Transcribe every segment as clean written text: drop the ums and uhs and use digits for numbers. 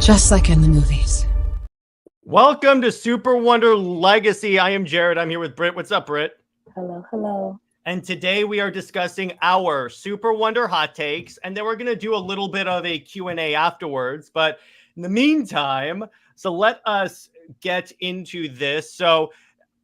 just like in the movies. Welcome to SuperWonder Legacy. I am Jared. I'm here with Brit. What's up, Brit? Hello, hello. And today we are discussing our SuperWonder hot takes, and then we're going to do a little bit of a Q&A afterwards. But in the meantime, so let us get into this. So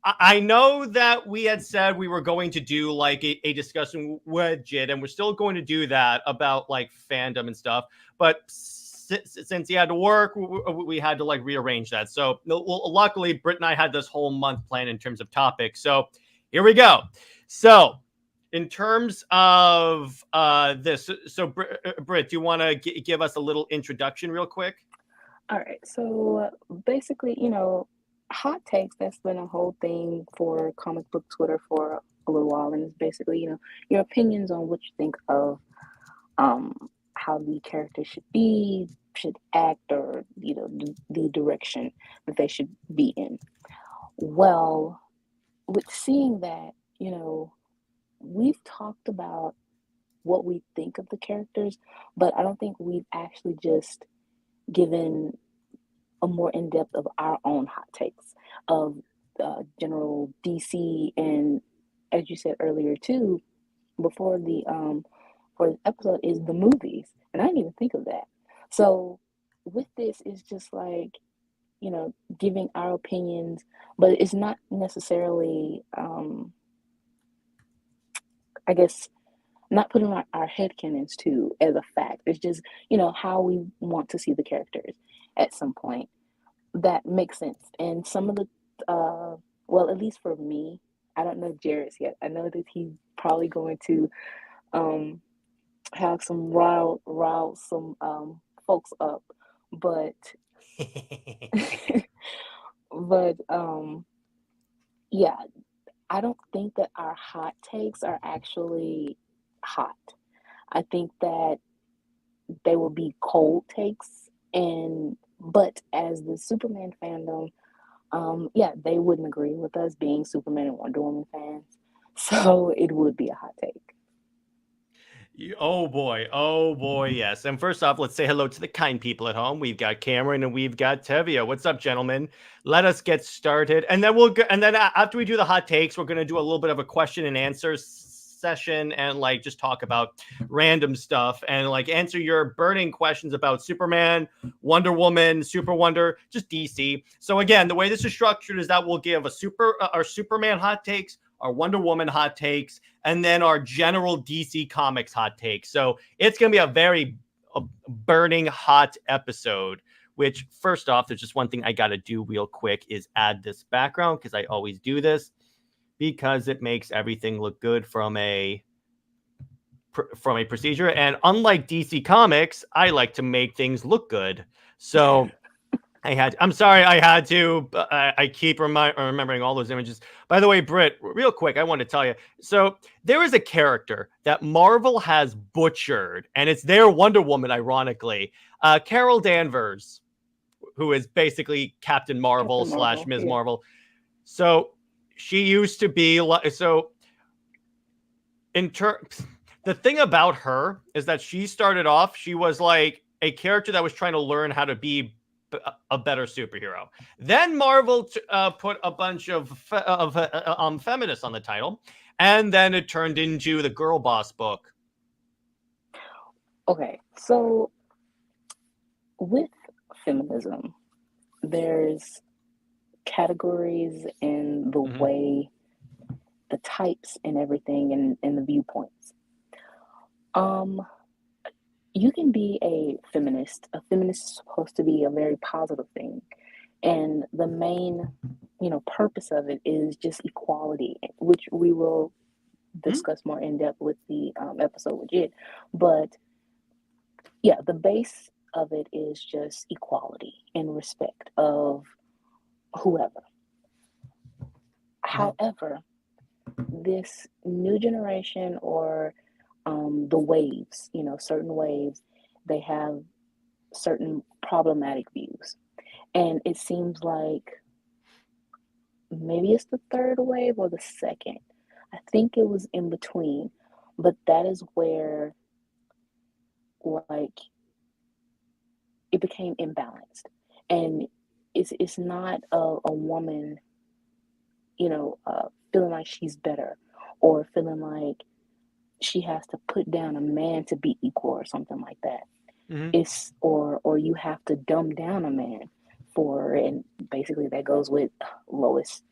I know that we had said we were going to do like a discussion with JHEAT, and we're still going to do that about like fandom and stuff. But since he had to work, we had to like rearrange that. So luckily, Brit and I had this whole month planned in terms of topics. So here we go. So in terms of this, so Brit, do you want to give us a little introduction real quick? All right. So basically, hot takes, that's been a whole thing for comic book Twitter for a little while. And it's basically, your opinions on what you think of how the character should be, should act, or, the direction that they should be in. Well, with seeing that, we've talked about what we think of the characters, but I don't think we've actually just given a more in-depth of our own hot takes of general DC, and as you said earlier too, before the for the episode is the movies, and I didn't even think of that. So with this, it's just like giving our opinions, but it's not necessarily I guess not putting our headcanons too as a fact. It's just how we want to see the characters at some point. That makes sense. And some of the well, at least for me, I don't know Jared's yet. I know that he's probably going to have some rile some folks up, but but yeah, I don't think that our hot takes are actually hot. I think that they will be cold takes, but as the Superman fandom, yeah, they wouldn't agree with us being Superman and Wonder Woman fans, so it would be a hot take. Oh boy, yes. And first off, let's say hello to the kind people at home. We've got Cameron and we've got Tevia. What's up, gentlemen? Let us get started, and then after we do the hot takes, we're going to do a little bit of a question and answer session and like just talk about random stuff and like answer your burning questions about Superman, Wonder Woman, Super Wonder, just DC. So again, the way this is structured is that we'll give our Superman hot takes, our Wonder Woman hot takes, and then our general DC Comics hot takes. So it's going to be a very burning hot episode, which first off, there's just one thing I got to do real quick is add this background because I always do this because it makes everything look good from a procedure. And unlike DC Comics, I like to make things look good. So I'm sorry I had to, but I keep remembering all those images. By the way, Brit, real quick, I want to tell you. So there is a character that Marvel has butchered, and it's their Wonder Woman, ironically. Carol Danvers, who is basically Captain Marvel / Ms. Yeah. Marvel. So she used to be like, so the thing about her is that she started off, she was like a character that was trying to learn how to be a better superhero. Then Marvel put a bunch of feminists on the title, and then it turned into the Girl Boss book. Okay, so with feminism, there's categories in the way, the types and everything, and the viewpoints. You can be a feminist. A feminist is supposed to be a very positive thing. And the main, purpose of it is just equality, which we will discuss more in depth with the episode with JHEAT. But yeah, the base of it is just equality and respect of whoever. However, this new generation or the waves, certain waves, they have certain problematic views. And it seems like maybe it's the third wave or the second. I think it was in between. But that is where, like, it became imbalanced. And it's not a woman, feeling like she's better, or feeling like she has to put down a man to be equal or something like that. Mhm. It's or you have to dumb down a man for, and basically that goes with Lois,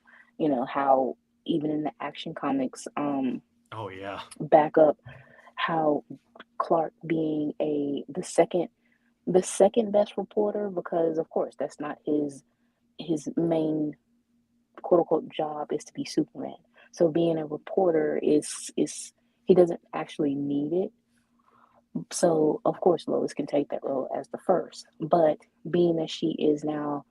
how even in the Action Comics, Oh yeah. back up how Clark being the second best reporter, because of course that's not his main quote unquote job is to be Superman. So being a reporter is he doesn't actually need it. So of course Lois can take that role as the first. But being that she is now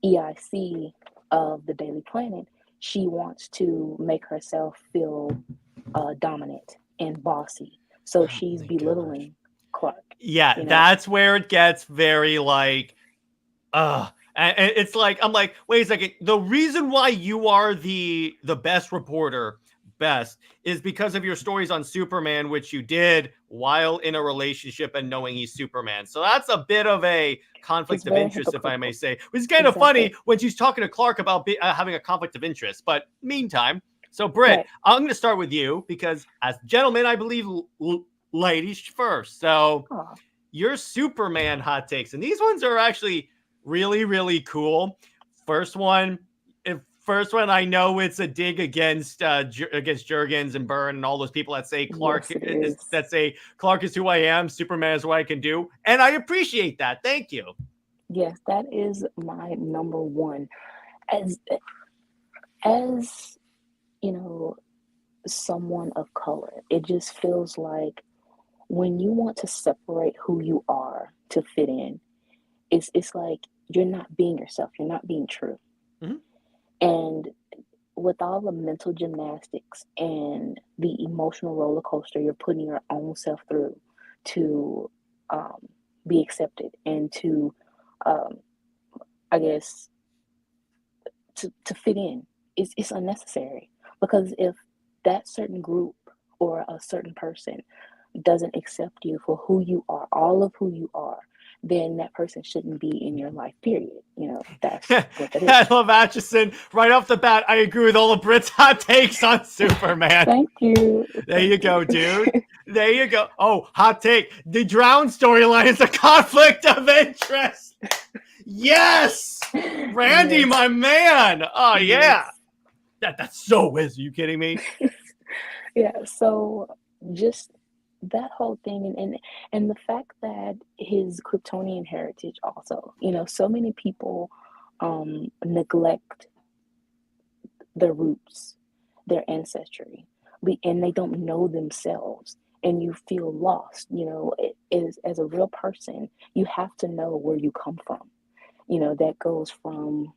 EIC of the Daily Planet, she wants to make herself feel dominant and bossy. So Oh she's my gosh. belittling Clark. Yeah, You know, that's where it gets very like, and it's like I'm like, wait a second. The reason why you are the best reporter, best, is because of your stories on Superman, which you did while in a relationship and knowing he's Superman. So that's a bit of a it's conflict of very interest, if I may hypocritical. say. Which is kind of Exactly. funny when she's talking to Clark about having a conflict of interest. But meantime, so Britt, Right. I'm going to start with you because as gentlemen, I believe ladies first. So Oh, your Superman hot takes, and these ones are actually really, really cool. First one, first one, I know it's a dig against against Jurgens and Byrne and all those people that say yes, it is. Clark is who I am, Superman is what I can do, and I appreciate that. Thank you. Yes, that is my number one. As as you know, someone of color, it just feels like when you want to separate who you are to fit in, it's like you're not being yourself, you're not being true. Mhm. And with all the mental gymnastics and the emotional roller coaster you're putting your own self through to um, be accepted and to, um, I guess, to fit in, it's unnecessary. Because if that certain group or a certain person doesn't accept you for who you are, all of who you are, then that person shouldn't be in your life, period. That's what that is. I love Atchison. Right off the bat, I agree with all of Britt's hot takes on Superman. Thank you. There Thank you you. go, dude. There you go. Oh, hot take. The Drown storyline is a conflict of interest. Yes! Randy, Yes, my man. Oh, yeah. yes. That's so whiz. Are you kidding me? Yeah, so just that whole thing, and the fact that his Kryptonian heritage also, so many people neglect their roots, their ancestry, and they don't know themselves, and you feel lost. It is, as a real person, you have to know where you come from. That goes from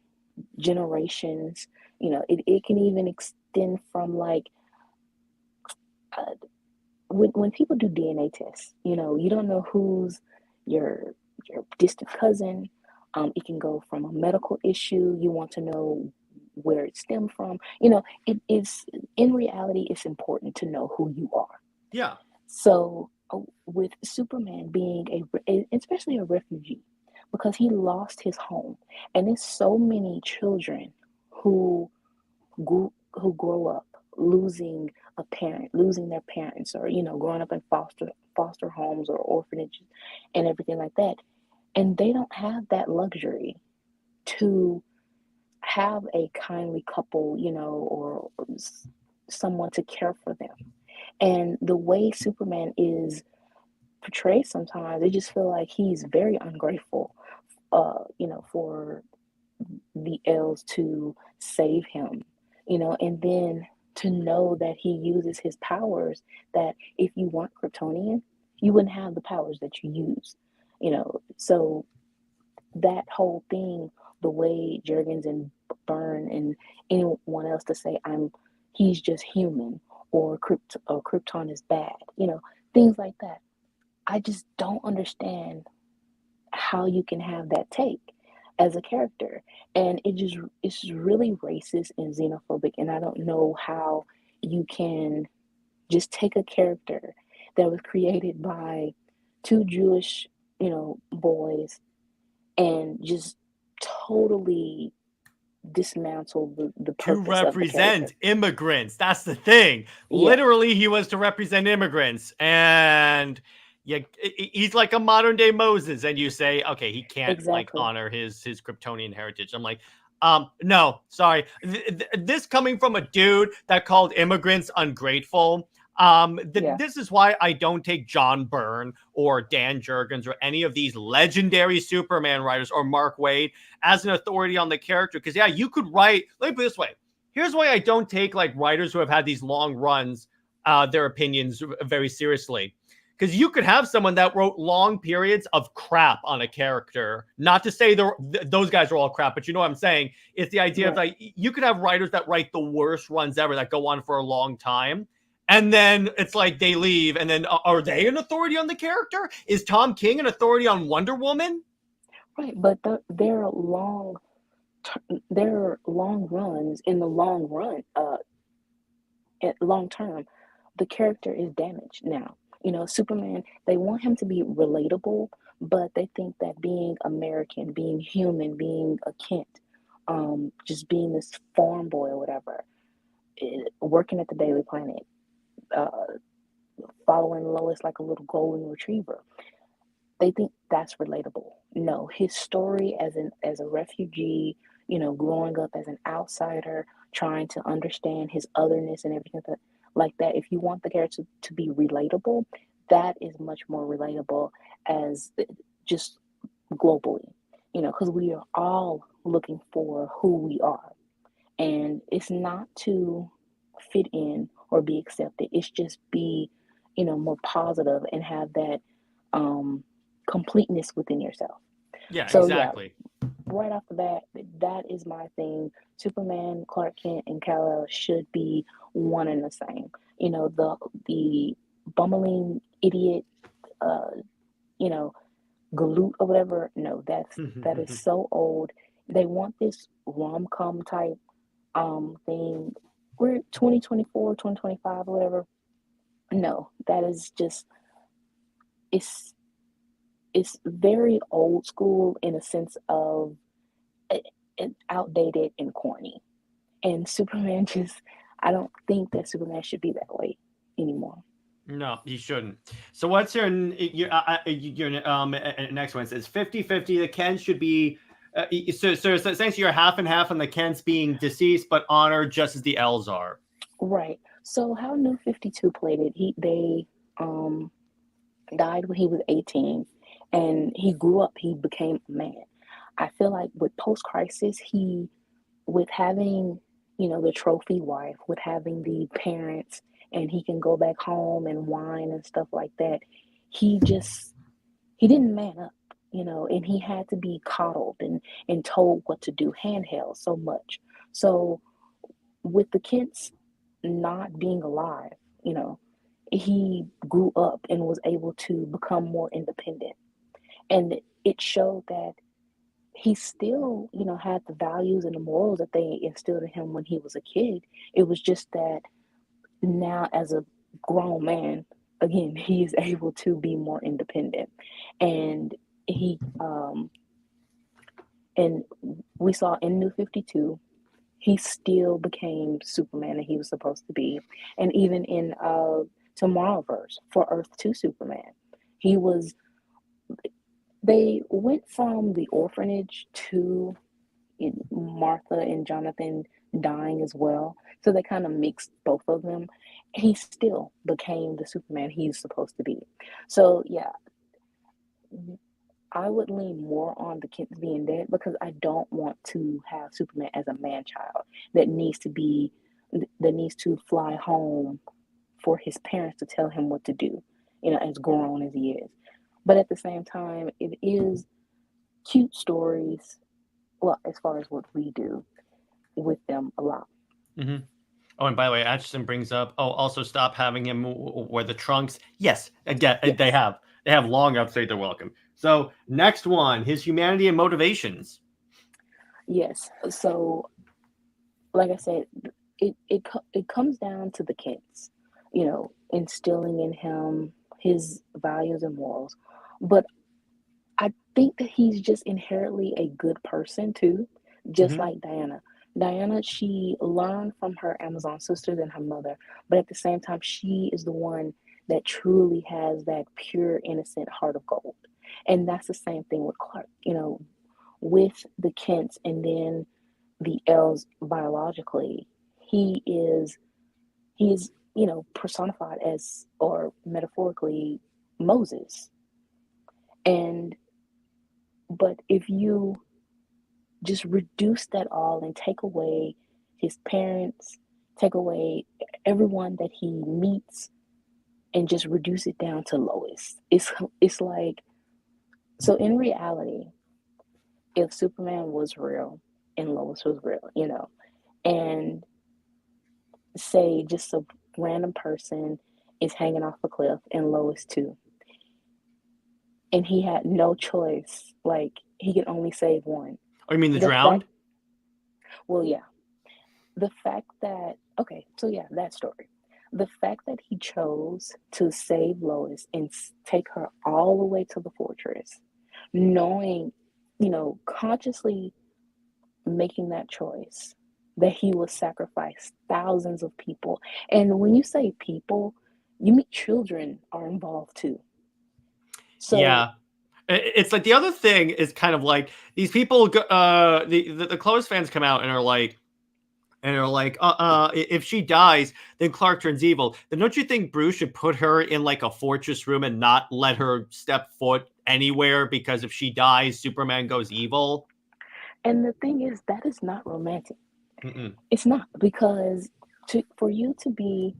generations. It can even extend from like uh, when people do DNA tests, you don't know who's your your distant cousin. It can go from a medical issue. You want to know where it stemmed from. It is, in reality, it's important to know who you are. Yeah. So with Superman being especially a refugee, because he lost his home, and there's so many children who who grow up losing a parent, losing their parents, or growing up in foster homes or orphanages and everything like that, and they don't have that luxury to have a kindly couple, or someone to care for them. And the way Superman is portrayed sometimes, I just feel like he's very ungrateful, for the elves to save him, and then to know that he uses his powers, that if you weren't Kryptonian, you wouldn't have the powers that you use, So that whole thing, the way Jurgens and Byrne and anyone else to say he's just human, or Krypton is bad, things like that. I just don't understand how you can have that take as a character, and it's really racist and xenophobic, and I don't know how you can just take a character that was created by two Jewish boys, and just totally dismantle the To purpose of the character. represent immigrants. That's the thing. Yeah, Literally, he was to represent immigrants. And yeah, he's like a modern day Moses. And you say, okay, he can't like exactly. honor his Kryptonian heritage. I'm like, no, sorry. This coming from a dude that called immigrants ungrateful. Yeah, This is why I don't take John Byrne or Dan Jurgens or any of these legendary Superman writers or Mark Waid as an authority on the character. Because yeah, you could write. Let me put it this way. Here's why I don't take like writers who have had these long runs, their opinions very seriously. Because you could have someone that wrote long periods of crap on a character. Not to say those guys are all crap, but you know what I'm saying. It's the idea of right. like you could have writers that write the worst runs ever that go on for a long time. And then it's like they leave, and then are they an authority on the character? Is Tom King an authority on Wonder Woman? Right, but their long runs in the long run, long term, the character is damaged now. Superman, they want him to be relatable, but they think that being American, being human, being a Kent, just being this farm boy or whatever, working at the Daily Planet, uh, following Lois like a little golden retriever, they think that's relatable. No, his story as a refugee, growing up as an outsider, trying to understand his otherness and everything like that. If you want the character to be relatable, that is much more relatable as just globally, because we are all looking for who we are, and it's not to fit in or be accepted. It's just be, more positive and have that um, completeness within yourself. Yeah, So yeah, exactly. right off the bat, that is my thing. Superman, Clark Kent, and Kal-El should be one and the same. The bumbling idiot, uh, you know, galoot or whatever. No, that is so old. They want this rom com type thing. We're 2024, 2025 or whatever. No, that is just it's it's very old school in a sense of outdated and corny. And Superman just, I don't think that Superman should be that way anymore. No, you shouldn't. So what's your next one? It's 50-50. The Kents should be so essentially you're half and half on the Kents being deceased but honored just as the L's are. Right. So how New 52 played it, they um died when he was 18, and he grew up, he became a man. I feel like with post crisis, he with having, the trophy wife, with having the parents, and he can go back home and whine and stuff like that. He just he didn't man up, and he had to be coddled and told what to do, handheld so much. So with the kids not being alive, he grew up and was able to become more independent. And it showed that he still, had the values and the morals that they instilled in him when he was a kid. It was just that now, as a grown man, again, he is able to be more independent. And he, and we saw in New 52, he still became Superman that he was supposed to be. And even in Tomorrowverse for Earth 2 Superman, he was, they went from the orphanage to Martha and Jonathan dying as well. So they kind of mixed both of them. He still became the Superman he's supposed to be. So yeah, I would lean more on the kids being dead because I don't want to have Superman as a man child that needs to be that needs to fly home for his parents to tell him what to do, as grown as he is. But at the same time, it is cute stories, well, as far as what we do with them a lot. Mm-hmm. Oh, and by the way, Atchison brings up. Oh, also stop having him wear the trunks. Yes, again, they Yes. have. They have long upstate. They're welcome. So next one, his humanity and motivations. Yes. So, like I said, it comes down to the kids, instilling in him his values and morals. But think that he's just inherently a good person too, just Hmm. like Diana. Diana, she learned from her Amazon sisters and her mother, but at the same time, she is the one that truly has that pure, innocent heart of gold. And that's the same thing with Clark, with the Kents and then the L's biologically. He is he's personified as, or metaphorically, Moses. And but if you just reduce that all and take away his parents, take away everyone that he meets, and just reduce it down to Lois. It's like, so in reality, if Superman was real and Lois was real, and say just a random person is hanging off a cliff and Lois too, and he had no choice, like he can only save one. Oh, you mean the The fact, drowned? well, yeah, the fact that, okay, so yeah, that story. The fact that he chose to save Lois and take her all the way to the fortress, knowing, consciously making that choice, that he will sacrifice thousands of people. And when you say people, you mean children are involved too. So, Yeah. It's like the other thing is kind of like these people, the Close fans come out and are like, if she dies, then Clark turns evil. Then don't you think Bruce should put her in like a fortress room and not let her step foot anywhere? Because if she dies, Superman goes evil. and the thing is, that is not romantic. Mm-mm. It's not, because for you to be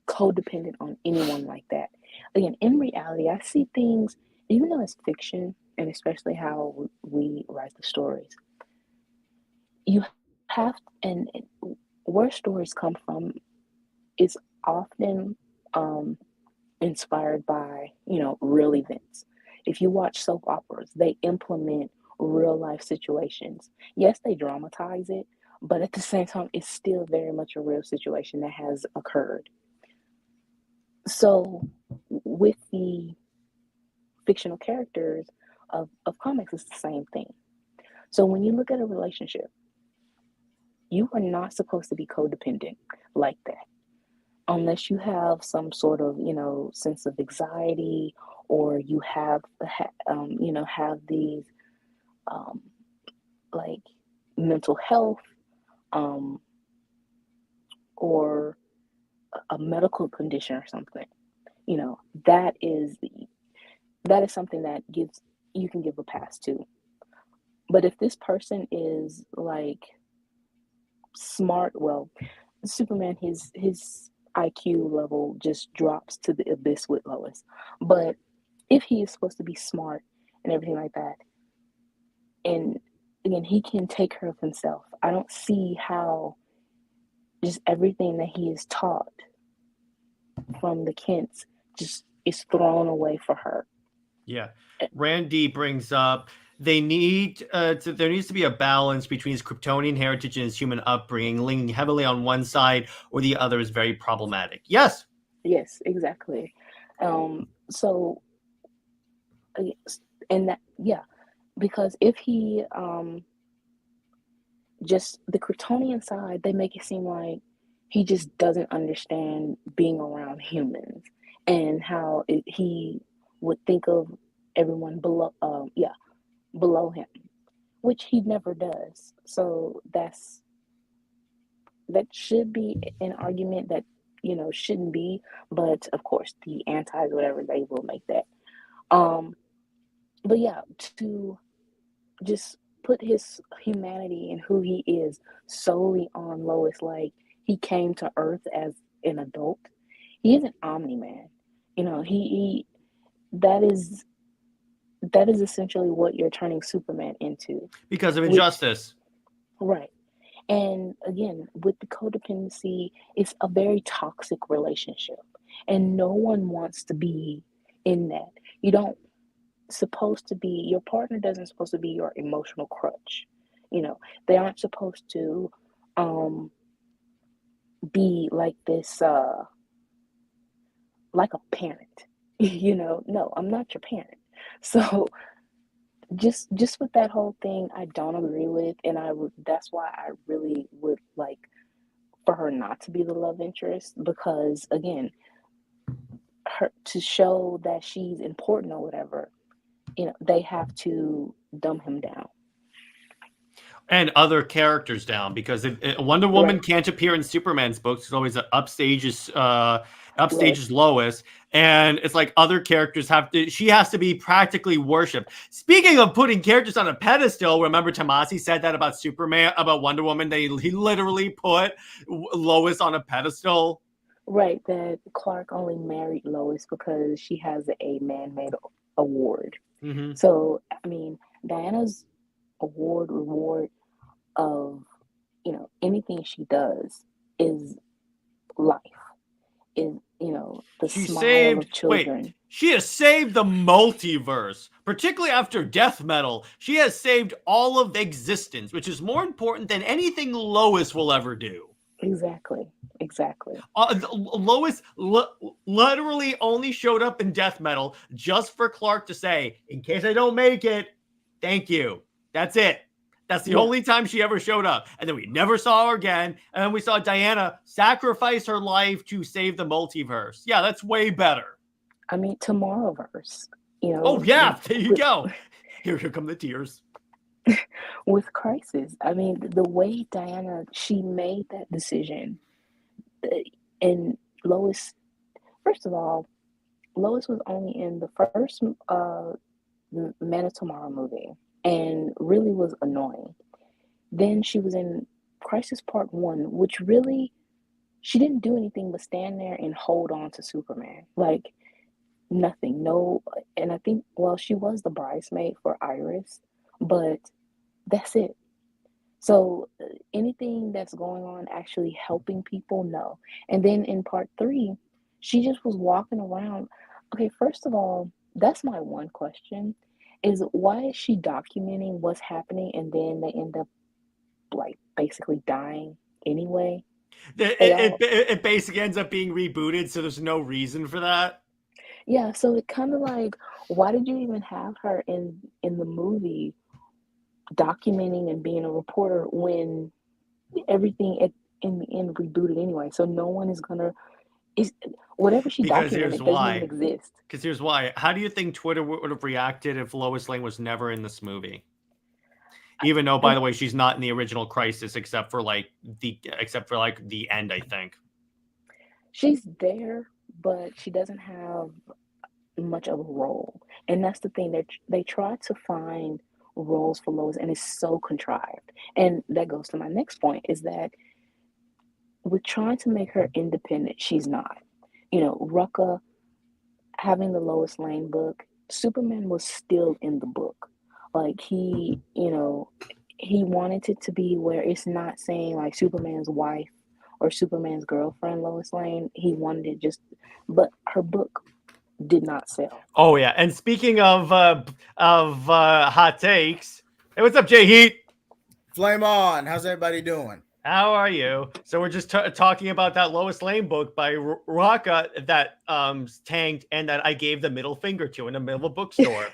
codependent on anyone like that, again, in reality, I see things, even though it's fiction, and especially how we write the stories, you have, and where stories come from is often um, inspired by, real events. If you watch soap operas, they implement real life situations. Yes, they dramatize it, but at the same time, it's still very much a real situation that has occurred. So, with the fictional characters of comics, it's the same thing. So, when you look at a relationship, you are not supposed to be codependent like that, unless you have some sort of, sense of anxiety, or you have these um, like mental health, um, or a medical condition or something. You know that is that is something that gives you can give a pass to. But if this person is like smart, well, Superman, his IQ level just drops to the abyss with Lois. But if he is supposed to be smart and everything like that, and again, he can take care of himself. I don't see how just everything that he is taught from the Kents just is thrown away for her. Yeah. Randy brings up there needs to be a balance between his Kryptonian heritage and his human upbringing. Leaning heavily on one side or the other is very problematic. Yes. Yes, exactly. So, and that, yeah, because if he just the Kryptonian side, they make it seem like he just doesn't understand being around humans, and how he would think of everyone below, below him, which he never does. So that should be an argument that shouldn't be, but of course the antis, whatever, they will make that. Um, but yeah, to just put his humanity and who he is solely on Lois, like he came to Earth as an adult. He is an Omni Man. He that is that is essentially what you're turning Superman into, Because of which, injustice. right. And again, with the codependency, it's a very toxic relationship, and no one wants to be in that. You don't supposed to be Your partner doesn't supposed to be your emotional crutch. They aren't supposed to um be like this, like a parent. No, I'm not your parent. So just with that whole thing, I don't agree with, and that's why I really would like for her not to be the love interest, because again, her to show that she's important or whatever, they have to dumb him down. And other characters down, because if Wonder Woman Right. can't appear in Superman's books, it's always upstages Lois. Lois, and it's like other characters she has to be practically worshipped. Speaking of putting characters on a pedestal, remember Tomasi said that about Superman, about Wonder Woman, he literally put Lois on a pedestal. Right, that Clark only married Lois because she has a man-made award. Mm-hmm. So, I mean, Diana's reward of, anything she does is life, is, the She smile saved, of children. she has saved the multiverse, particularly after death metal. She has saved all of existence, which is more important than anything Lois will ever do. Exactly. Lois literally only showed up in death metal just for Clark to say, in case I don't make it, thank you. That's it. That's the only time she ever showed up. And then we never saw her again. And then we saw Diana sacrifice her life to save the multiverse. Yeah, that's way better. I mean, Tomorrowverse, Oh, yeah, there you go. Here come the tears. With Crisis, I mean, the way Diana, she made that decision. And Lois, first of all, Lois was only in the first Man of Tomorrow movie and really was annoying. Then she was in Crisis Part 1, which really, she didn't do anything but stand there and hold on to Superman. Like, nothing. No, and I think, well, she was the bridesmaid for Iris, but that's it. So anything that's going on actually helping people, no. And then in Part 3, she just was walking around. Okay, first of all, that's my one question is why is she documenting what's happening and then they end up like basically dying anyway? It basically ends up being rebooted, so there's no reason for that. Yeah, so it kind of like, why did you even have her in the movie documenting and being a reporter when everything in the end rebooted anyway? So no one is gonna whatever she documented doesn't even exist. Because here's why. How do you think Twitter would have reacted if Lois Lane was never in this movie? Even though, by the way, she's not in the original Crisis except for the end, I think. She's there, but she doesn't have much of a role. And that's the thing. They try to find roles for Lois and it's so contrived. And that goes to my next point is that with trying to make her independent, she's not. Rucka having the Lois Lane book, Superman was still in the book. Like he wanted it to be where it's not saying like Superman's wife or Superman's girlfriend, Lois Lane. He wanted it but her book did not sell. Oh yeah, and speaking of hot takes, hey, what's up, JHEAT? Flame on! How's everybody doing? How are you? So we're just talking about that Lois Lane book by Raka that tanked and that I gave the middle finger to in the middle of a bookstore.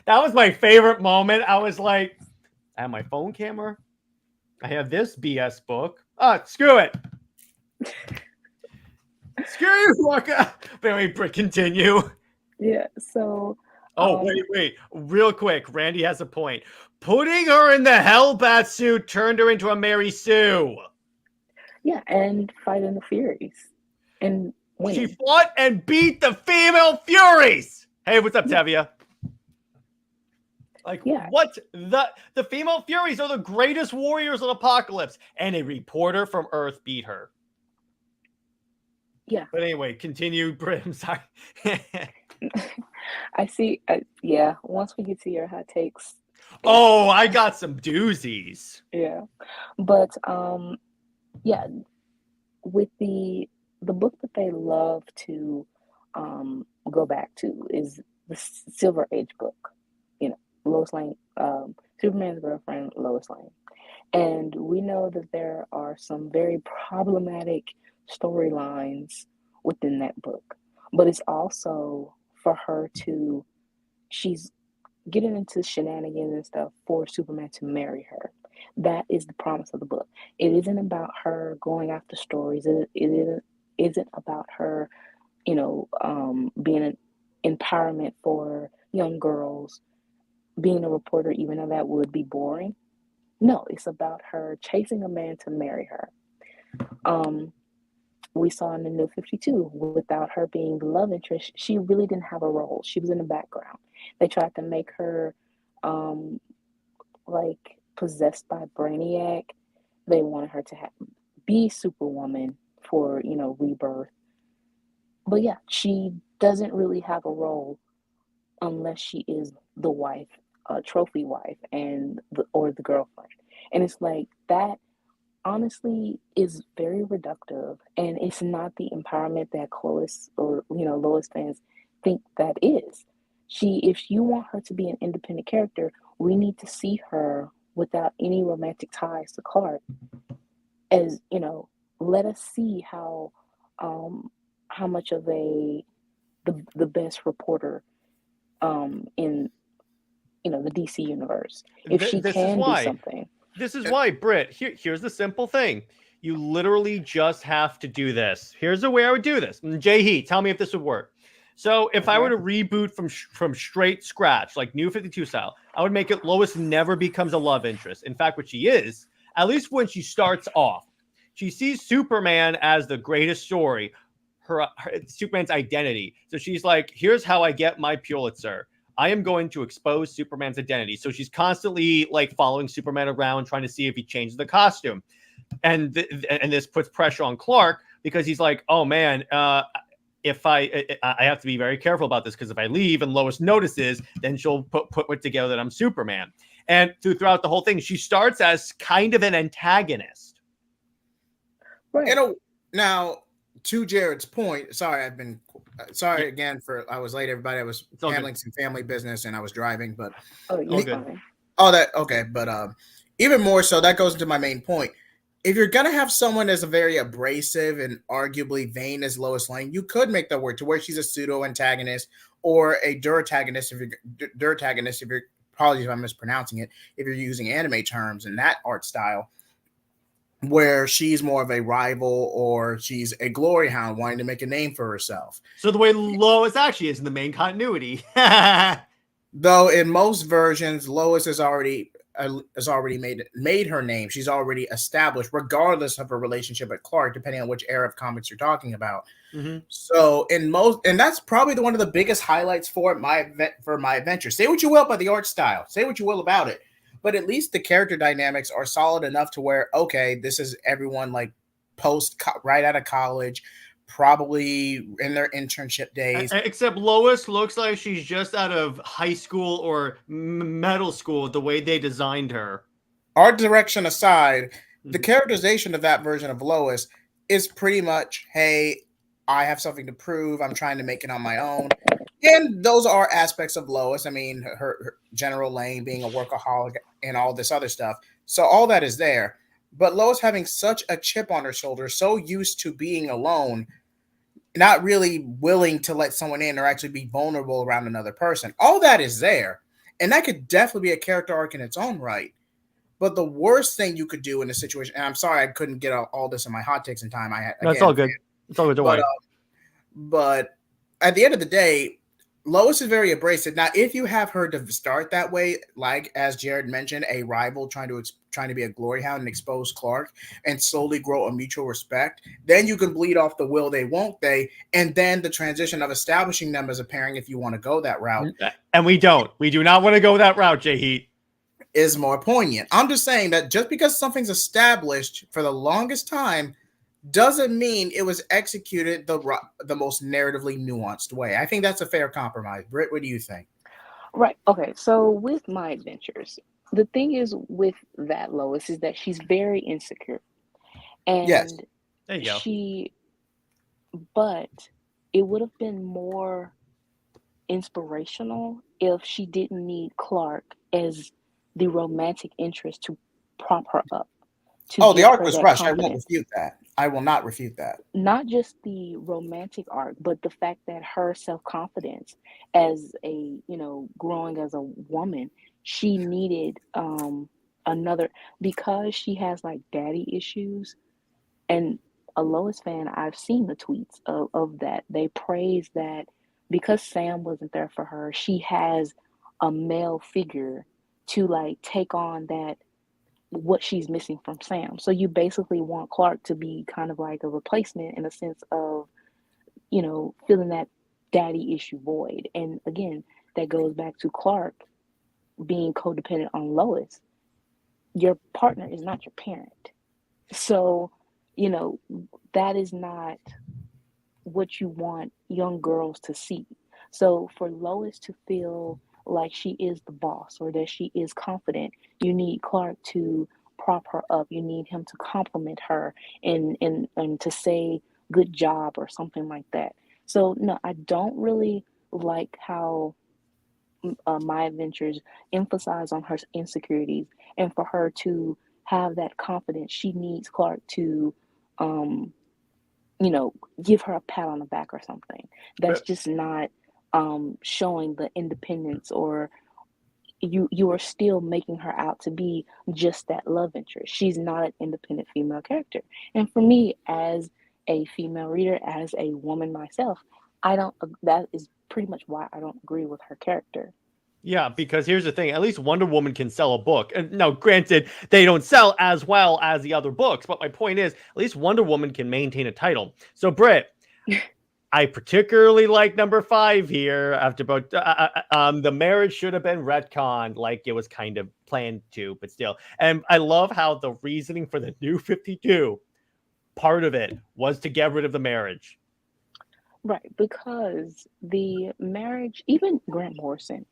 That was my favorite moment. I was like, I have my phone camera. I have this BS book. Screw it. Screw you, Raka. But anyway, continue. Yeah, so... wait. Real quick. Randy has a point. Putting her in the Hellbat suit turned her into a Mary Sue. Yeah, and fighting the Furies. And winning. She fought and beat the female Furies. Hey, what's up, Tevia? What? The female Furies are the greatest warriors of Apocalypse. And a reporter from Earth beat her. Yeah. But anyway, continue, Brit. I'm sorry. I see. Once we get to your hot takes. Oh, I got some doozies. Yeah. But, with the book that they love to go back to is the Silver Age book. Lois Lane, Superman's girlfriend, Lois Lane. And we know that there are some very problematic storylines within that book. But it's also for her she's getting into shenanigans and stuff for Superman to marry her. That is the promise of the book. It isn't about her going after stories. It isn't about her, being an empowerment for young girls, being a reporter, even though that would be boring. No, it's about her chasing a man to marry her. Um, we saw in the New 52, without her being the love interest, she really didn't have a role. She was in the background. They tried to make her um, like possessed by Brainiac. They wanted her to be Superwoman for, rebirth. But yeah, she doesn't really have a role unless she is the wife, a trophy wife, or the girlfriend. And it's like that honestly is very reductive, and it's not the empowerment that Lois or Lois fans think that is. If you want her to be an independent character, we need to see her without any romantic ties to Clark. As let us see how much of the best reporter in the DC universe, if she This is can do why. something. This is why, Brit. Here's the simple thing. You literally just have to do this. Here's the way I would do this. JHEAT, tell me if this would work. So if I were to reboot from straight scratch, like New 52 style, I would make it Lois never becomes a love interest. In fact, what she is, at least when she starts off, she sees Superman as the greatest story, her Superman's identity. So she's like, here's how I get my Pulitzer. I am going to expose Superman's identity. So she's constantly like following Superman around, trying to see if he changes the costume. And this puts pressure on Clark because he's like, oh man, if I have to be very careful about this, because if I leave and Lois notices, then she'll put it together that I'm Superman. And throughout the whole thing, she starts as kind of an antagonist. Right. Now, to Jared's point, sorry again I was late, everybody. I was handling some family business and I was driving, but you're fine. But even more so, that goes into my main point. If you're gonna have someone as a very abrasive and arguably vain as Lois Lane, you could make that work to where she's a pseudo antagonist or a durtagonist. If you're apologies if I'm mispronouncing it, if you're using anime terms in that art style, where she's more of a rival or she's a glory hound wanting to make a name for herself. So the way Lois actually is in the main continuity. Though in most versions, Lois has already made her name. She's already established, regardless of her relationship with Clark, depending on which era of comics you're talking about. Mm-hmm. So and that's probably one of the biggest highlights for my adventure. Say what you will about the art style, say what you will about it, but at least the character dynamics are solid enough to where, okay, this is everyone like right out of college, probably in their internship days. Except Lois looks like she's just out of high school or middle school, the way they designed her. Art direction aside, the characterization of that version of Lois is pretty much, hey, I have something to prove. I'm trying to make it on my own. And those are aspects of Lois. I mean, her General Lane being a workaholic and all this other stuff. So all that is there. But Lois having such a chip on her shoulder, so used to being alone, not really willing to let someone in or actually be vulnerable around another person. All that is there. And that could definitely be a character arc in its own right. But the worst thing you could do in a situation, and I'm sorry I couldn't get all this in my hot takes in time. That's all good. It's all good. Don't worry. But at the end of the day, Lois is very abrasive. Now, if you have her to start that way, like as Jared mentioned, a rival trying to be a glory hound and expose Clark and slowly grow a mutual respect, then you can bleed off the will they, won't they, and then the transition of establishing them as a pairing, if you want to go that route. And we don't. We do not want to go that route, JHEAT. Is more poignant. I'm just saying that just because something's established for the longest time doesn't mean it was executed the most narratively nuanced way. I think that's a fair compromise. Britt, what do you think? Right. Okay. So with my adventures, the thing is with that Lois is that she's very insecure. And yes. There you go. But it would have been more inspirational if she didn't need Clark as the romantic interest to prop her up. to Oh, the give arc her was that rushed. I won't confidence. refute that. I will not refute that. Not just the romantic arc, but the fact that her self-confidence as a, growing as a woman, she needed another, because she has like daddy issues. And a Lois fan, I've seen the tweets of that. They praise that because Sam wasn't there for her, she has a male figure to like take on that, what she's missing from Sam. So you basically want Clark to be kind of like a replacement in a sense of, filling that daddy issue void. And again, that goes back to Clark being codependent on Lois. Your partner is not your parent. So, you know, that is not what you want young girls to see. So for Lois to feel like she is the boss or that she is confident, you need Clark to prop her up. You need him to compliment her and to say good job or something like that. So no, I don't really like how My Adventures emphasize on her insecurities, and for her to have that confidence, she needs Clark to um give her a pat on the back or something. That's But just not showing the independence, or you are still making her out to be just that love interest. She's not an independent female character. And for me, as a female reader, as a woman myself, I don't that is pretty much why I don't agree with her character. yeah, because here's the thing, at least Wonder Woman can sell a book. And now, granted, they don't sell as well as the other books, but my point is, at least Wonder Woman can maintain a title. So, Brit, I particularly like number 5 here. After about the marriage should have been retconned, like it was kind of planned to, but still. And I love how the reasoning for the New 52, part of it was to get rid of the marriage. Right, because the marriage, even Grant Morrison,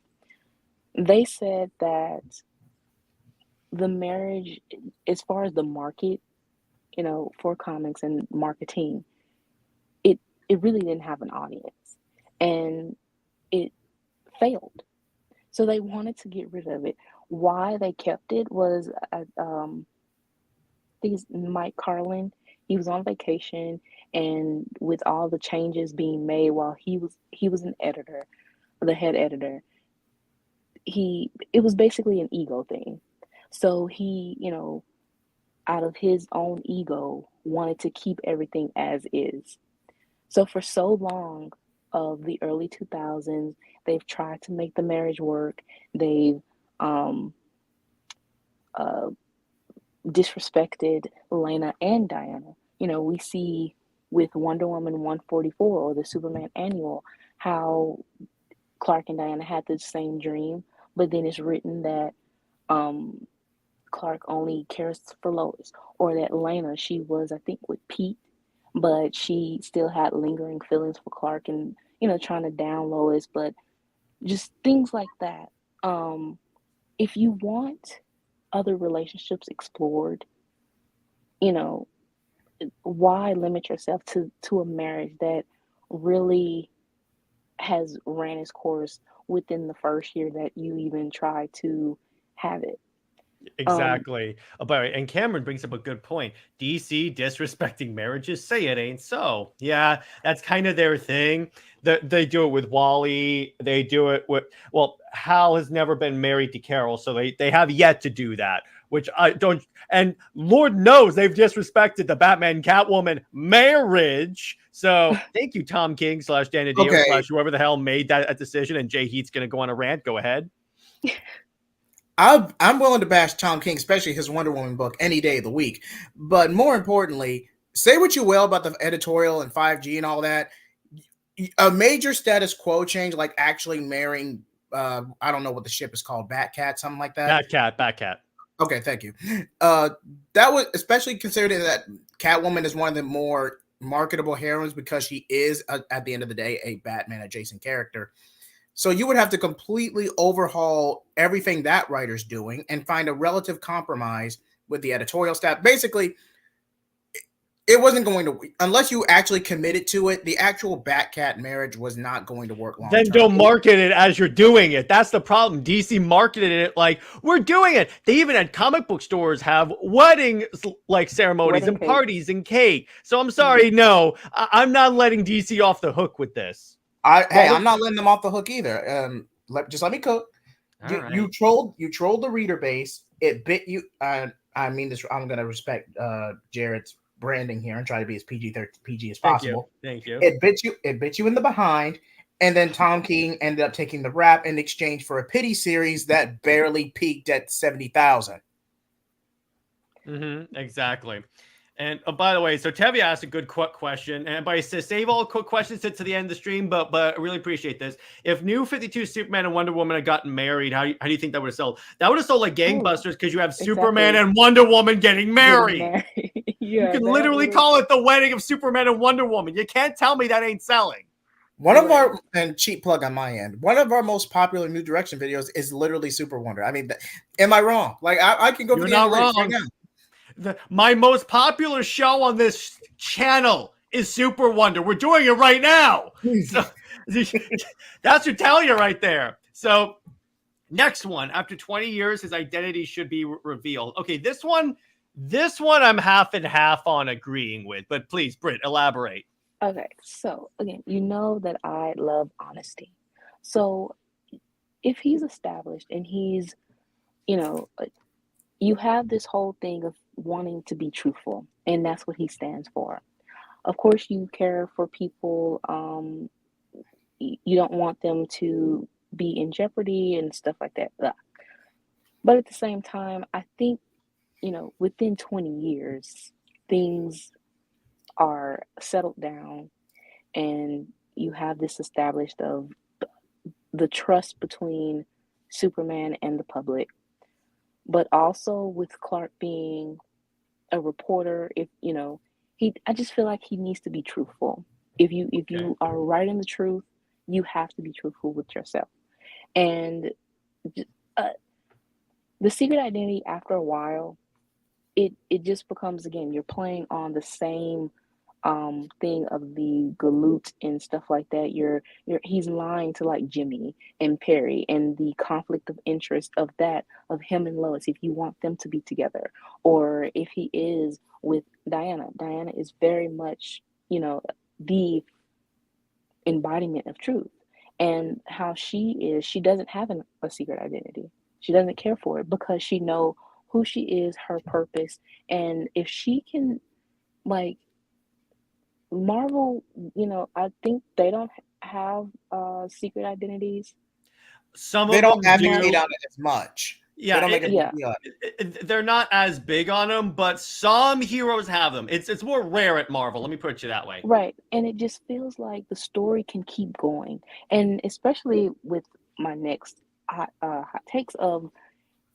they said that the marriage, as far as the market, for comics and marketing, it really didn't have an audience, and it failed. So they wanted to get rid of it. Why they kept it was, I think it's Mike Carlin. He was on vacation, and with all the changes being made while he was an editor, the head editor, it was basically an ego thing. So he, out of his own ego, wanted to keep everything as is. So for so long of the early 2000s, they've tried to make the marriage work. They've um, uh, disrespected Lena and Diana. We see with Wonder Woman 144 or the Superman annual how Clark and Diana had the same dream, but then it's written that um, Clark only cares for Lois, or that Lena, she was, I think, with Pete, but she still had lingering feelings for Clark and, trying to down Lois, but just things like that. If you want other relationships explored, you know, why limit yourself to a marriage that really has ran its course within the first year that you even try to have it? Um, Exactly. But and Cameron brings up a good point. DC disrespecting marriages, say it ain't so. Yeah, that's kind of their thing. They do it with Wally. They do it with, well, Hal has never been married to Carol, so they have yet to do that, which I don't. And Lord knows they've disrespected the Batman Catwoman marriage. So thank you, Tom King / Dan Didio Okay, / whoever the hell made that decision. And Jay Heat's gonna go on a rant. Go ahead. I'm willing to bash Tom King, especially his Wonder Woman book, any day of the week. But more importantly, say what you will about the editorial and 5G and all that. A major status quo change, like actually marrying, I don't know what the ship is called, Batcat, something like that. Batcat. Okay, thank you. Uh, that was especially considering that Catwoman is one of the more marketable heroines because she is, at the end of the day, a Batman adjacent character. So you would have to completely overhaul everything that writer's doing and find a relative compromise with the editorial staff. Basically, It wasn't going to, unless you actually committed to it, the actual Bat-Cat marriage was not going to work long term. Then don't market it as you're doing it. That's the problem. DC marketed it like, we're doing it. They even had comic book stores have wedding like ceremonies and parties and cake. So I'm sorry, no, I'm not letting DC off the hook with this. I'm not letting them off the hook either. Just let me cook. You trolled the reader base. It bit you. I mean this. I'm gonna respect Jared's branding here and try to be as PG as possible. Thank you. It bit you in the behind, and then Tom King ended up taking the rap in exchange for a pity series that barely peaked at 70,000. Exactly. And by the way, so Tevye asked a good question, and by says save all quick questions to the end of the stream, but I really appreciate this. If New 52 Superman and Wonder Woman had gotten married, how do you think that would have sold? That would have sold like gangbusters because you have Superman and Wonder Woman getting married. You can literally call it the wedding of Superman and Wonder Woman. You can't tell me that ain't selling. One of our, and cheap plug on my end, one of our most popular New Direction videos is literally SuperWonder. I mean, am I wrong? Like I can go for the analytics right now. My most popular show on this channel is SuperWonder. We're doing it right now. So, that's your tell you right there. So next one, after 20 years, his identity should be revealed. Okay, this one I'm half and half on agreeing with, but please, Brit, elaborate. Okay, so again, you know that I love honesty. So if he's established and he's, you have this whole thing of wanting to be truthful, and that's what he stands for. Of course, you care for people. You don't want them to be in jeopardy and stuff like that. But at the same time, I think, within 20 years, things are settled down and you have this established of the trust between Superman and the public. But also with Clark being a reporter, I just feel like he needs to be truthful. If you are writing the truth, you have to be truthful with yourself. And the secret identity, after a while, it just becomes, again, you're playing on the same thing of the galoot and stuff like that. He's lying to like Jimmy and Perry, and the conflict of interest of him and Lois, if you want them to be together, or if he is with Diana is very much the embodiment of truth. And how she doesn't have a secret identity. She doesn't care for it because she knows who she is, her purpose. And if she can, like, Marvel, I think they don't have secret identities. Some they of don't them advocate on it as much. Yeah, they're not as big on them, but some heroes have them. It's more rare at Marvel. Let me put it that way. Right, and it just feels like the story can keep going, and especially with my next hot takes of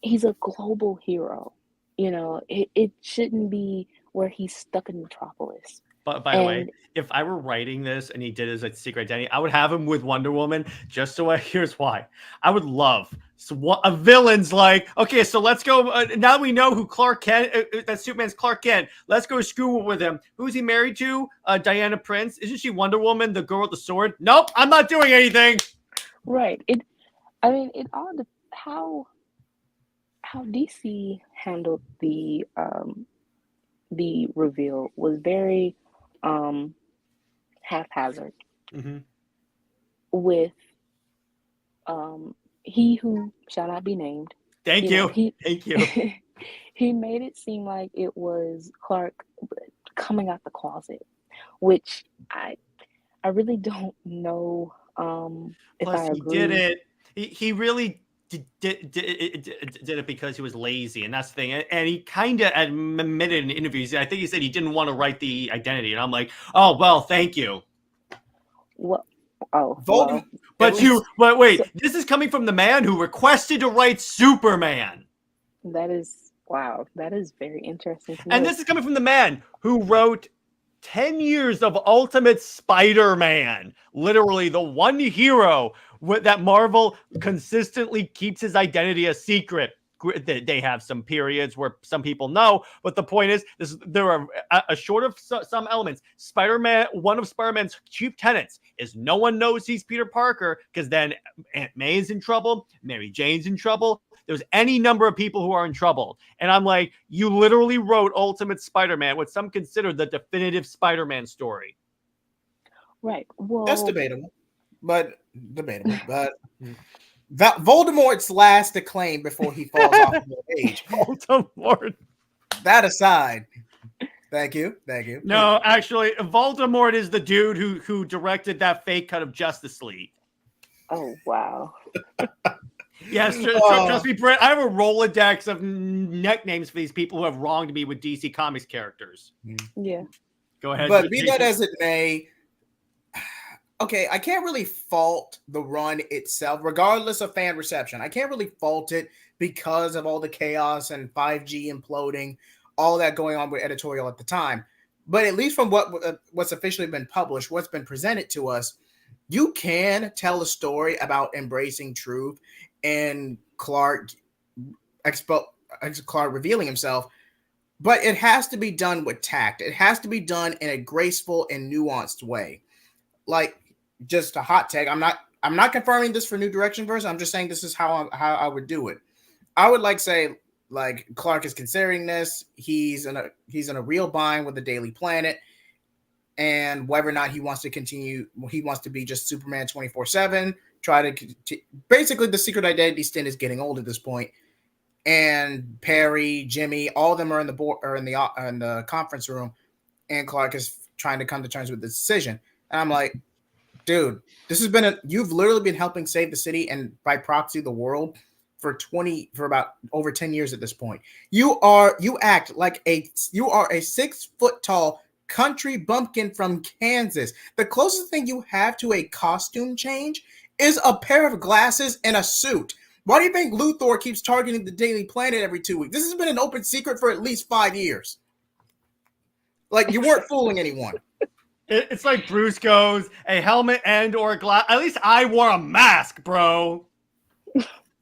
he's a global hero. It shouldn't be where he's stuck in Metropolis. But by the way, if I were writing this and he did his secret identity, I would have him with Wonder Woman. Just so here's why. I would love a villain's like, okay, so let's go. Now we know who Clark Kent, that Superman's Clark Kent. Let's go screw with him. Who's he married to? Diana Prince. Isn't she Wonder Woman, the girl with the sword? Nope, I'm not doing anything. Right. It all how DC handled the reveal was very haphazard. With he who shall not be named. Thank you. He made it seem like it was Clark coming out the closet, which I really don't know if Plus, I agree. He did it. He really did it because he was lazy, and that's the thing. And he kind of admitted in interviews. I think he said he didn't want to write the identity, and I'm like, oh well, thank you. What? Oh, well, but wait, this is coming from the man who requested to write Superman. That is wow. That is very interesting to me. And this is coming from the man who wrote 10 years of Ultimate Spider-Man, literally the one hero that Marvel consistently keeps his identity a secret. they have some periods where some people know, but the point is, there are short of some elements. Spider-Man, one of Spider-Man's chief tenets is no one knows he's Peter Parker, because then Aunt May is in trouble, Mary Jane's in trouble. There's any number of people who are in trouble. And I'm like, you literally wrote Ultimate Spider-Man, what some consider the definitive Spider-Man story. Right. Well, that's debatable. But Voldemort's last acclaim before he falls off the page. Voldemort. That aside, thank you. No, actually, Voldemort is the dude who directed that fake cut of Justice League. Oh wow. Yes, trust me, Brit. I have a Rolodex of nicknames for these people who have wronged me with DC Comics characters. Yeah. Go ahead. But be that as it may, okay, I can't really fault the run itself, regardless of fan reception. I can't really fault it because of all the chaos and 5G imploding, all that going on with Editorial at the time. But at least from what's officially been published, what's been presented to us, you can tell a story about embracing truth and Clark revealing himself, but it has to be done with tact. It has to be done in a graceful and nuanced way. Like, just a hot take. I'm not confirming this for New Direction version. I'm just saying this is how I would do it. I would say Clark is considering this. He's in a real bind with the Daily Planet, and whether or not he wants to continue, he wants to be just Superman 24/7. Try to basically, the secret identity stint is getting old at this point. And Perry, Jimmy, all of them are in the conference room, and Clark is trying to come to terms with the decision. And I'm like, dude, this has been you've literally been helping save the city and by proxy the world for about over 10 years at this point. You act like you are a 6 foot tall country bumpkin from Kansas. The closest thing you have to a costume change is a pair of glasses and a suit. Why do you think Luthor keeps targeting the Daily Planet every 2 weeks? This has been an open secret for at least 5 years. Like, you weren't fooling anyone. It's like Bruce goes, a helmet and or a glass. At least I wore a mask, bro.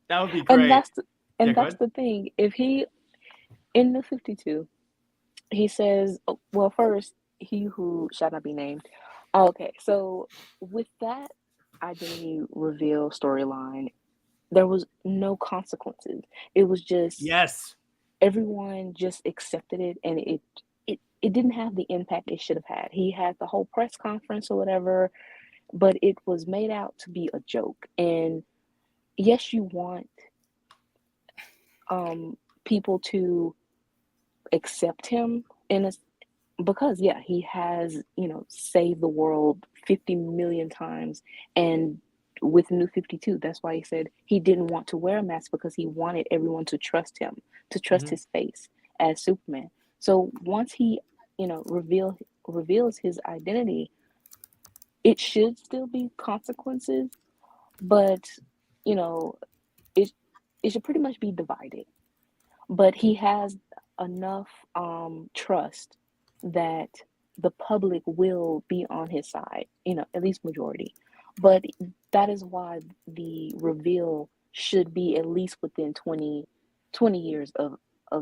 That would be great. And that's the thing. If he, in the 52, he says, well, first, he who shall not be named. Okay, so with that identity reveal storyline, there was no consequences. It was just, yes, everyone just accepted it, and it didn't have the impact it should have had. He had the whole press conference or whatever, but it was made out to be a joke. And yes, you want people to accept him because he has, saved the world 50 million times. And with New 52, that's why he said he didn't want to wear a mask, because he wanted everyone to trust him, to trust his face as Superman. So once he, reveals his identity, it should still be consequences, but, it should pretty much be divided. But he has enough trust that the public will be on his side, at least majority. But that is why the reveal should be at least within 20 years of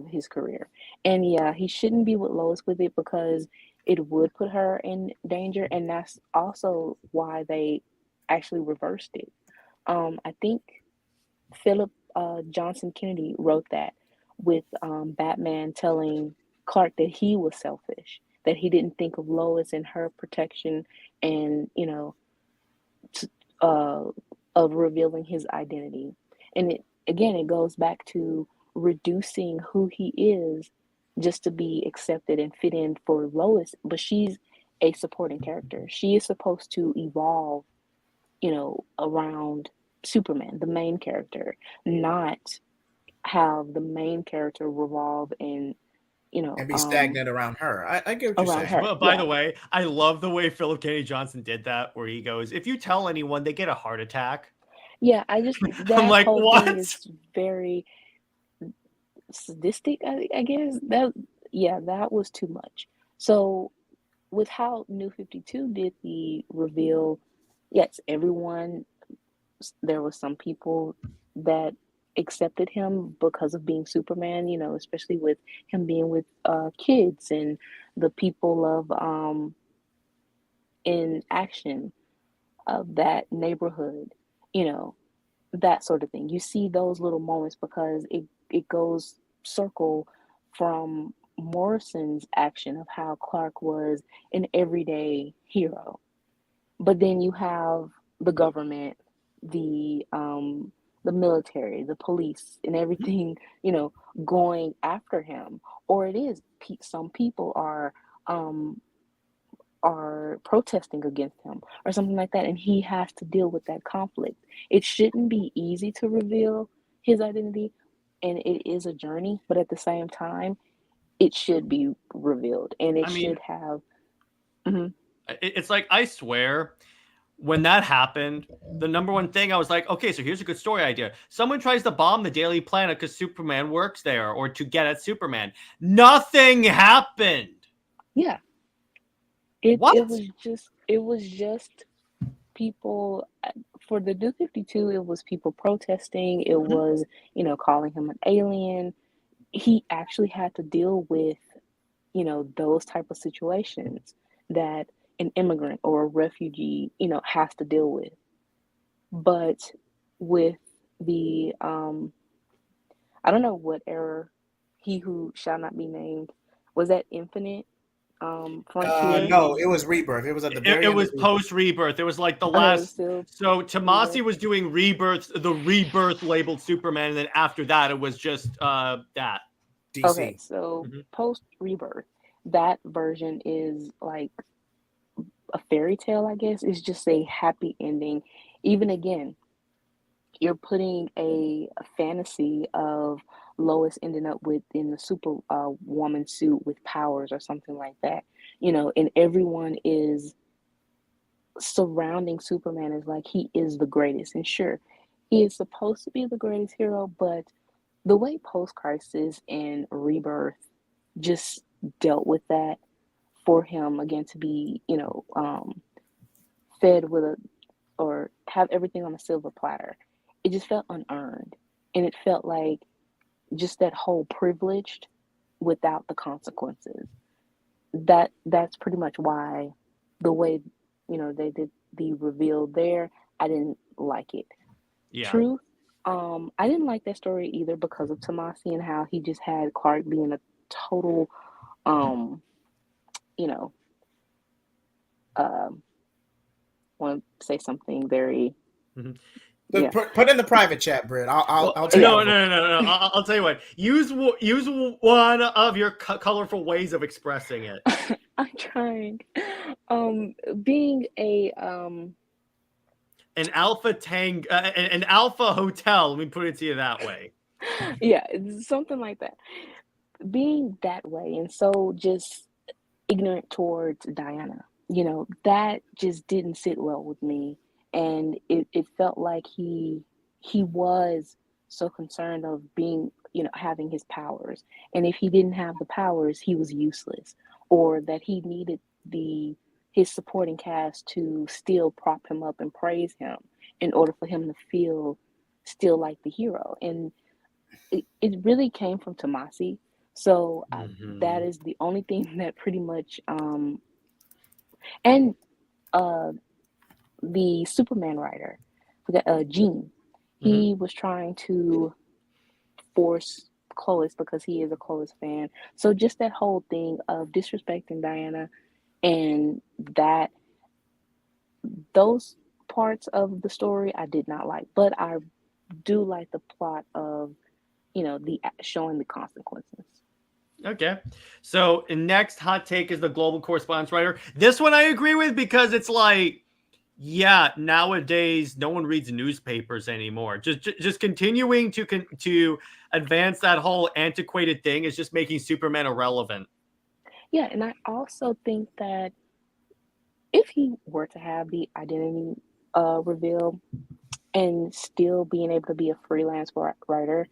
his career. And he shouldn't be with Lois with it, because it would put her in danger. And that's also why they actually reversed it. I think Philip Johnson Kennedy wrote that, with Batman telling Clark that he was selfish, that he didn't think of Lois and her protection, and of revealing his identity. And it goes back to reducing who he is just to be accepted and fit in for Lois. But she's a supporting character. She is supposed to evolve, around Superman, the main character, not have the main character revolve and and be stagnant around her. I get what you're saying. Well, by the way, I love the way Philip Kennedy Johnson did that, where he goes, if you tell anyone, they get a heart attack. Yeah, I just, that I'm like, whole what? thing is very sadistic, I guess. That was too much. So with how New 52 did the reveal, yes, everyone, there were some people that accepted him because of being Superman, you know, especially with him being with kids and the people of in action of that neighborhood, you know, that sort of thing. You see those little moments because it goes circle from Morrison's action of how Clark was an everyday hero. But then you have the government, the military, the police, and everything, you know, going after him. Or it is some people are protesting against him or something like that, and he has to deal with that conflict. It shouldn't be easy to reveal his identity, and it is a journey, but at the same time, it should be revealed, and it should have. Mhm. It's like, I swear, when that happened, the number one thing I was like, okay, so here's a good story idea. Someone tries to bomb the Daily Planet because Superman works there, or to get at Superman. Nothing happened. Yeah. It was just people for the New 52. It was people protesting. It was, you know, calling him an alien. He actually had to deal with, you know, those type of situations that an immigrant or a refugee, you know, has to deal with. But with the I don't know what era, he who shall not be named, was that Infinite Frontier? No, it was Rebirth. It was at the very It end. was post Rebirth. It was like the Okay, last. still So Tomasi was doing Rebirth, the Rebirth labeled Superman, and then after that, it was just that. DC. Okay, so post Rebirth, that version is like a fairy tale, I guess. It's just a happy ending. Even again, you're putting a fantasy of Lois ending up with in the super woman suit with powers or something like that, you know, and everyone is surrounding Superman as like he is the greatest. And sure, he is supposed to be the greatest hero, but the way Post Crisis and Rebirth just dealt with that for him again to be, you know, fed with a or have everything on a silver platter, it just felt unearned, and it felt like just that whole privileged without the consequences. That's pretty much why the way, you know, they did the reveal there, I didn't like it. Yeah. Truth, I didn't like that story either because of Tomasi and how he just had Clark being a total, you know, want to say something very. Yeah. Put in the private chat, Brit. I'll take no. I'll tell you what. Use one of your colorful ways of expressing it. I'm trying. Being a an alpha an alpha hotel. Let me put it to you that way. Yeah, something like that. Being that way and so just ignorant towards Diana, you know, that just didn't sit well with me, and it felt like he was so concerned of being, you know, having his powers, and if he didn't have the powers he was useless, or that he needed his supporting cast to still prop him up and praise him in order for him to feel still like the hero. And it really came from Tomasi. So that is the only thing that pretty much and the Superman writer, Gene, he was trying to force Clois because he is a Clois fan. So just that whole thing of disrespecting Diana and that those parts of the story I did not like, but I do like the plot of, you know, the showing the consequences. Okay. So next hot take is the global correspondence writer. This one I agree with because it's like, yeah, nowadays no one reads newspapers anymore. Just continuing to advance that whole antiquated thing is just making Superman irrelevant. Yeah, and I also think that if he were to have the identity reveal and still being able to be a freelance writer,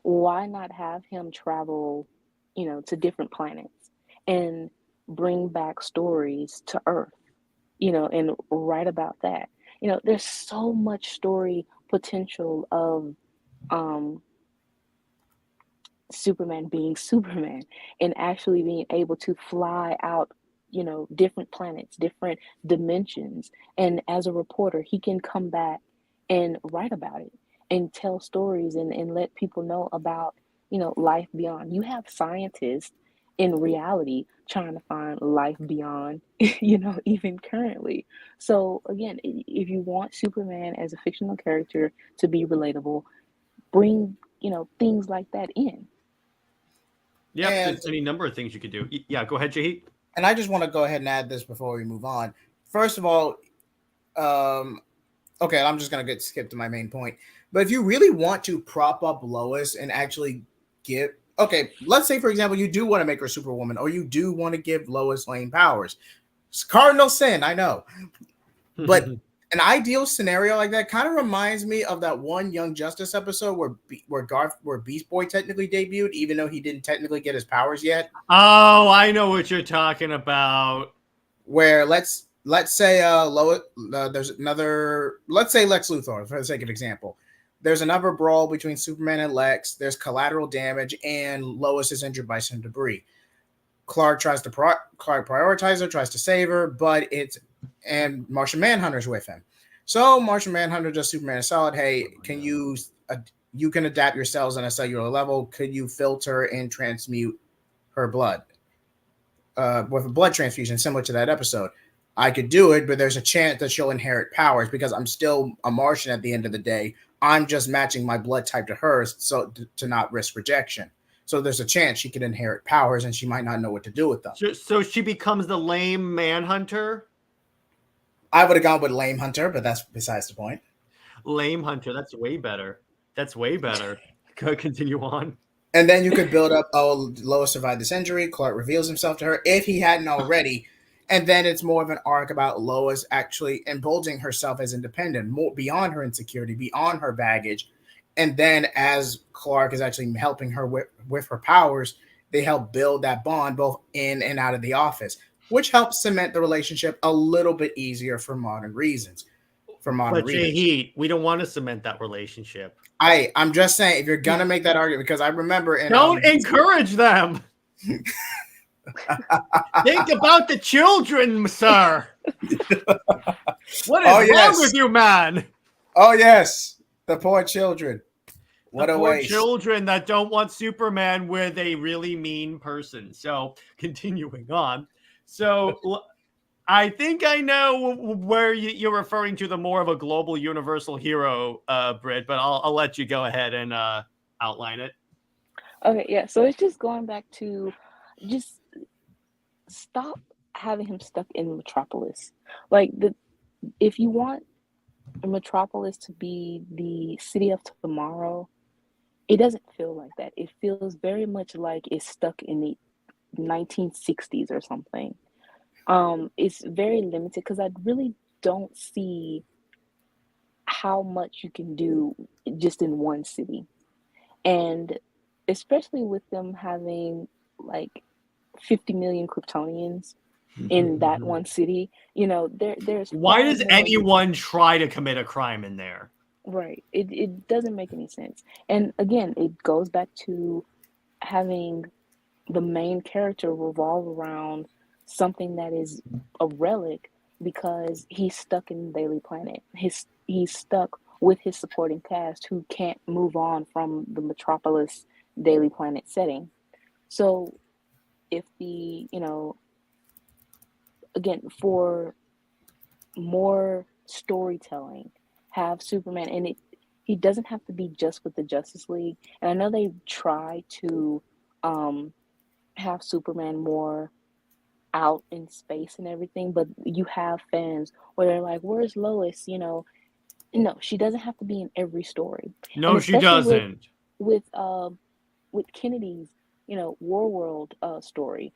why not have him travel, you know, to different planets and bring back stories to Earth, you know, and write about that. You know, there's so much story potential of um Superman being Superman and actually being able to fly out, different planets, different dimensions. And as a reporter, he can come back and write about it and tell stories and let people know about, life beyond. You have scientists in reality trying to find life beyond, even currently. So again, if you want Superman as a fictional character to be relatable, bring, things like that in. Yep, And there's any number of things you could do. Yeah, go ahead, JHEAT. and I just want to go ahead and add this before we move on. First of all, um, okay, I'm just gonna get skip to my main point. But if you really want to prop up Lois and actually give, okay, let's say for example you do want to make her Superwoman, or you do want to give Lois Lane powers. It's cardinal sin, I know, but an ideal scenario like that kind of reminds me of that one Young Justice episode where Beast Boy technically debuted, even though he didn't technically get his powers yet. Oh, I know what you're talking about. Where let's say Lois, there's another, let's say Lex Luthor for the sake of example. There's another brawl between Superman and Lex. There's collateral damage, and Lois is injured by some debris. Clark tries to prioritize her, tries to save her, but and Martian Manhunter's with him. So Martian Manhunter does Superman a solid. Hey, can you can adapt your cells on a cellular level? Could you filter and transmute her blood with a blood transfusion, similar to that episode? I could do it, but there's a chance that she'll inherit powers because I'm still a Martian at the end of the day. I'm just matching my blood type to hers, so to not risk rejection. So there's a chance she could inherit powers, and she might not know what to do with them. So she becomes the lame Manhunter? I would have gone with Lame Hunter, but that's besides the point. Lame Hunter, that's way better. That's way better. Continue on. And then you could build up, oh, Lois survived this injury. Clark reveals himself to her if he hadn't already. And then it's more of an arc about Lois actually emboldening herself as independent, more beyond her insecurity, beyond her baggage. And then as Clark is actually helping her with her powers, they help build that bond both in and out of the office, which helps cement the relationship a little bit easier for modern reasons. But JHEAT, we don't want to cement that relationship. I'm just saying, if you're gonna make that argument, because I remember don't encourage them. Think about the children, sir. What is wrong with you, man? Oh yes, the poor children. What the a poor waste. Children that don't want Superman with a really mean person. So continuing on. So I think I know where you're referring to, the more of a global universal hero, Brit, but I'll let you go ahead and outline it. Okay, yeah. So it's just going back to just stop having him stuck in Metropolis. Like if you want Metropolis to be the city of tomorrow, it doesn't feel like that. It feels very much like it's stuck in the 1960s or something. It's very limited because I really don't see how much you can do just in one city. And especially with them having like 50 million Kryptonians in that one city, there's why does anyone try to commit a crime in there? Right. It doesn't make any sense. And again, it goes back to having the main character revolve around something that is a relic because he's stuck in Daily Planet. He's stuck with his supporting cast who can't move on from the Metropolis Daily Planet setting. So if again, for more storytelling, have Superman, and he doesn't have to be just with the Justice League. And I know they try to have Superman more out in space and everything, but you have fans where they're like, where's Lois? No, she doesn't have to be in every story. No, she doesn't. With Kennedy's, War World story,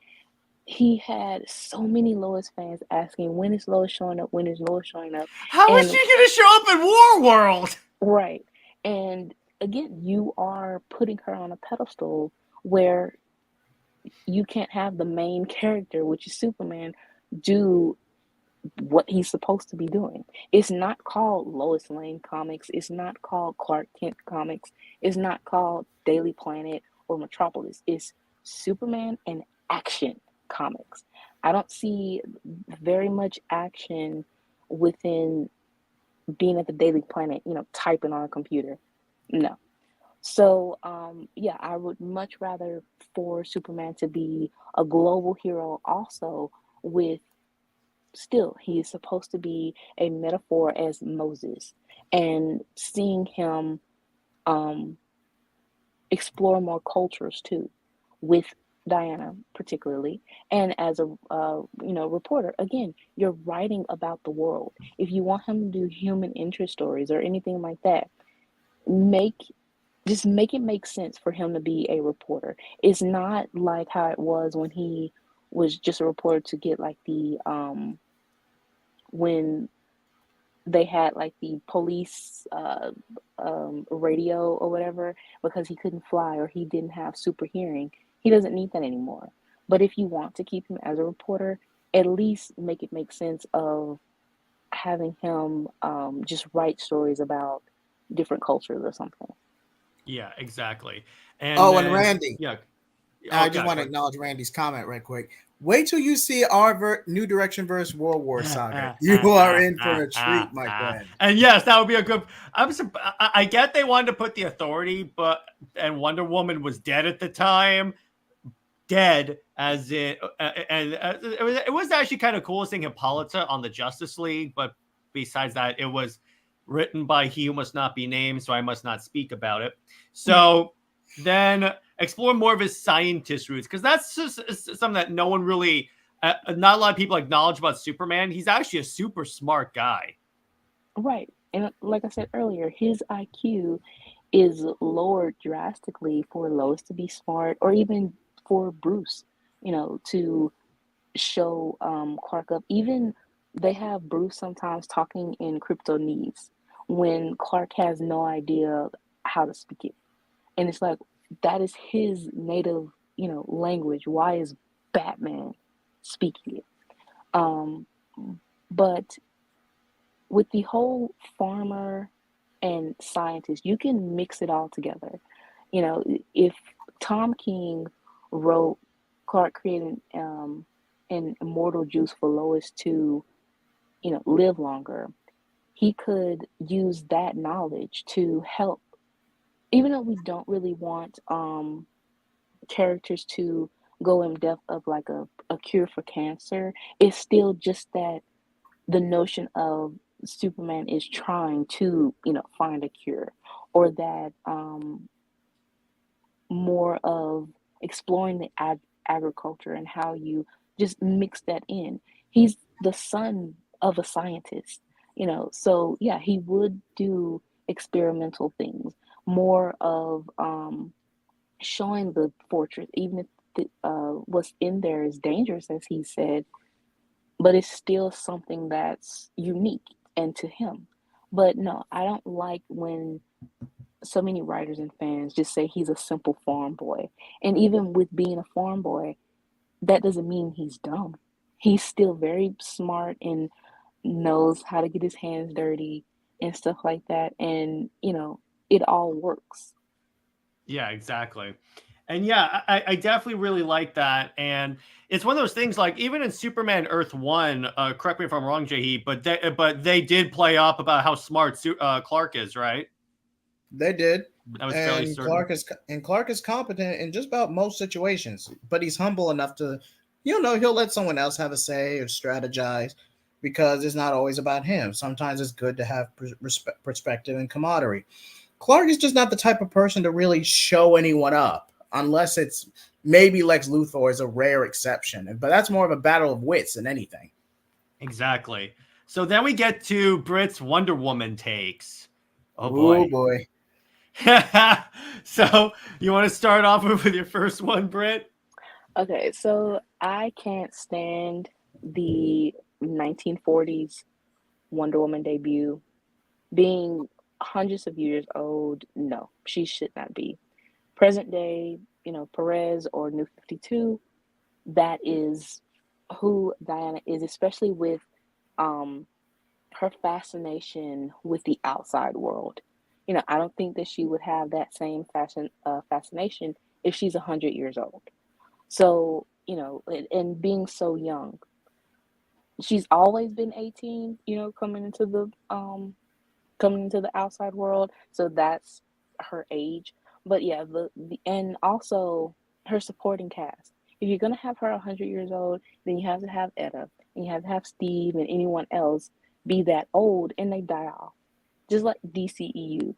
he had so many Lois fans asking, when is Lois showing up? When is Lois showing up? How is she going to show up in War World? Right. And again, you are putting her on a pedestal where you can't have the main character, which is Superman, do what he's supposed to be doing. It's not called Lois Lane comics. It's not called Clark Kent comics. It's not called Daily Planet or Metropolis. It's Superman and action comics. I don't see very much action within being at the Daily Planet, typing on a computer. No. So, yeah, I would much rather for Superman to be a global hero also with still he is supposed to be a metaphor as Moses, and seeing him explore more cultures too with Diana particularly, and as a reporter. Again, you're writing about the world. If you want him to do human interest stories or anything like that, make just make it make sense for him to be a reporter. It's not like how it was when he was just a reporter to get like the when they had like the police radio or whatever, because he couldn't fly or he didn't have super hearing. He doesn't need that anymore. But if you want to keep him as a reporter, at least make it make sense of having him just write stories about different cultures or something. Yeah, exactly. And and Randy. Yeah. I just want to acknowledge Randy's comment right quick. Wait till you see our New Direction versus World War saga. You are in for a treat, my friend. And yes, that would be a good. I get they wanted to put the Authority, and Wonder Woman was dead at the time. Dead as it, and it was actually kind of cool seeing Hippolyta on the Justice League. But besides that, it was written by he who must not be named, so I must not speak about it. So then explore more of his scientist roots, because that's just something that no one really, not a lot of people acknowledge about Superman. He's actually a super smart guy. Right. And like I said earlier, his IQ is lowered drastically for Lois to be smart, or even for Bruce, to show Clark up. Even they have Bruce sometimes talking in Kryptonese when Clark has no idea how to speak it. And it's like, that is his native, language. Why is Batman speaking it? But with the whole farmer and scientist, you can mix it all together. If Tom King wrote Clark created an immortal juice for Lois to, live longer, he could use that knowledge to help. Even though we don't really want characters to go in depth of like a cure for cancer, it's still just that the notion of Superman is trying to, find a cure, or that more of exploring the agriculture and how you just mix that in. He's the son of a scientist, so yeah, he would do experimental things, more of showing the fortress, even if what's in there is dangerous, as he said, but it's still something that's unique and to him. But no, I don't like when so many writers and fans just say he's a simple farm boy. And even with being a farm boy, that doesn't mean he's dumb. He's still very smart and knows how to get his hands dirty and stuff like that. And, it all works. Yeah, exactly. And yeah, I definitely really like that. And it's one of those things, like even in Superman Earth 1, correct me if I'm wrong, JHEAT, but they did play up about how smart Clark is, right? They did. That was fairly certain. Clark is competent in just about most situations, but he's humble enough to, he'll let someone else have a say or strategize, because it's not always about him. Sometimes it's good to have perspective and camaraderie. Clark is just not the type of person to really show anyone up, unless it's maybe Lex Luthor is a rare exception, but that's more of a battle of wits than anything. Exactly. So then we get to Brit's Wonder Woman takes. Oh boy. So you want to start off with your first one, Brit? Okay, so I can't stand the 1940s Wonder Woman debut. Being hundreds of years old, no, she should not be. Present day, Perez or New 52, that is who Diana is, especially with her fascination with the outside world. I don't think that she would have that same fascination if she's 100 years old. So, and being so young, she's always been 18. Coming into the outside world. So that's her age. But yeah, and also her supporting cast. If you're gonna have her 100 years old, then you have to have Etta, and you have to have Steve, and anyone else be that old, and they die off, just like DCEU.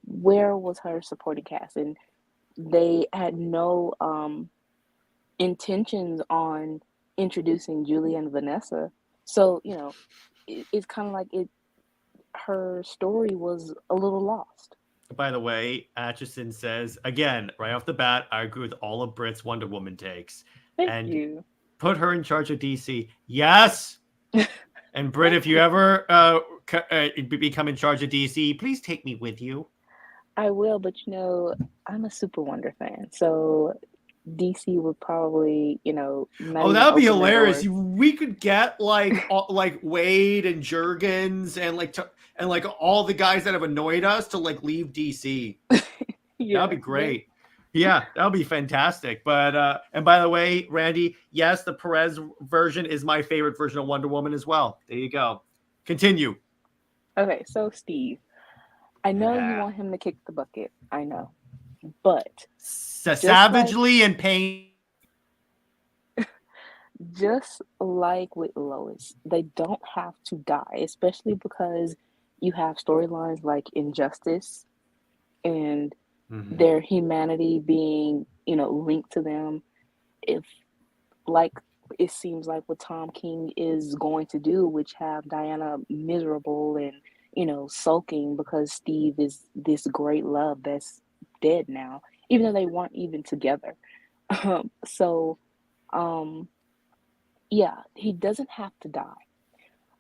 Where was her supporting cast? And they had no intentions on introducing Julia and Vanessa. So it's kind of like her story was a little lost. By the way, Atchison says, again, right off the bat, I agree with all of Brit's Wonder Woman takes. Thank you. Put her in charge of DC. Yes! And Brit, if you ever become in charge of DC, please take me with you. I will, but I'm a SuperWonder fan, so DC would probably, not that would be even open their hilarious. doors. We could get like Wade and Jurgens and all the guys that have annoyed us to leave DC. Yeah, That'd be great. Yeah, that'll be fantastic. But and by the way, Randy, yes, the Perez version is my favorite version of Wonder Woman as well. There you go. Continue. Okay, so Steve, I know you want him to kick the bucket. I know, but savagely and pain. Just like with Lois, they don't have to die, especially because you have storylines like Injustice and their humanity being, linked to them. If, like, it seems like what Tom King is going to do, which have Diana miserable and, sulking because Steve is this great love that's dead now, even though they weren't even together. Yeah, he doesn't have to die.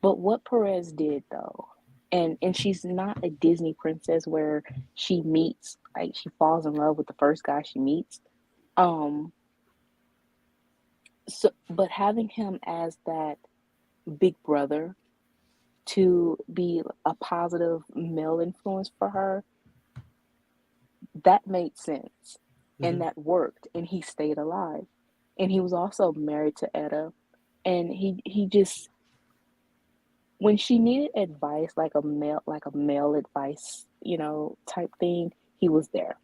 But what Perez did, though, and she's not a Disney princess where she falls in love with the first guy she meets. But having him as that big brother to be a positive male influence for her, that made sense. And that worked, and he stayed alive. And he was also married to Etta. And he just, when she needed advice, like a male advice, type thing, he was there.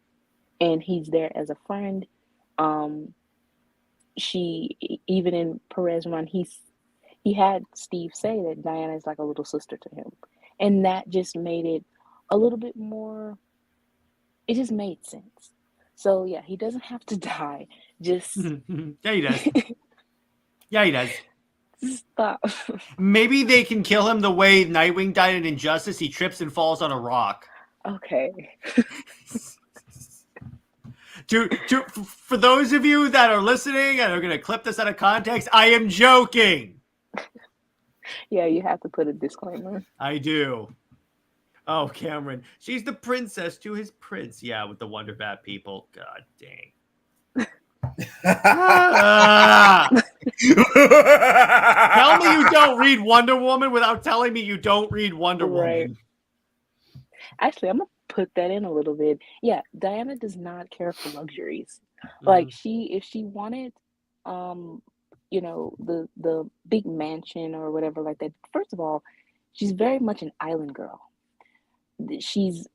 And he's there as a friend. She, even in Perez run, he had Steve say that Diana is like a little sister to him. And that just made it a little bit more, it just made sense. So yeah, he doesn't have to die. Just yeah, he does. Yeah, he does. Stop. Maybe they can kill him the way Nightwing died in Injustice. He trips and falls on a rock. Okay. For those of you that are listening and are going to clip this out of context, I am joking. Yeah, you have to put a disclaimer. I do. Oh, Cameron. She's the princess to his prince. Yeah, with the Wonder Bat people. God dang. Tell me you don't read Wonder Woman without telling me you don't read Wonder Woman. Actually, I'm gonna put that in a little bit. Yeah, Diana does not care for luxuries. Like if she wanted the big mansion or whatever like that, first of all, she's very much an island girl. She's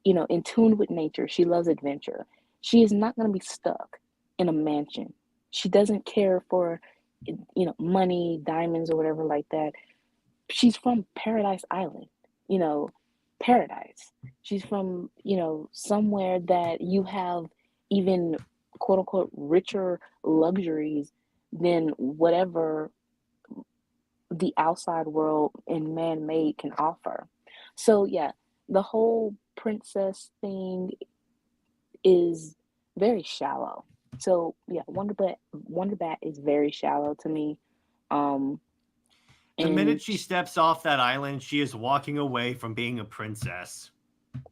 in tune with nature. She loves adventure. She is not going to be stuck in a mansion. She doesn't care for money, diamonds, or whatever like that. She's from Paradise Island, paradise. She's from somewhere that you have even quote unquote richer luxuries than whatever the outside world and man-made can offer. So yeah, the whole princess thing is very shallow. So yeah, Wonder Bat is very shallow to me. The minute she steps off that island, she is walking away from being a princess.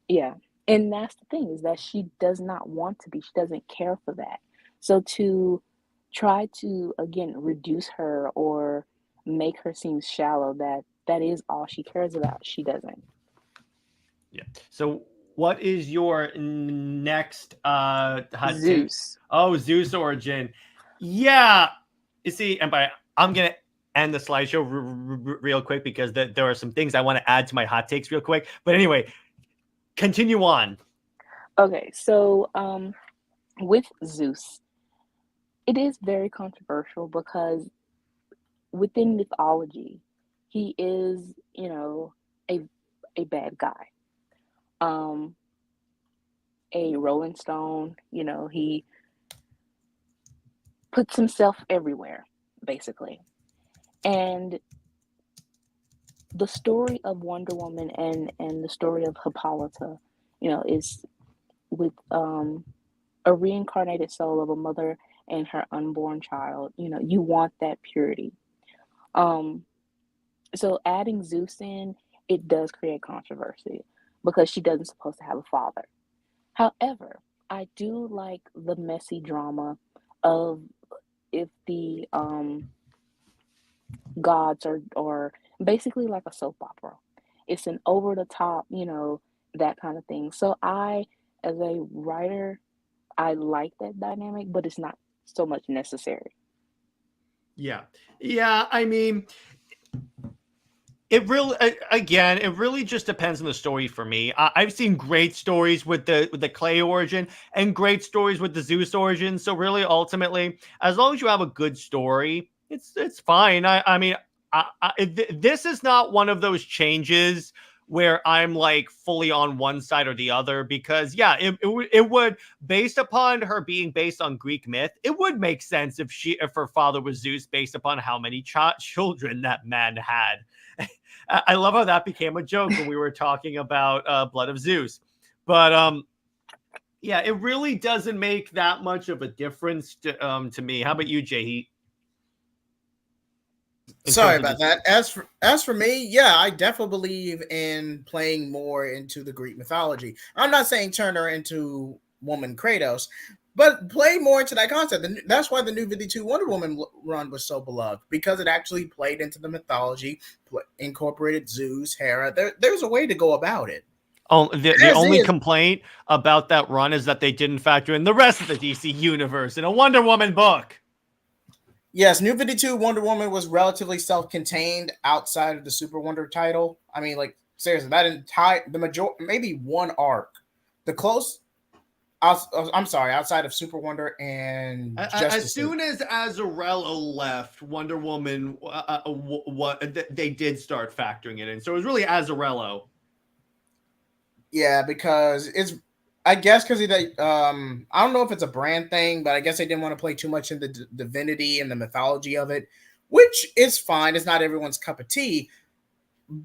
Yeah, and that's the thing, is that she does not want to be. She doesn't care for that. So to try to again reduce her or make her seem shallow, that is all she cares about. She doesn't. Yeah. So what is your next hot take? Zeus. Oh, Zeus origin. Yeah. You see, and I'm going to end the slideshow real quick because there are some things I want to add to my hot takes real quick. But anyway, continue on. Okay, so with Zeus, it is very controversial because within mythology, he is, a bad guy. A Rolling Stone, he puts himself everywhere, basically. And the story of Wonder Woman and the story of Hippolyta, is with a reincarnated soul of a mother and her unborn child. You want that purity. So adding Zeus in, it does create controversy because she doesn't supposed to have a father. However, I do like the messy drama of if the gods are basically like a soap opera. It's an over the top, that kind of thing. So I, as a writer, I like that dynamic, but it's not so much necessary. Yeah. Yeah. I mean, it really just depends on the story for me. I've seen great stories with the Clay origin and great stories with the Zeus origin. So really, ultimately, as long as you have a good story, it's fine. I mean, this is not one of those changes where I'm like fully on one side or the other because it would, based upon her being based on Greek myth, it would make sense if her father was Zeus based upon how many children that man had. I love how that became a joke when we were talking about Blood of Zeus. But yeah, it really doesn't make that much of a difference to me. How about you, JHEAT? Sorry about that. As for me, yeah, I definitely believe in playing more into the Greek mythology. I'm not saying turn her into woman Kratos, but play more into that concept. And that's why the new 52 Wonder Woman run was so beloved, because it actually played into the mythology, incorporated Zeus, Hera. There's a way to go about it. Oh, the only complaint about that run is that they didn't factor in the rest of the DC universe in a Wonder Woman book. Yes, New 52 Wonder Woman was relatively self-contained outside of the SuperWonder title. I mean, like, seriously, maybe one arc. Outside of SuperWonder and Justice as soon as Azarello left, Wonder Woman, they did start factoring it in. So it was really Azarello. Yeah, because I guess because I don't know if it's a brand thing, but I guess they didn't want to play too much in the divinity and the mythology of it, which is fine. It's not everyone's cup of tea.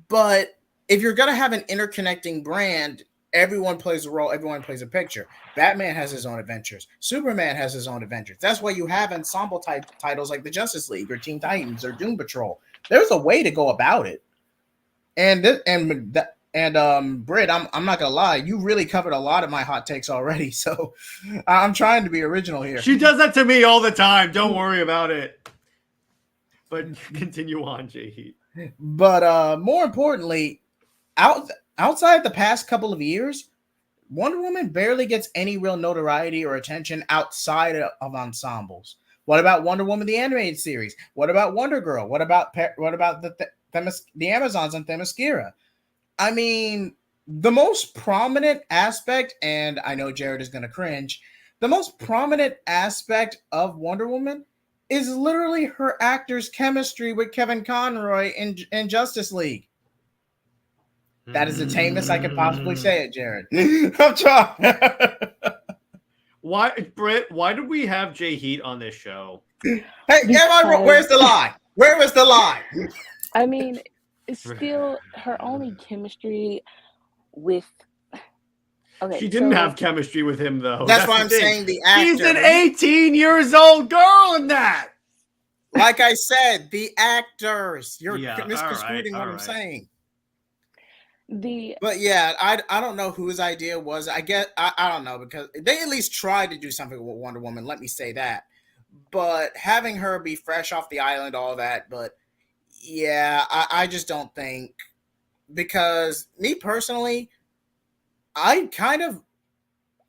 But if you're going to have an interconnecting brand, everyone plays a role. Everyone plays a picture. Batman has his own adventures. Superman has his own adventures. That's why you have ensemble type titles like the Justice League or Teen Titans or Doom Patrol. There's a way to go about it. And Brit, I'm not gonna lie, you really covered a lot of my hot takes already. So I'm trying to be original here. She does that to me all the time. Don't worry about it. But continue on, JHEAT. But more importantly, outside the past couple of years, Wonder Woman barely gets any real notoriety or attention outside of ensembles. What about Wonder Woman the animated series? What about Wonder Girl? What about the Amazons and Themyscira? I mean, the most prominent aspect, and I know Jared is going to cringe, the most prominent aspect of Wonder Woman is literally her actor's chemistry with Kevin Conroy in Justice League. That is the tamest I could possibly say it, Jared. I'm trying. Why, Brit? Why did we have JHEAT on this show? Hey, where's the lie? Where was the lie? I mean, it's still her only chemistry with. Okay, she didn't have chemistry with him, though. That's why I'm saying the actor. She's an 18 years old girl in that. Like I said, the actors. You're misconstruing what I'm saying. But yeah, I don't know whose idea was. I don't know, because they at least tried to do something with Wonder Woman. Let me say that. But having her be fresh off the island, all that. But Yeah, I just don't think, because me personally, I kind of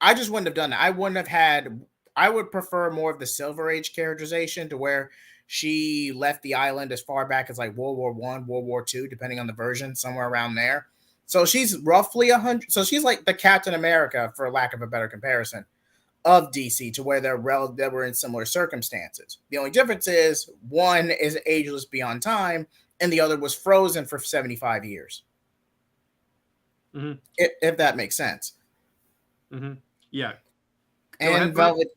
I just wouldn't have done that. I wouldn't have had. I would prefer more of the Silver Age characterization, to where she left the island as far back as like World War I, World War II, depending on the version, somewhere around there. So she's roughly 100. So she's like the Captain America, for lack of a better comparison, of DC, to where they were in similar circumstances. The only difference is one is ageless beyond time, and the other was frozen for 75 years. Mm-hmm. If that makes sense. Mm-hmm. Yeah. And Velvet.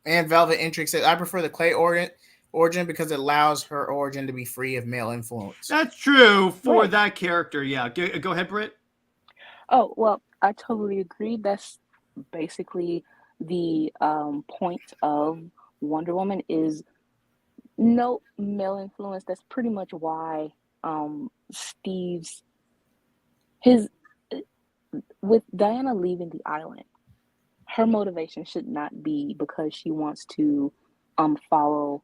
And Velvet Intrigue says, I prefer the Clay origin because it allows her origin to be free of male influence. That's true for that character. Yeah. Go ahead, Brit. Oh, well, I totally agree. That's basically the point of Wonder Woman, is no male influence. That's pretty much why with Diana leaving the island, her motivation should not be because she wants to follow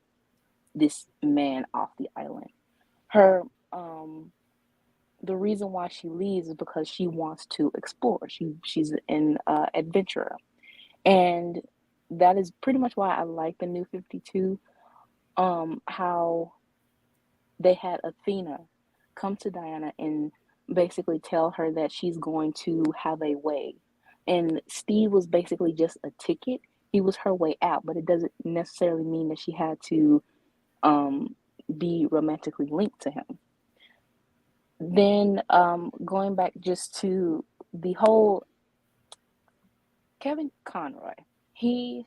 this man off the island. Her the reason why she leaves is because she wants to explore. She's an adventurer, and that is pretty much why I like the New 52. How they had Athena come to Diana and basically tell her that she's going to have a way, and Steve was basically just a ticket. He was her way out, but it doesn't necessarily mean that she had to be romantically linked to him. Then going back just to the whole Kevin Conroy, he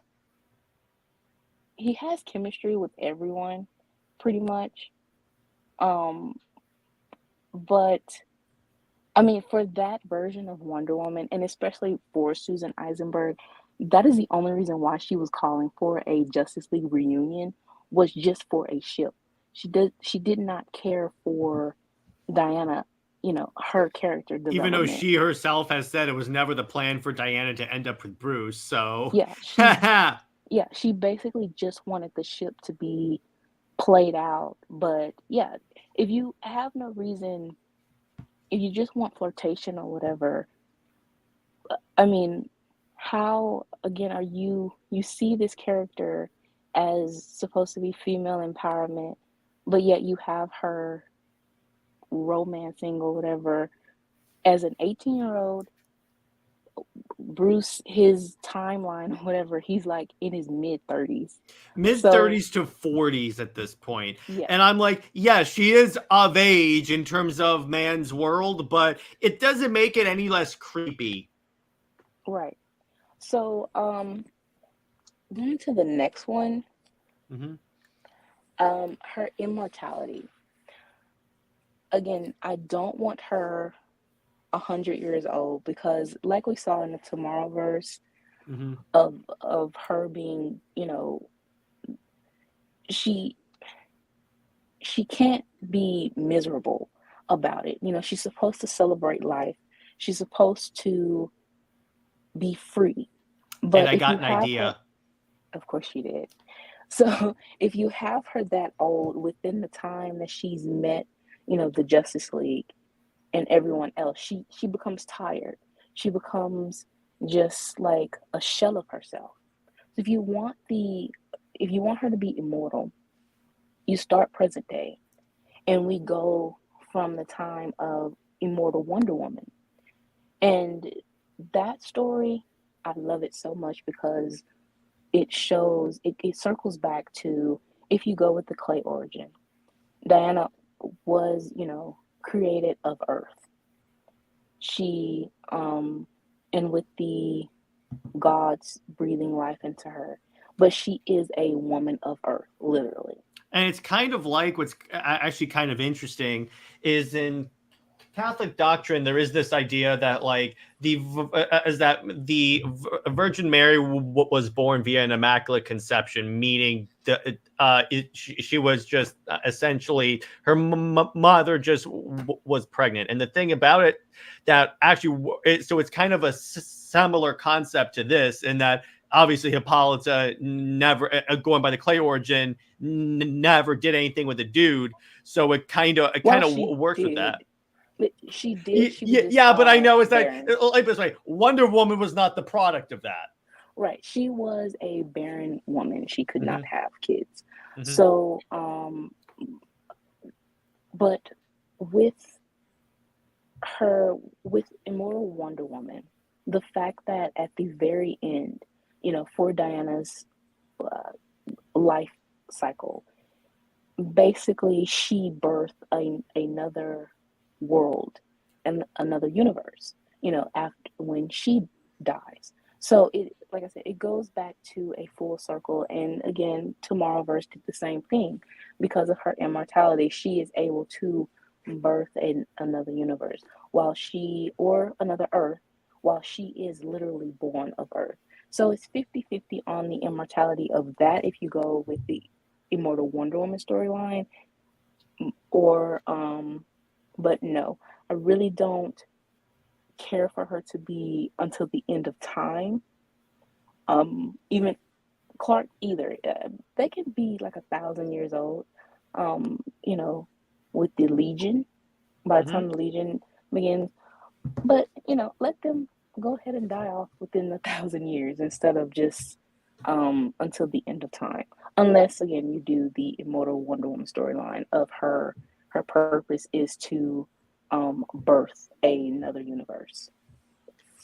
has chemistry with everyone pretty much, but I mean, for that version of Wonder Woman, and especially for Susan Eisenberg, that is the only reason why she was calling for a Justice League reunion, was just for a ship. She did not care for Diana, her character development. Even though she herself has said it was never the plan for Diana to end up with Bruce. So yeah, she basically just wanted the ship to be played out. But yeah, if you have no reason, if you just want flirtation or whatever, I mean, how again are you see this character as supposed to be female empowerment, but yet you have her romancing or whatever as an 18-year-old. Bruce, his timeline or whatever, he's like in his mid-30s to 40s at this point. Yeah. And I'm like, yeah, she is of age in terms of man's world, but it doesn't make it any less creepy. Right. So going to the next one. Her immortality. Again, I don't want her 100 years old, because like we saw in the Tomorrowverse, of her being, she can't be miserable about it. She's supposed to celebrate life. She's supposed to be free. But and I got an idea. Of course she did. So if you have her that old within the time that she's met, the Justice League and everyone else, she becomes tired. She becomes just like a shell of herself. So if you want her to be immortal, you start present day, and we go from the time of immortal Wonder Woman. And that story, I love it so much because it shows, it circles back to, if you go with the Clay origin, Diana was, created of Earth. She, and with the gods breathing life into her, but she is a woman of Earth, literally. And it's kind of like, what's actually kind of interesting is in Catholic doctrine, there is this idea that like the Virgin Mary was born via an immaculate conception, meaning that she was just essentially her mother just was pregnant. And the thing about it that actually, so it's kind of a similar concept to this, in that obviously Hippolyta never, going by the clay origin, never did anything with a dude. So it kind of works with that. She did. She was just, yeah, but I know it's like, barren. like this way, Wonder Woman was not the product of that. Right. She was a barren woman. She could not have kids. Mhm. So, but with Immortal Wonder Woman, the fact that at the very end, for Diana's life cycle, basically she birthed another world and another universe, after when she dies. So it, like I said, it goes back to a full circle. And again, Tomorrowverse did the same thing. Because of her immortality, she is able to birth another universe or another Earth, while she is literally born of Earth. So it's 50-50 on the immortality of that if you go with the Immortal Wonder Woman storyline, but no, I really don't care for her to be until the end of time. Even Clark either. They can be like 1,000 years old, with the Legion, by the time the Legion begins. But, let them go ahead and die off within 1,000 years instead of just until the end of time. Unless, again, you do the Immortal Wonder Woman storyline of her purpose is to birth another universe.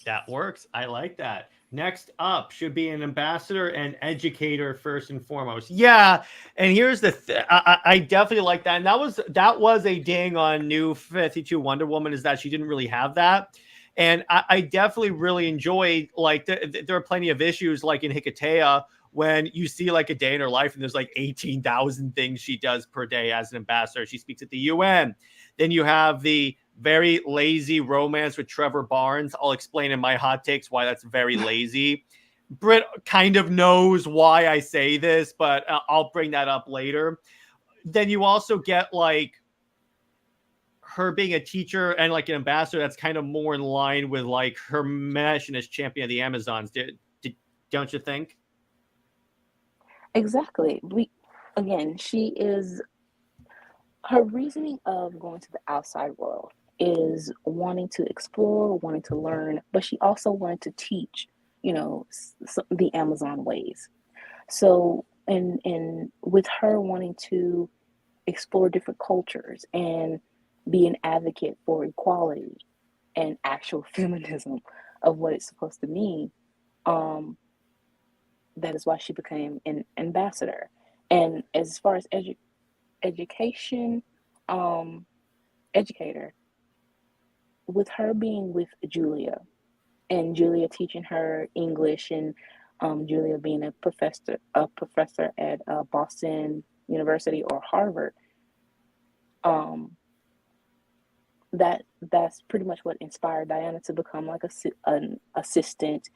That works. I like that. Next up should be an ambassador and educator first and foremost. Yeah, and here's the I definitely like that. And that was a ding on New 52 Wonder Woman, is that she didn't really have that. And I definitely really enjoyed, like, there are plenty of issues like in Hikatea when you see like a day in her life and there's like 18,000 things she does per day as an ambassador. She speaks at the UN. Then you have the very lazy romance with Trevor Barnes. I'll explain in my hot takes why that's very lazy. Brit kind of knows why I say this, but I'll bring that up later. Then you also get like her being a teacher and like an ambassador that's kind of more in line with like her mission as champion of the Amazons. Don't you think? Exactly. She is, her reasoning of going to the outside world is wanting to explore, wanting to learn, but she also wanted to teach, the Amazon ways. So, and with her wanting to explore different cultures and be an advocate for equality and actual feminism of what it's supposed to mean, that is why she became an ambassador. And as far as education, educator, with her being with Julia and Julia teaching her English, and Julia being a professor at Boston University or Harvard, that's pretty much what inspired Diana to become like an assistant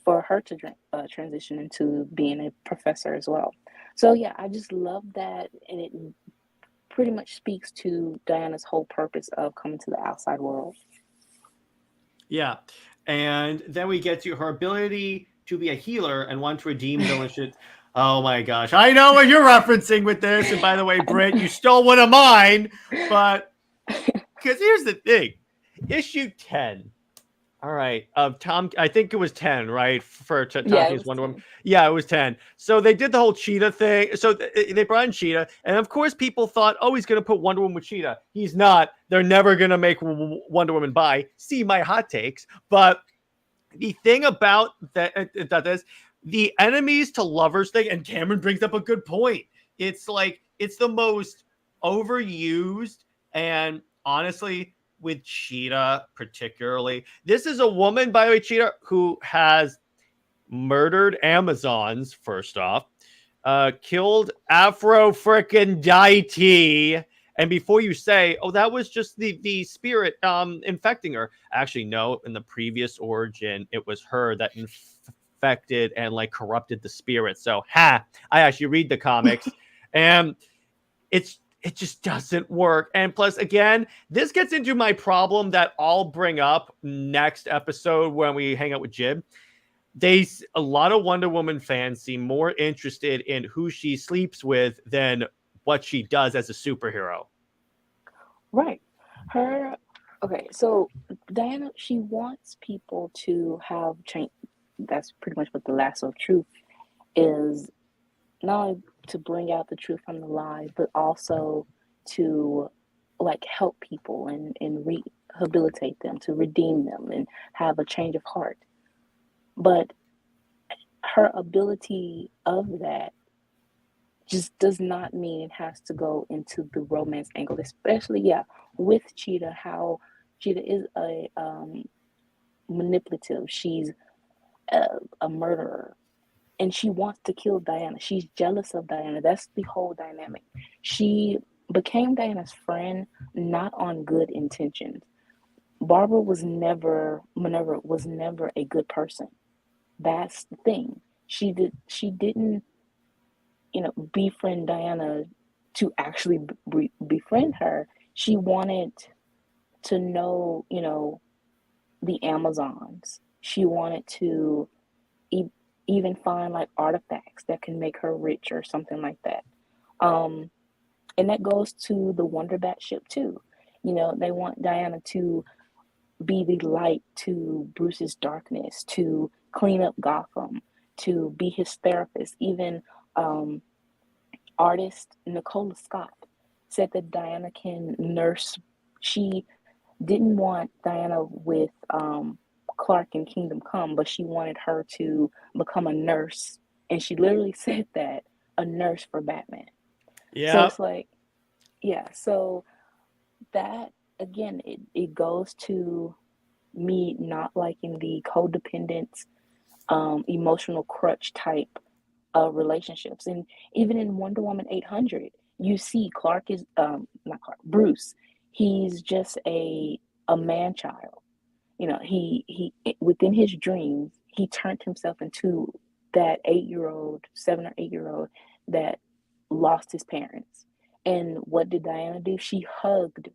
for her to transition into being a professor as well. So yeah, I just love that, and it pretty much speaks to Diana's whole purpose of coming to the outside world. Yeah, and then we get to her ability to be a healer and want to redeem villains. Oh my gosh, I know what you're referencing with this. And by the way, Brit, you stole one of mine. But because here's the thing, issue 10. All right. Tom, I think it was 10, right? For Tom King's Wonder Woman. Yeah, it was 10. So they did the whole Cheetah thing. So they brought in Cheetah. And of course, people thought, oh, he's going to put Wonder Woman with Cheetah. He's not. They're never going to make Wonder Woman bi. See my hot takes. But the thing about that is the enemies to lovers thing, and Cameron brings up a good point. It's like, it's the most overused, and honestly, with Cheetah particularly. This is a woman, by the way, Cheetah, who has murdered Amazons, first off, killed Aphrodite. And before you say, oh, that was just the spirit infecting her. Actually, no, in the previous origin, it was her that infected and like corrupted the spirit. So, I actually read the comics. And it just doesn't work. And plus, again, this gets into my problem that I'll bring up next episode when we hang out with Jib. a lot of Wonder Woman fans seem more interested in who she sleeps with than what she does as a superhero. Right. Okay, so Diana, she wants people to have change. That's pretty much what the lasso of truth is, not only to bring out the truth from the lie, but also to like help people and rehabilitate them, to redeem them and have a change of heart. But her ability of that just does not mean it has to go into the romance angle, especially with Cheetah. How Cheetah is a manipulative. She's a murderer, and she wants to kill Diana. She's jealous of Diana. That's the whole dynamic. She became Diana's friend not on good intentions. Minerva was never a good person. That's the thing. She didn't, befriend Diana to actually befriend her. She wanted to know, the Amazons. She wanted to even find like artifacts that can make her rich or something like that. And that goes to the Wonder Bat ship too. They want Diana to be the light to Bruce's darkness, to clean up Gotham, to be his therapist. Even artist Nicola Scott said that Diana can nurse. She didn't want Diana with Clark in Kingdom Come, but she wanted her to become a nurse. And she literally said that, a nurse for Batman. Yeah. So it's like, so that, again, it goes to me not liking the codependent, emotional crutch type of relationships. And even in Wonder Woman 800, you see Clark is, not Clark, Bruce, he's just a man-child. He within his dreams, he turned himself into that 7 or 8-year-old that lost his parents. And what did Diana do? She hugged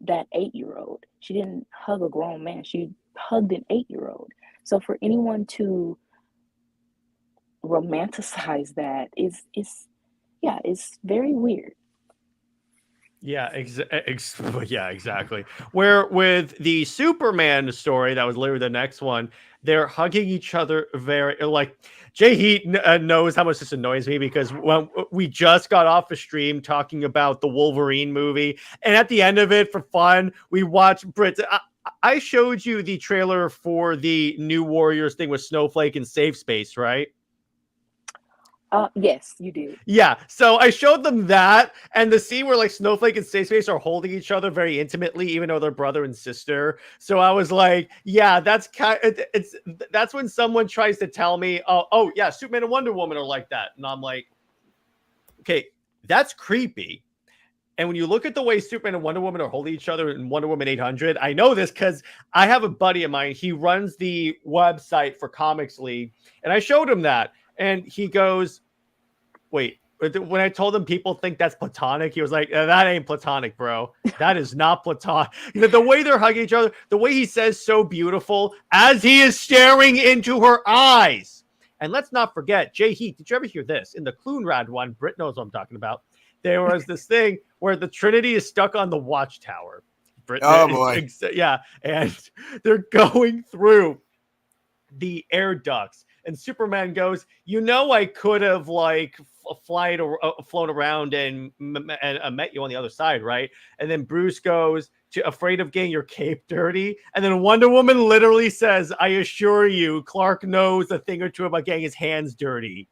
that 8-year-old. She didn't hug a grown man. She hugged an 8-year-old. So for anyone to romanticize that is it's very weird. Yeah, yeah, exactly. Where with the Superman story, that was literally the next one, they're hugging each other very, like, JHEAT knows how much this annoys me, because when we just got off a stream talking about the Wolverine movie, and at the end of it, for fun, we watched Brit. I showed you the trailer for the New Warriors thing with Snowflake and Safe Space, right? Yes, you did. Yeah, so I showed them that, and the scene where like Snowflake and Safe Space are holding each other very intimately, even though they're brother and sister. So I was like, yeah, that's that's when someone tries to tell me, oh yeah, Superman and Wonder Woman are like that, and I'm like, okay, that's creepy. And when you look at the way Superman and Wonder Woman are holding each other in Wonder Woman 800, I know this because I have a buddy of mine. He runs the website for Comics League, and I showed him that, and he goes, wait, when I told him people think that's platonic, he was like, that ain't platonic, bro. That is not platonic. The way they're hugging each other, the way he says so beautiful as he is staring into her eyes. And let's not forget, JHEAT, did you ever hear this? In the Clunrad one, Brit knows what I'm talking about. There was this thing where the Trinity is stuck on the Watchtower. Oh, boy. Yeah, and they're going through the air ducts. And Superman goes, I could have like flown around and met you on the other side, right? And then Bruce goes, afraid of getting your cape dirty. And then Wonder Woman literally says, I assure you, Clark knows a thing or two about getting his hands dirty.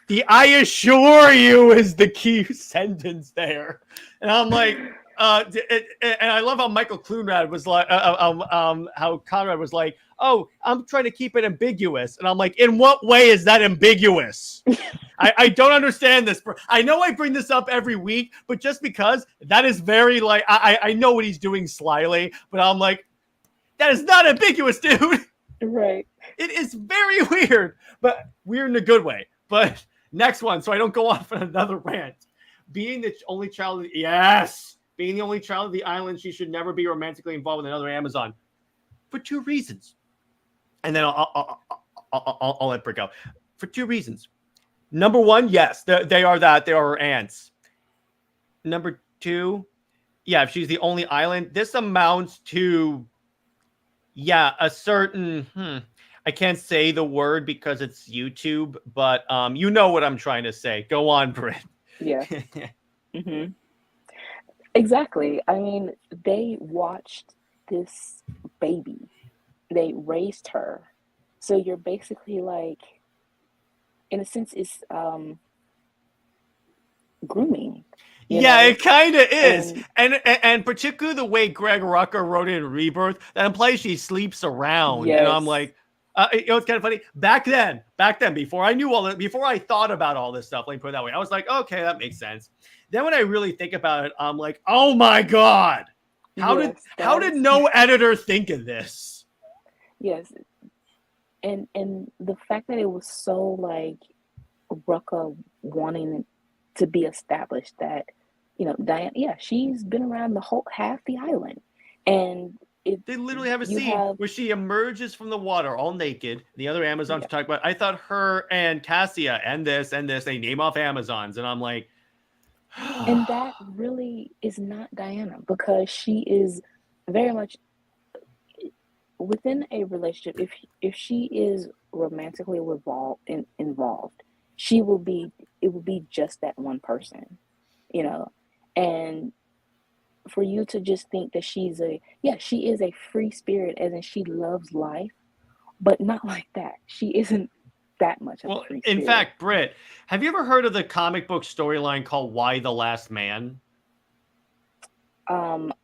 The I assure you is the key sentence there. And I'm like, and I love how Michael Clunrad was like, how Conrad was like, oh, I'm trying to keep it ambiguous. And I'm like, in what way is that ambiguous? I don't understand this. I know I bring this up every week, but just because that is very like, I know what he's doing slyly, but I'm like, that is not ambiguous, dude. Right. It is very weird, but weird in a good way. But next one, so I don't go off on another rant. Being the only child, being the only child of the island, she should never be romantically involved with another Amazon. For two reasons. And then I'll let Brit go for two reasons. Number one, yes, they are that. They are her ants. Number two, yeah, if she's the only island, this amounts to, yeah, a certain, I can't say the word because it's YouTube, but you know what I'm trying to say. Go on, Brit. Yeah. Mm-hmm. Exactly. I mean, they watched this baby. They raised her. So you're basically like, in a sense, it's grooming. Yeah, it kind of is. And particularly the way Greg Rucka wrote it in Rebirth, that implies she sleeps around. Yes. And I'm like, it's kind of funny. Back then, before I knew all that, before I thought about all this stuff, let me put it that way, I was like, okay, that makes sense. Then when I really think about it, I'm like, oh my God, how did no editor think of this? Yes. And the fact that it was so like Rucka wanting to be established that, you know, Diana, yeah, she's been around the whole half the island. And they literally have a scene where she emerges from the water all naked. The other Amazons talk about. I thought her and Cassia and this, they name off Amazons, and I'm like, and that really is not Diana, because she is very much within a relationship. If she is romantically involved, it will be just that one person, you know. And for you to just think that she is a free spirit, as in she loves life, but not like that. She isn't that much of a free spirit. In fact, Brit, have you ever heard of the comic book storyline called Why the Last Man? Didn't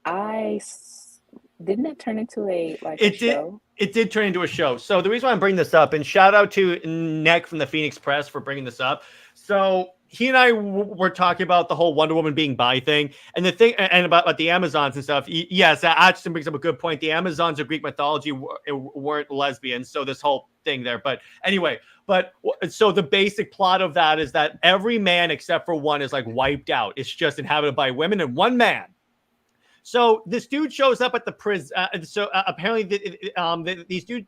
that turn into a show? It did turn into a show. So the reason why I'm bringing this up, and shout out to Nick from the Phoenix Press for bringing this up. So he and I were talking about the whole Wonder Woman being bi thing, and the thing, and about the Amazons and stuff. Yes, Ashton brings up a good point. The Amazons of Greek mythology weren't lesbians, so this whole thing there. But anyway, so the basic plot of that is that every man except for one is like wiped out. It's just inhabited by women and one man. So this dude shows up at the prison. Apparently, these dudes,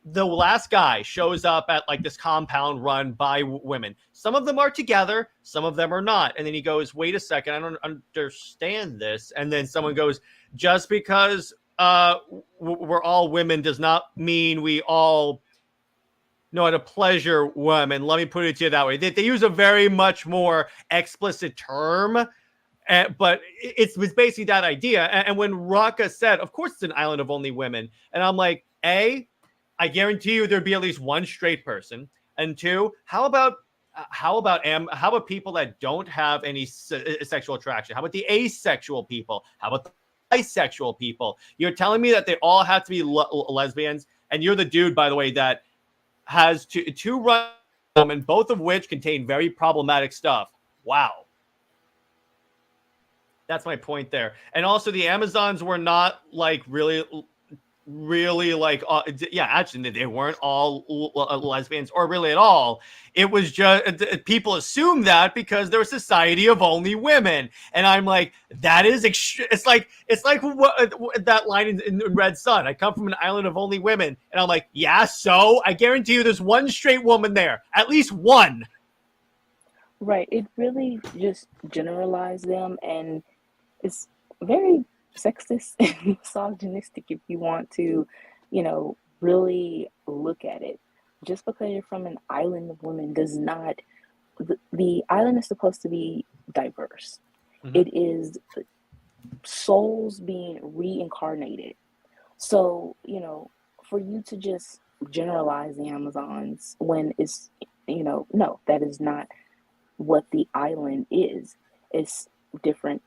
the last guy shows up at like this compound run by women. Some of them are together, some of them are not. And then he goes, "Wait a second, I don't understand this." And then someone goes, "Just because we're all women does not mean we all know how to pleasure women." Let me put it to you that way. They use a very much more explicit term. But it was basically that idea. And when Rucka said, of course it's an island of only women. And I'm like, A, I guarantee you there'd be at least one straight person. And two, how about people that don't have any sexual attraction? How about the asexual people? How about the bisexual people? You're telling me that they all have to be lesbians? And you're the dude, by the way, that has two women, both of which contain very problematic stuff. Wow. That's my point there. And also the Amazons were not like really like, actually they weren't all lesbians or really at all. It was just, people assume that because they're a society of only women. And I'm like, that is, it's like that line in Red Sun. I come from an island of only women. And I'm like, yeah, so I guarantee you there's one straight woman there, at least one. Right. It really just generalized them, and it's very sexist and misogynistic if you want to, really look at it. Just because you're from an island of women does not, the island is supposed to be diverse. Mm-hmm. It is souls being reincarnated. So, for you to just generalize the Amazons when it's, no, that is not what the island is. It's different,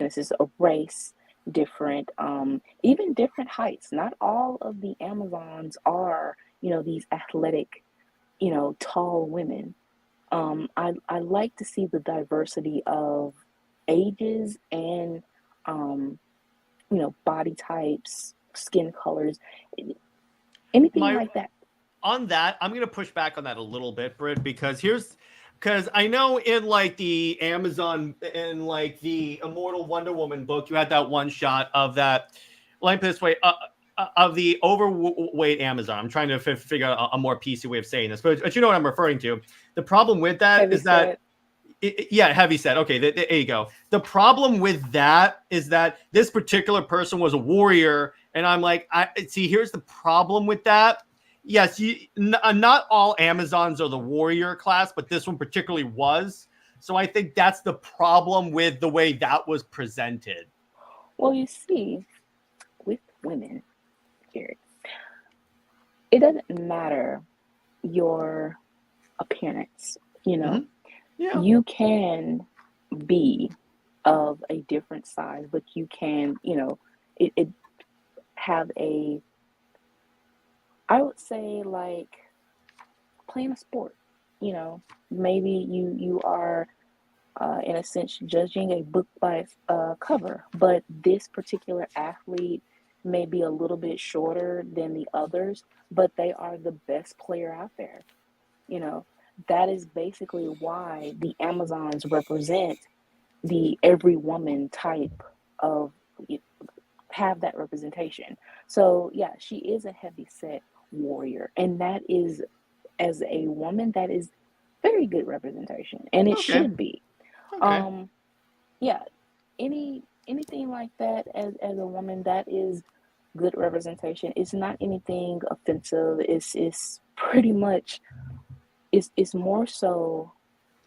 this is a race, different, even different heights. Not all of the Amazons are, these athletic, tall women. I like to see the diversity of ages and, body types, skin colors, anything like that. On that, I'm going to push back on that a little bit, Brit, because I know in like the Amazon, in like the Immortal Wonder Woman book, you had that one shot of that. Let me put it this way: of the overweight Amazon. I'm trying to figure out a more PC way of saying this, but you know what I'm referring to. The problem with that Heavy is that, heavy set. Okay, there you go. The problem with that is that this particular person was a warrior, and I'm like, here's the problem with that. Yes, not all Amazons are the warrior class, but this one particularly was. So I think that's the problem with the way that was presented. Well, you see, with women, Jerry, it doesn't matter your appearance, you know. Mm-hmm. Yeah. You can be of a different size, but you can, you know, it have a, I would say, like playing a sport, you know, maybe you are in a sense judging a book by its cover, but this particular athlete may be a little bit shorter than the others, but they are the best player out there, you know. That is basically why the Amazons represent the every woman type of, have that representation. So yeah, she is a heavy set warrior, and that is, as a woman, that is very good representation, and it should be. Okay. Yeah, anything like that as a woman, that is good representation. It's not anything offensive. It's pretty much, it's more so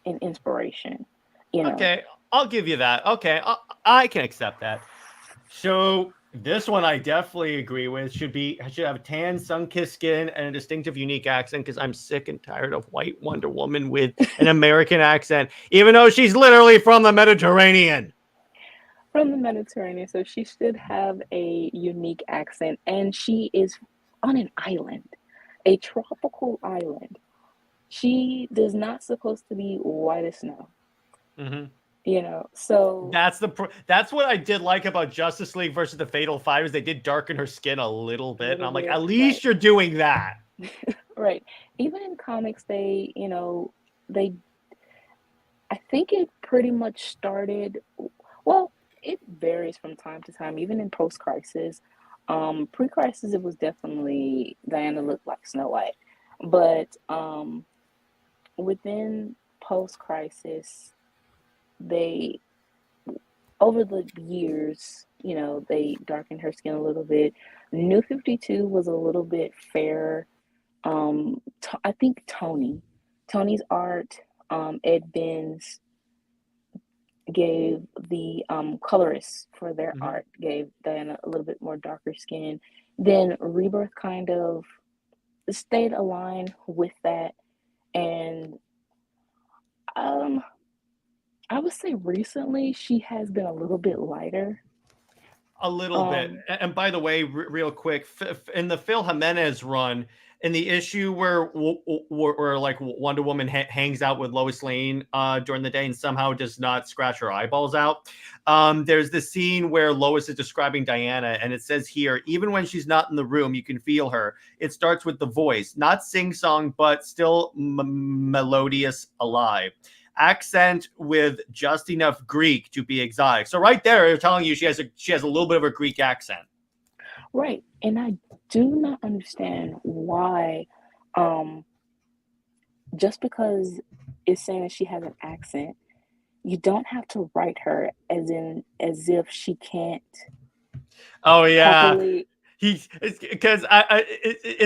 an inspiration, you know. Okay, I'll give you that. Okay, I can accept that. So this one I definitely agree with. Should have tan, sun-kissed skin and a distinctive, unique accent, because I'm sick and tired of white Wonder Woman with an American accent, even though she's literally from the Mediterranean. From the Mediterranean, so she should have a unique accent, and she is on an island, a tropical island. She does not supposed to be white as snow. Mm-hmm. You know, so that's what I did like about Justice League versus the Fatal Five, is they did darken her skin a little bit, and I'm like, at least you're doing that. Right. Even in comics, they, you know, I think it pretty much started, well, it varies from time to time, even in post-crisis. Pre-crisis, it was definitely Diana looked like Snow White, but within post-crisis, they, over the years, you know, they darkened her skin a little bit. New 52 was a little bit fairer. I think Tony's art, Ed Benz gave the colorists for their art, gave Diana a little bit more darker skin. Then Rebirth kind of stayed aligned with that, and I would say recently she has been a little bit lighter. A little bit. And by the way, real quick, in the Phil Jimenez run, in the issue where like Wonder Woman hangs out with Lois Lane during the day and somehow does not scratch her eyeballs out, there's this scene where Lois is describing Diana, and it says here, even when she's not in the room, you can feel her. It starts with the voice, not sing-song, but still melodious, alive. Accent with just enough Greek to be exotic. So right there, they're telling you she has a little bit of a Greek accent. Right. And I do not understand why, just because it's saying that she has an accent, you don't have to write her as if she can't. Oh yeah. Properly. It's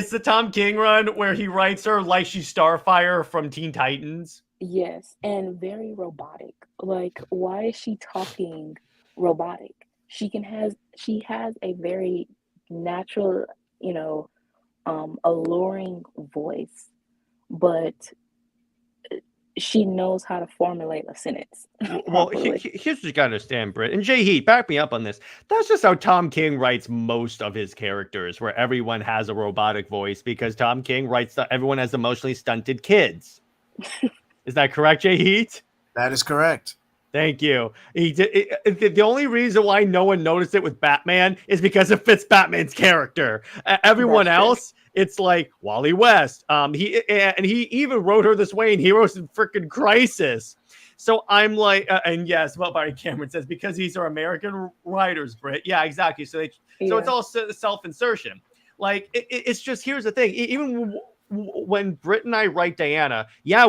the Tom King run where he writes her like she's Starfire from Teen Titans. Yes, and very robotic. Like, why is she talking robotic? She has a very natural, you know, alluring voice, but she knows how to formulate a sentence. Well, here's what you gotta understand, Brit, and JHEAT, back me up on this. That's just how Tom King writes most of his characters, where everyone has a robotic voice, because Tom King writes that everyone has emotionally stunted kids. Is that correct, JHEAT? That is correct. Thank you. The only reason why no one noticed it with Batman is because it fits Batman's character. Everyone else, it's like Wally West. He even wrote her this way in Heroes in Frickin' Crisis. So I'm like, and yes, what Barry Cameron says, because these are American writers, Brit. Yeah, exactly. So it's all self-insertion. Like it's just, here's the thing. Even when Brit and I write Diana, yeah,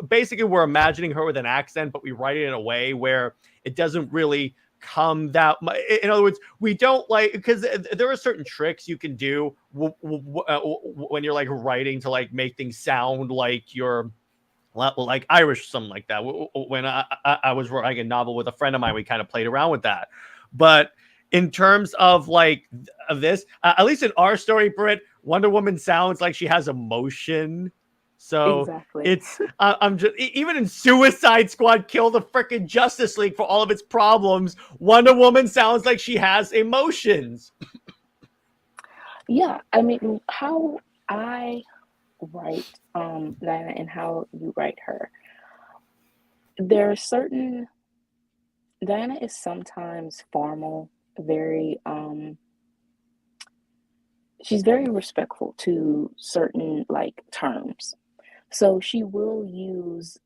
basically we're imagining her with an accent, but we write it in a way where it doesn't really come that much. In other words, we don't like, because there are certain tricks you can do when you're like writing to like make things sound like you're like Irish, something like that. When I was writing a novel with a friend of mine, we kind of played around with that. But in terms of like of this, at least in our story, Brit, Wonder Woman sounds like she has emotion. So Exactly. it's I'm just, even in Suicide Squad, kill the freaking Justice League for all of its problems, Wonder Woman sounds like she has emotions. Yeah, I mean, how I write Diana and how you write her. There are certain, Diana is sometimes formal, very she's very respectful to certain like terms. So she will use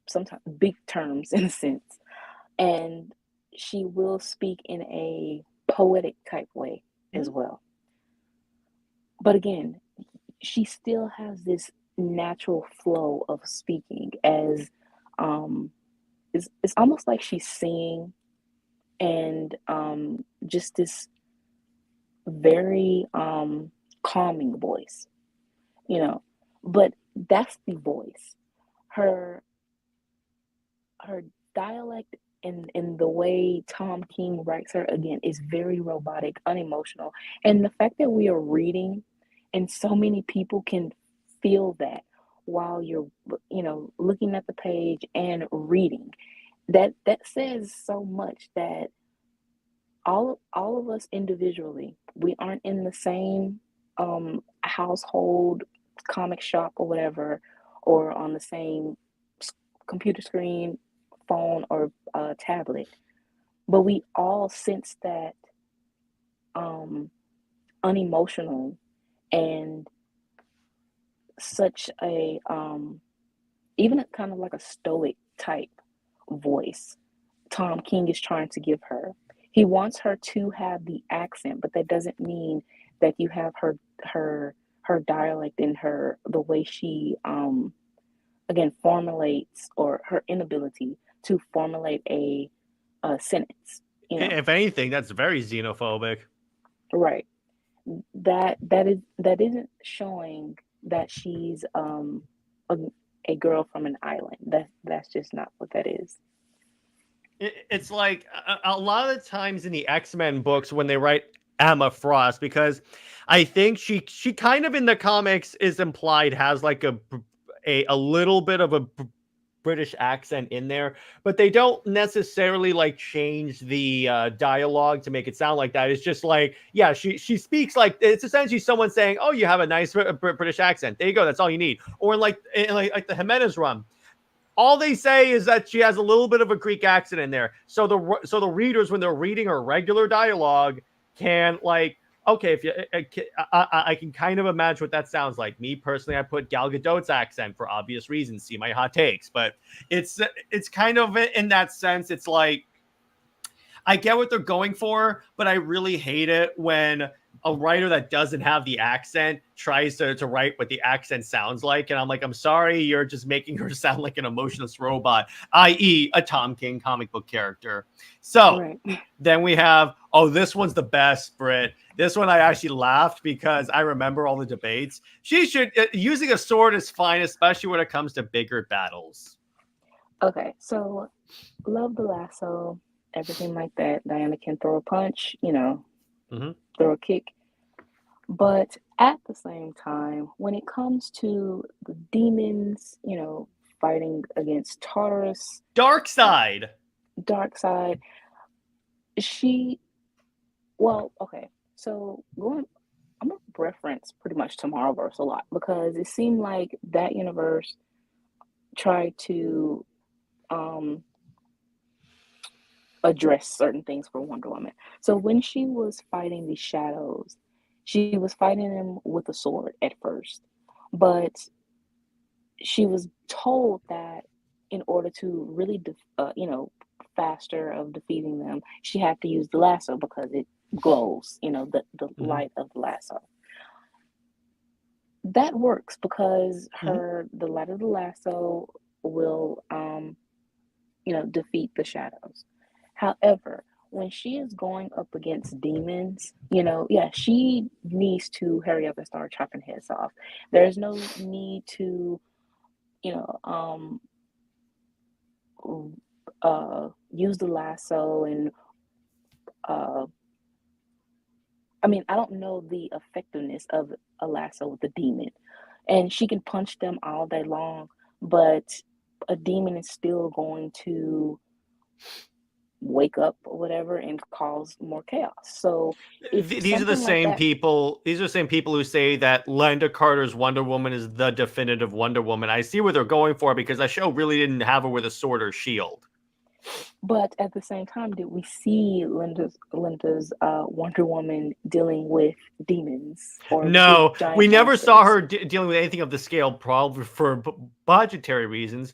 sometimes big terms in a sense, and she will speak in a poetic type way as well. But again, she still has this natural flow of speaking, as it's almost like she's singing, and just this very calming voice, you know. But that's the voice. Her her dialect and the way Tom King writes her, again, is very robotic, unemotional. And the fact that we are reading and so many people can feel that while you're, looking at the page and reading, that says so much, that all of us individually, we aren't in the same household, comic shop or whatever, or on the same computer screen, phone, or tablet, but we all sense that unemotional and such a even a kind of like a stoic type voice Tom King is trying to give her. He wants her to have the accent, but that doesn't mean that you have her dialect and her the way she again formulates, or her inability to formulate a sentence. If anything, that's very xenophobic. Right. That isn't showing that she's a girl from an island. That's just not what that is. It's like a lot of the times in the X-Men books when they write Emma Frost, because I think she kind of in the comics is implied has like a little bit of a British accent in there, but they don't necessarily like change the dialogue to make it sound like that. It's just like, yeah, she speaks like, it's essentially someone saying, "Oh, you have a nice British accent. There you go. That's all you need." Or like the Jimenez run, all they say is that she has a little bit of a Greek accent in there. So the readers, when they're reading her regular dialogue, can like, okay, if you, I can kind of imagine what that sounds like. Me personally, I put Gal Gadot's accent for obvious reasons. See my hot takes, but it's kind of in that sense. It's like, I get what they're going for, but I really hate it when a writer that doesn't have the accent tries to write what the accent sounds like. And I'm like, I'm sorry, you're just making her sound like an emotionless robot, i.e. a Tom King comic book character. So Right. then we have, oh, this one's the best, Brit. This one I actually laughed because I remember all the debates. She should, using a sword is fine, especially when it comes to bigger battles. Okay, so love the lasso, everything like that. Diana can throw a punch, throw a kick. But at the same time, when it comes to the demons, fighting against Taurus, Dark side. dark side, she, well, okay, so I'm gonna reference pretty much Tomorrowverse a lot, because it seemed like that universe tried to address certain things for Wonder Woman. So when she was fighting the shadows, she was fighting them with a sword at first, but she was told that in order to really, faster of defeating them, she had to use the lasso because it glows, the light of the lasso. That works because the light of the lasso will, defeat the shadows. However, when she is going up against demons, she needs to hurry up and start chopping heads off. There's no need to, use the lasso and, I don't know the effectiveness of a lasso with a demon. And she can punch them all day long, but a demon is still going to wake up or whatever and cause more chaos. So if these are the same people. These are the same people who say that Linda Carter's Wonder Woman is the definitive Wonder Woman. I see where they're going for, because that show really didn't have her with a sword or shield. But at the same time, did we see Linda's Wonder Woman dealing with demons? No, we never saw her dealing with anything of the scale, probably for budgetary reasons.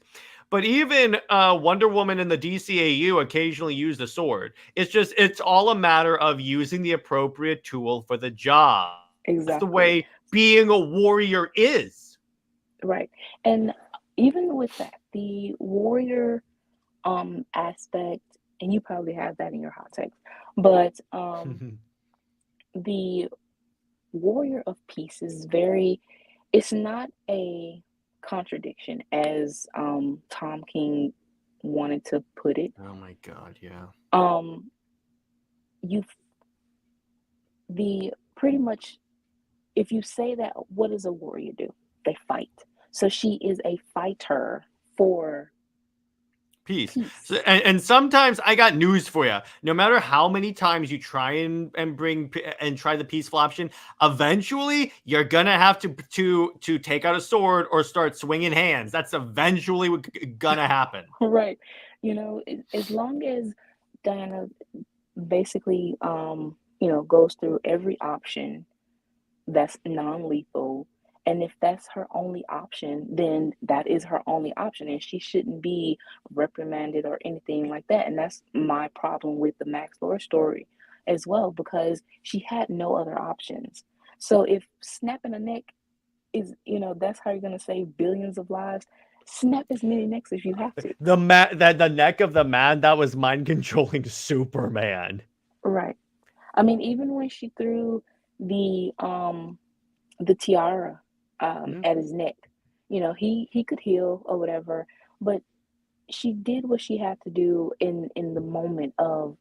But even Wonder Woman in the DCAU occasionally used a sword. It's all a matter of using the appropriate tool for the job. Exactly. That's the way being a warrior is. Right. And even with that, the warrior aspect, and you probably have that in your hot takes, but the warrior of peace is it's not a contradiction as Tom King wanted to put it. Oh my God, yeah. Pretty much, if you say that, what does a warrior do? They fight. So she is a fighter for peace. So, and sometimes I got news for you. No matter how many times you try and try the peaceful option, eventually you're gonna have to take out a sword or start swinging hands. That's eventually gonna happen. Right. As long as Diana basically goes through every option that's non-lethal, and if that's her only option, then that is her only option, and she shouldn't be reprimanded or anything like that. And that's my problem with the Max Lord story as well, because she had no other options. So if snapping a neck is, that's how you're going to save billions of lives, snap as many necks as you have to. The neck of the man that was mind controlling Superman. Right. Even when she threw the tiara at his neck, he could heal or whatever, but she did what she had to do in the moment of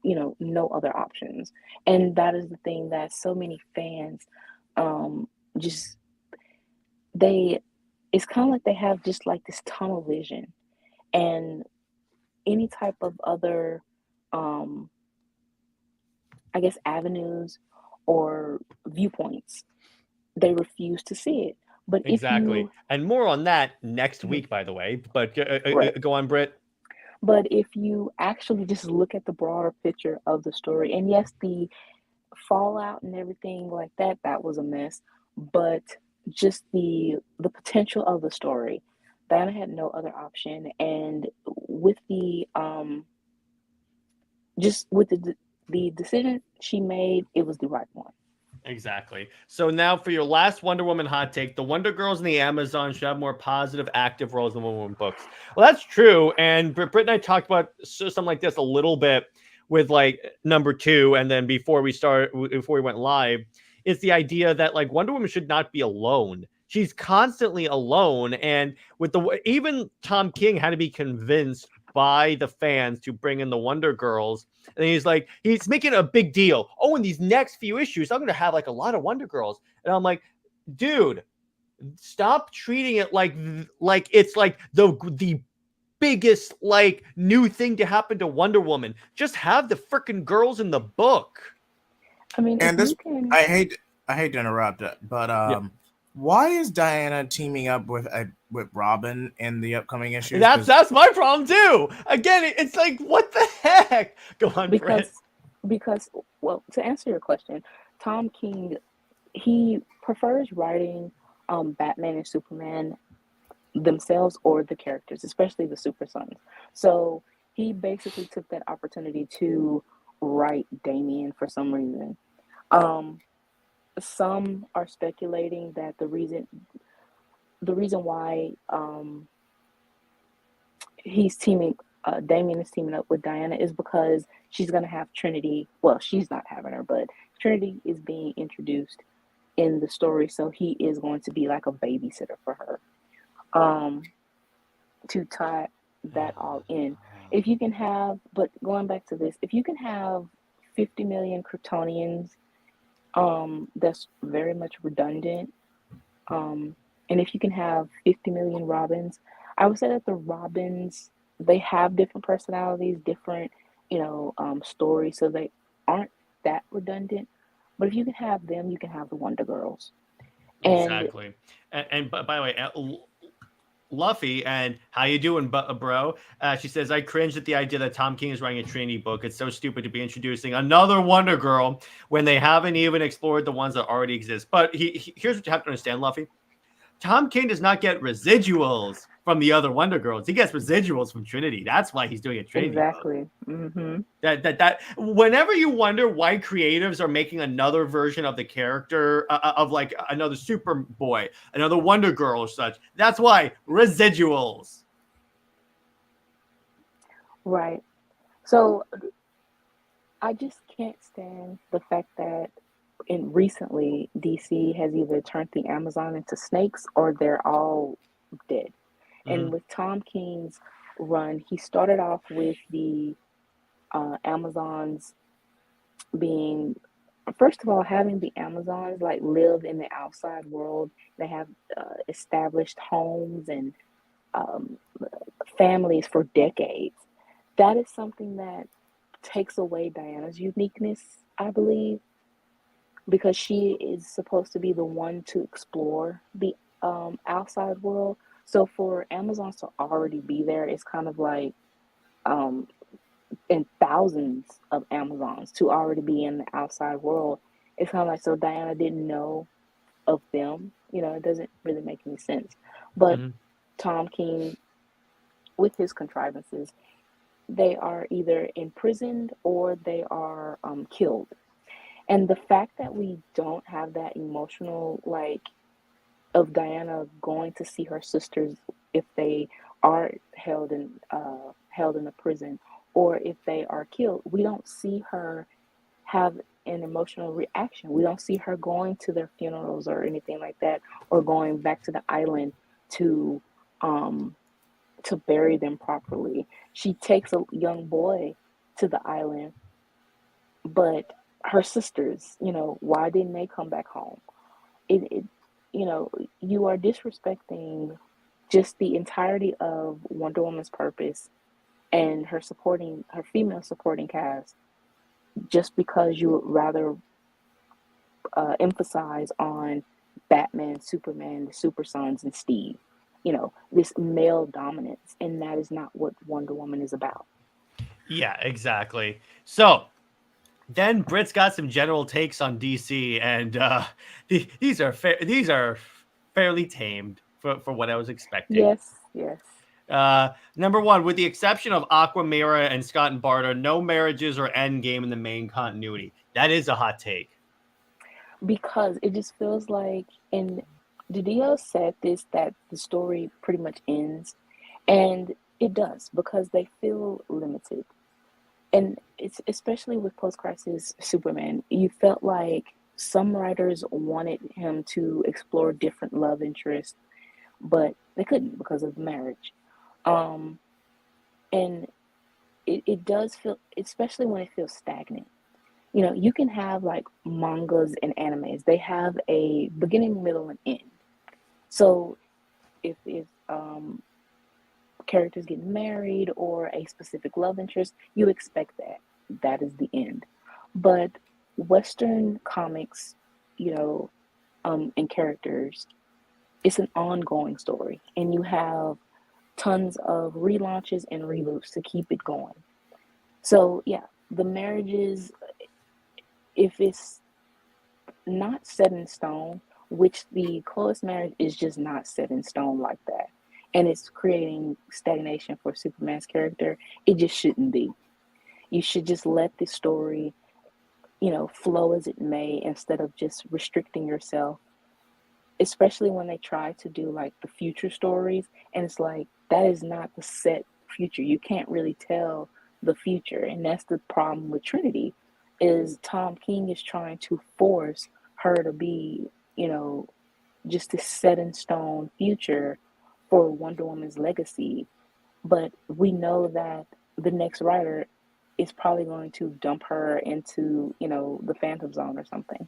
no other options. And that is the thing that so many fans it's kind of like they have just like this tunnel vision, and any type of other avenues or viewpoints, they refuse to see it. But exactly. And more on that next week, by the way. But go on, Brit. But if you actually just look at the broader picture of the story, and yes, the fallout and everything like that was a mess, but just the potential of the story, Diana had no other option. And with the the decision she made, it was the right one. Exactly. So now for your last Wonder Woman hot take, the Wonder Girls in the Amazon should have more positive, active roles in Wonder Woman books. Well, that's true. And Brit and I talked about something like this a little bit with like number 2. And then before we went live, it's the idea that like Wonder Woman should not be alone. She's constantly alone. And even Tom King had to be convinced by the fans to bring in the Wonder Girls. And he's making a big deal. Oh, in these next few issues, I'm going to have like a lot of Wonder Girls. And I'm like, dude, stop treating it like it's like the biggest like new thing to happen to Wonder Woman. Just have the freaking girls in the book. I hate to interrupt it, but why is Diana teaming up with Robin in the upcoming issues? That's my problem too. Again, it's like, what the heck? Go on, because well, to answer your question, Tom King, he prefers writing Batman and Superman themselves or the characters, especially the Super Sons. So he basically took that opportunity to write Damien for some reason. Um, some are speculating that the reason why he's teaming Damien is teaming up with Diana is because she's gonna have Trinity. Well, she's not having her, but Trinity is being introduced in the story, so he is going to be like a babysitter for her. Um, to tie that all in. If you can have, but going back to this, if you can have 50 million Kryptonians, that's very much redundant. Um, and if you can have 50 million Robins, I would say that the Robins, they have different personalities, different, stories, so they aren't that redundant. But if you can have them, you can have the Wonder Girls. And Exactly. And by the way, Luffy, and how you doing, bro? She says, I cringe at the idea that Tom King is writing a Trinity book. It's so stupid to be introducing another Wonder Girl when they haven't even explored the ones that already exist. But here's what you have to understand, Luffy. Tom King does not get residuals from the other Wonder Girls. He gets residuals from Trinity. That's why he's doing a Trinity book. exactly. Mm-hmm. That whenever you wonder why creatives are making another version of the character of like another Superboy, another Wonder Girl or such, that's why residuals. Right. So I just can't stand the fact that recently DC has either turned the Amazon into snakes or they're all dead. And with Tom King's run, he started off with the Amazons being, first of all, having the Amazons like live in the outside world. They have established homes and um, families for decades. That is something that takes away Diana's uniqueness, I believe, because she is supposed to be the one to explore the outside world. So for Amazons to already be there, it's kind of like, um, and thousands of Amazons to already be in the outside world. It's kind of like, so Diana didn't know of them. It doesn't really make any sense. But Tom King, with his contrivances, they are either imprisoned or they are killed. And the fact that we don't have that emotional, like, of Diana going to see her sisters if they are held in a prison, or if they are killed, we don't see her have an emotional reaction. We don't see her going to their funerals or anything like that, or going back to the island to um to bury them properly. She takes a young boy to the island, but her sisters, why didn't they come back home? It you are disrespecting just the entirety of Wonder Woman's purpose and her female supporting cast, just because you would rather emphasize on Batman, Superman, the Super Sons, and Steve. This male dominance, and that is not what Wonder Woman is about. Yeah, exactly. So then Brit's got some general takes on DC, and these are fairly tamed for what I was expecting. Yes. Number one, with the exception of Aquamira and Scott and Barter, no marriages or endgame in the main continuity. That is a hot take. Because it just feels like, and Didio said this, that the story pretty much ends, and it does, because they feel limited. And it's especially with post-crisis Superman, you felt like some writers wanted him to explore different love interests, but they couldn't because of marriage. Um, and it does feel, especially when it feels stagnant. You can have like mangas and animes. They have a beginning, middle, and end. So if characters get married or a specific love interest, you expect that. That is the end. But Western comics, and characters, it's an ongoing story, and you have tons of relaunches and reboots to keep it going. So yeah, the marriages, if it's not set in stone, which the Chloe's marriage is just not set in stone like that. and it's creating stagnation for Superman's character. It just shouldn't be. You should just let the story, flow as it may, instead of just restricting yourself, especially when they try to do like the future stories, and it's like that is not the set future. You can't really tell the future, and that's the problem with Trinity, is Tom King is trying to force her to be, just a set in stone future for Wonder Woman's legacy. But we know that the next writer is probably going to dump her into, the Phantom Zone or something.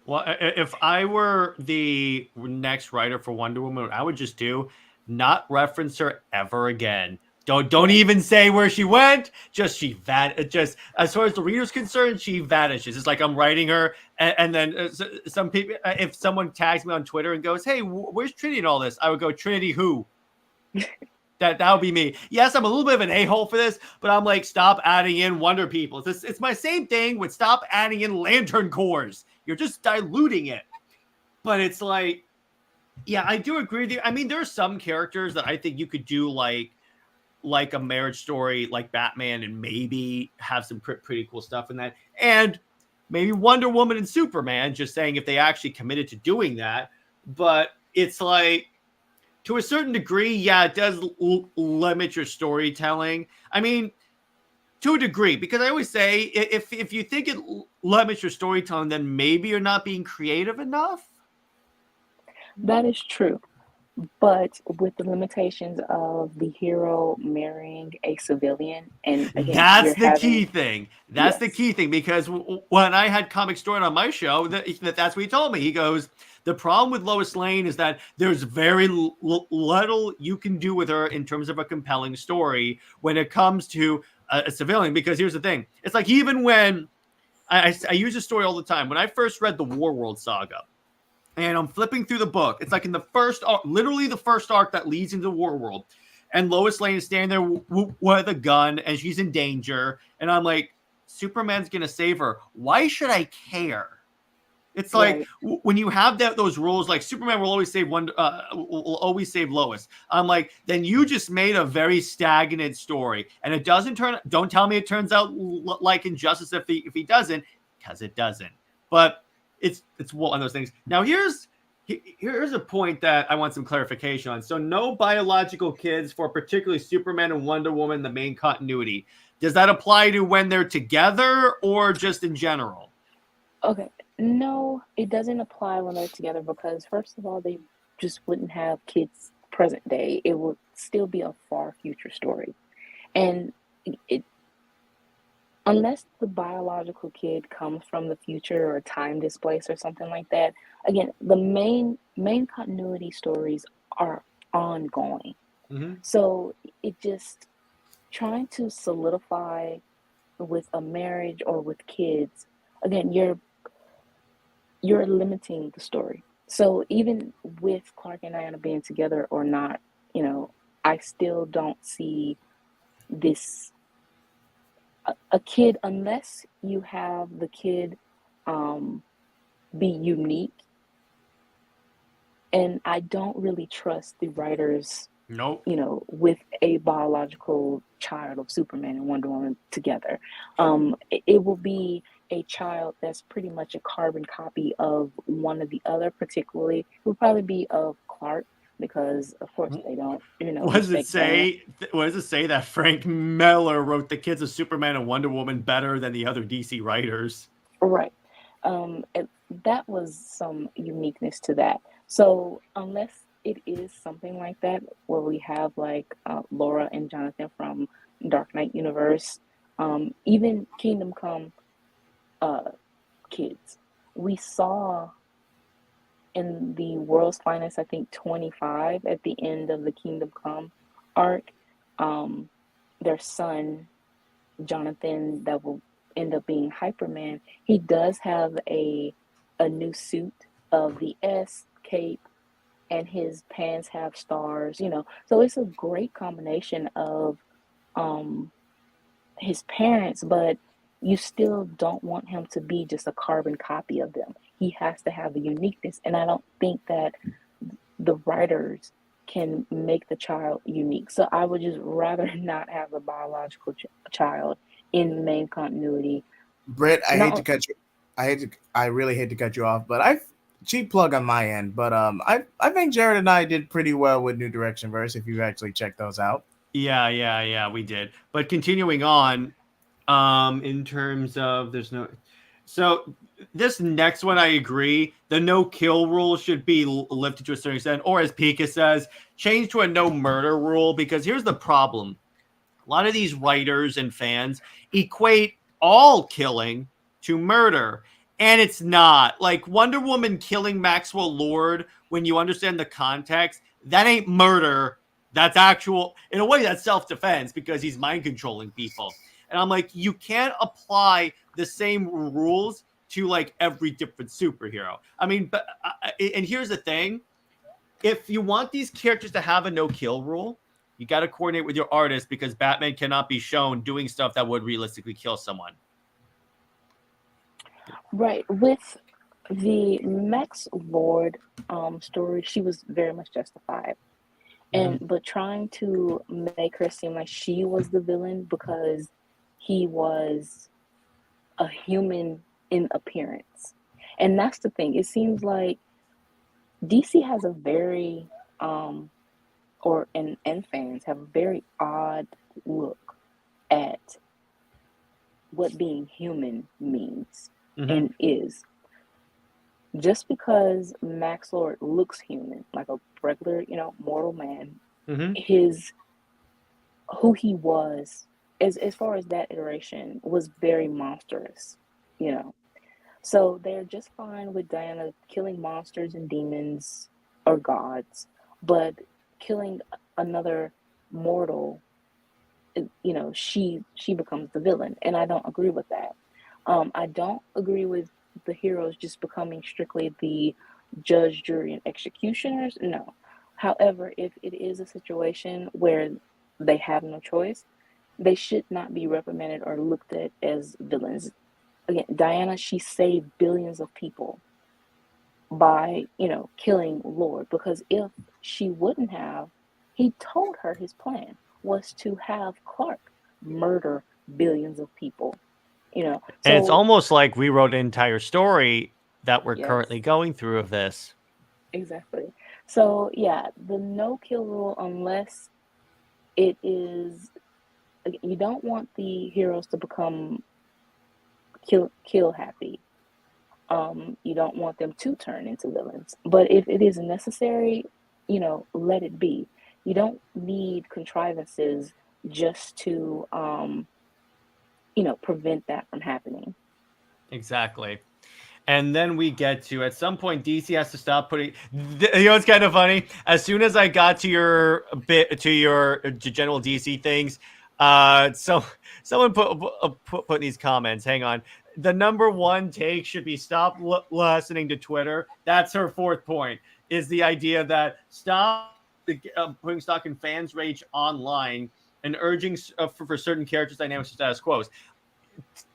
Well, if I were the next writer for Wonder Woman, I would just do not reference her ever again. Don't even say where she went. Just just as far as the reader's concerned, she vanishes. It's like I'm writing her, and then some people, if someone tags me on Twitter and goes, "Hey, where's Trinity and all this?" I would go, "Trinity who?" That would be me. Yes, I'm a little bit of an a-hole for this, but I'm like, stop adding in Wonder People. It's my same thing with stop adding in Lantern Corps. You're just diluting it. But it's like, yeah, I do agree with you. I mean, there are some characters that I think you could do like a marriage story like Batman and maybe have some pretty cool stuff in that. And maybe Wonder Woman and Superman, just saying if they actually committed to doing that. But it's like, to a certain degree, yeah, it does limit your storytelling. I mean, to a degree, because I always say if you think it limits your storytelling, then maybe you're not being creative enough. That is true. But with the limitations of the hero marrying a civilian, and again, that's the key thing. That's the key thing, because when I had Comic Story on my show, that's what he told me. He goes, the problem with Lois Lane is that there's very little you can do with her in terms of a compelling story when it comes to a civilian. Because here's the thing. It's like, even when I use this story all the time. When I first read the Warworld saga, and I'm flipping through the book, it's like in the first arc, literally the first arc that leads into Warworld, and Lois Lane is standing there with a gun, and she's in danger, and I'm like, Superman's gonna save her. Why should I care? It's like, when you have those rules, like Superman will always save will always save Lois. I'm like, then you just made a very stagnant story, and it doesn't don't tell me it turns out like Injustice if he doesn't, because it doesn't. But it's one of those things. Now here's a point that I want some clarification on. So no biological kids for particularly Superman and Wonder Woman, the main continuity. Does that apply to when they're together or just in general? Okay. No, it doesn't apply when they're together, because first of all, they just wouldn't have kids present day. It would still be a far future story. And unless the biological kid comes from the future or time displaced or something like that, again, the main continuity stories are ongoing. Mm-hmm. So it just trying to solidify with a marriage or with kids, again, you're limiting the story. So even with Clark and Diana being together or not, I still don't see this a kid, unless you have the kid be unique. And I don't really trust the writers, nope, with a biological child of Superman and Wonder Woman together. It will be a child that's pretty much a carbon copy of one or the other. Particularly, it will probably be of Clark, because of course they don't, What does it say? What does it say that Frank Miller wrote the kids of Superman and Wonder Woman better than the other DC writers? Right. That was some uniqueness to that. So unless it is something like that, where we have like Laura and Jonathan from Dark Knight universe, even Kingdom Come kids, we saw in the World's Finest, I think 25, at the end of the Kingdom Come arc, their son Jonathan, that will end up being Hyperman, he does have a new suit of the S cape, and his pants have stars, So it's a great combination of his parents, but you still don't want him to be just a carbon copy of them. He has to have a uniqueness, and I don't think that the writers can make the child unique. So I would just rather not have a biological child in main continuity. Brit, I hate to Not cut you. I really hate to cut you off, but cheap plug on my end. But I think Jared and I did pretty well with New Direction Verse. If you actually check those out. Yeah, we did. But continuing on, in terms of so this next one, I agree. The no kill rule should be lifted to a certain extent, or as Pika says, change to a no murder rule. Because here's the problem: a lot of these writers and fans equate all killing to murder. And it's not. Like Wonder Woman killing Maxwell Lord, when you understand the context, that ain't murder. That's actual, in a way, that's self-defense because he's mind controlling people. And I'm like, you can't apply the same rules to like every different superhero. I mean, but and here's the thing: if you want these characters to have a no kill rule, you got to coordinate with your artist, because Batman cannot be shown doing stuff that would realistically kill someone. right with the Max Lord story. She was very much justified, and but trying to make her seem like she was the villain because he was a human in appearance, and that's the thing. It seems like DC has a very and fans have a very odd look at what being human means and is. Just because Max Lord looks human, like a regular, mortal man, who he was, as far as that iteration, was very monstrous, So they're just fine with Diana killing monsters and demons or gods, but killing another mortal, she becomes the villain, and I don't agree with that. I don't agree with the heroes just becoming strictly the judge, jury, and executioners. No. However, if it is a situation where they have no choice, they should not be reprimanded or looked at as villains. Again, Diana, she saved billions of people by, killing Lord, because if she wouldn't have, he told her his plan was to have Clark murder billions of people, And it's almost like we wrote an entire story that we're currently going through of this. Exactly. So yeah, the no kill rule, unless it is, you don't want the heroes to become kill happy. You don't want them to turn into villains. But if it is necessary, let it be. You don't need contrivances just to, prevent that from happening. Exactly. And then we get to, at some point, DC has to stop putting. It's kind of funny. As soon as I got to your general DC things, so someone put in these comments. Hang on. The number one take should be stop listening to Twitter. That's her fourth point. Is the idea that stop putting stock in fans' rage online and urging for certain characters' dynamics and status quos.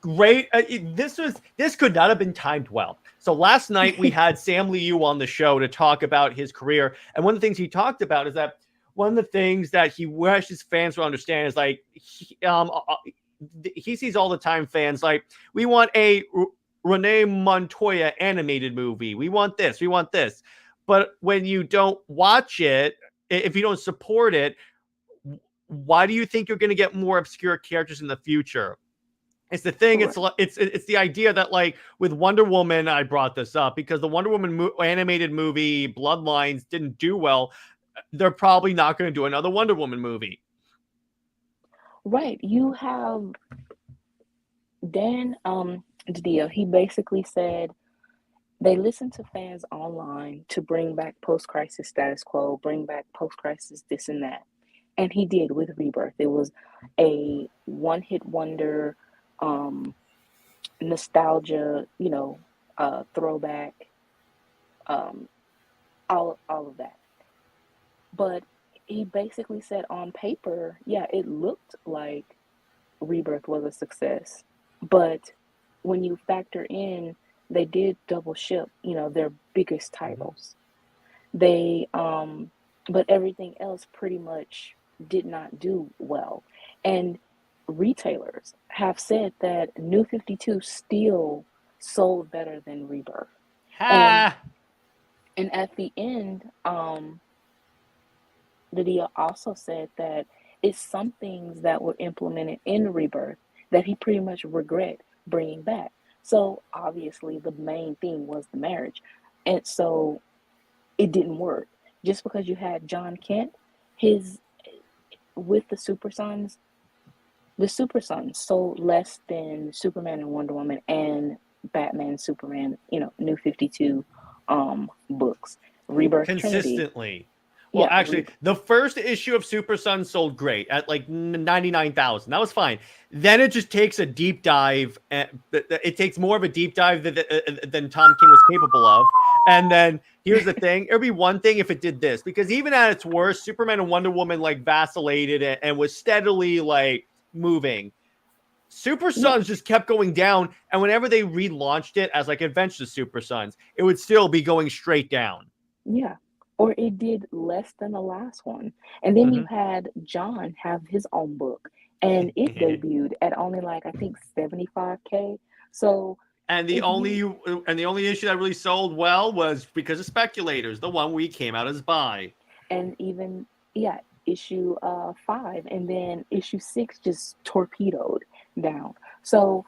Great. This could not have been timed well. So last night we had Sam Liu on the show to talk about his career, and one of the things he talked about is that one of the things that he wishes fans will understand is like he sees all the time fans like, we want a Renee Montoya animated movie, we want this, but when you don't watch it, if you don't support it, why do you think you're going to get more obscure characters in the future? It's the thing. It's the idea that, like, with Wonder Woman, I brought this up because the Wonder Woman animated movie Bloodlines didn't do well. They're probably not going to do another Wonder Woman movie. Right. You have Dan DiDio. He basically said they listen to fans online to bring back post-crisis status quo, bring back post-crisis this and that. And he did with Rebirth. It was a one-hit wonder, nostalgia, throwback, all of that. But he basically said on paper, yeah, it looked like Rebirth was a success. But when you factor in, they did double ship, their biggest titles. They but everything else pretty much did not do well. And retailers have said that New 52 still sold better than Rebirth. And Ha! and at the end, Lydia also said that it's some things that were implemented in Rebirth that he pretty much regret bringing back. So obviously the main thing was the marriage. And so it didn't work. Just because you had John Kent, his with the Super Sons sold less than Superman and Wonder Woman and Batman, Superman, New 52 books. Rebirth Trinity. Consistently. Well, actually, the first issue of Super Sun sold great at like 99,000. That was fine. Then it just takes a deep dive. It takes more of a deep dive than Tom King was capable of. And then here's the thing. It would be one thing if it did this, because even at its worst, Superman and Wonder Woman like vacillated and was steadily like moving. Super Sons just kept going down. And whenever they relaunched it as like Adventures of Super Sons, it would still be going straight down. Yeah. Or it did less than the last one. And then you had John have his own book, and it debuted at only like I think 75K. So and the only issue that really sold well was because of Speculators, the one we came out as buy. And even issue 5, and then issue 6 just torpedoed down. So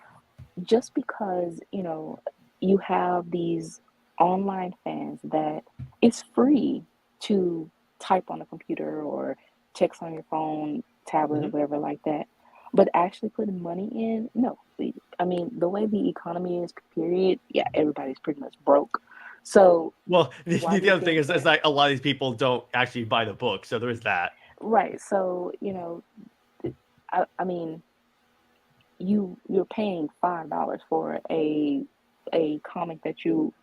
just because you have these online fans that it's free to type on a computer or text on your phone, tablet, or whatever like that, but actually putting money in, no. I mean, the way the economy is, period, everybody's pretty much broke. So well, the other thing is like a lot of these people don't actually buy the book, so there is that. Right. So I mean, you're paying $5 for a comic that you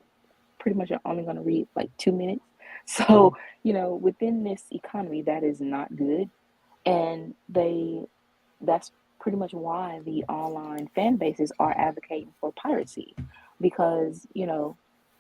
pretty much are only going to read like 2 minutes. So, within this economy, that is not good. And that's pretty much why the online fan bases are advocating for piracy, because,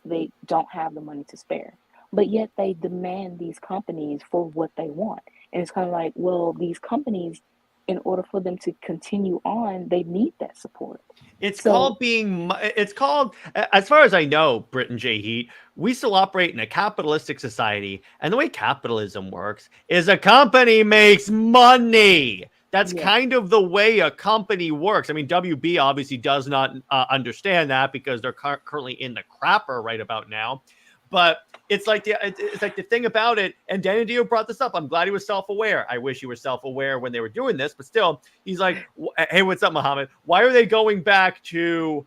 they don't have the money to spare. But yet they demand these companies for what they want. And it's kind of like, well, these companies, in order for them to continue on, they need that support. It's called, as far as I know, Brit and JHEAT, we still operate in a capitalistic society. And the way capitalism works is a company makes money. That's kind of the way a company works. I mean, WB obviously does not understand that because they're currently in the crapper right about now. But it's like the thing about it, and Danny Dio brought this up. I'm glad he was self-aware. I wish he was self-aware when they were doing this, but still, he's like, hey, what's up, Muhammad? Why are they going back to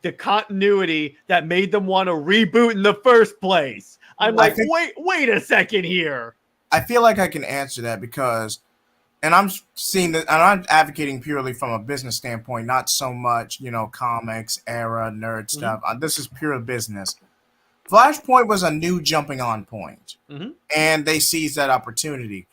the continuity that made them want to reboot in the first place? I'm like, wait a second here. I feel like I can answer that because, and I'm seeing that, and I'm advocating purely from a business standpoint, not so much, comics, era, nerd stuff. This is pure business. Flashpoint was a new jumping on point, and they seized that opportunity.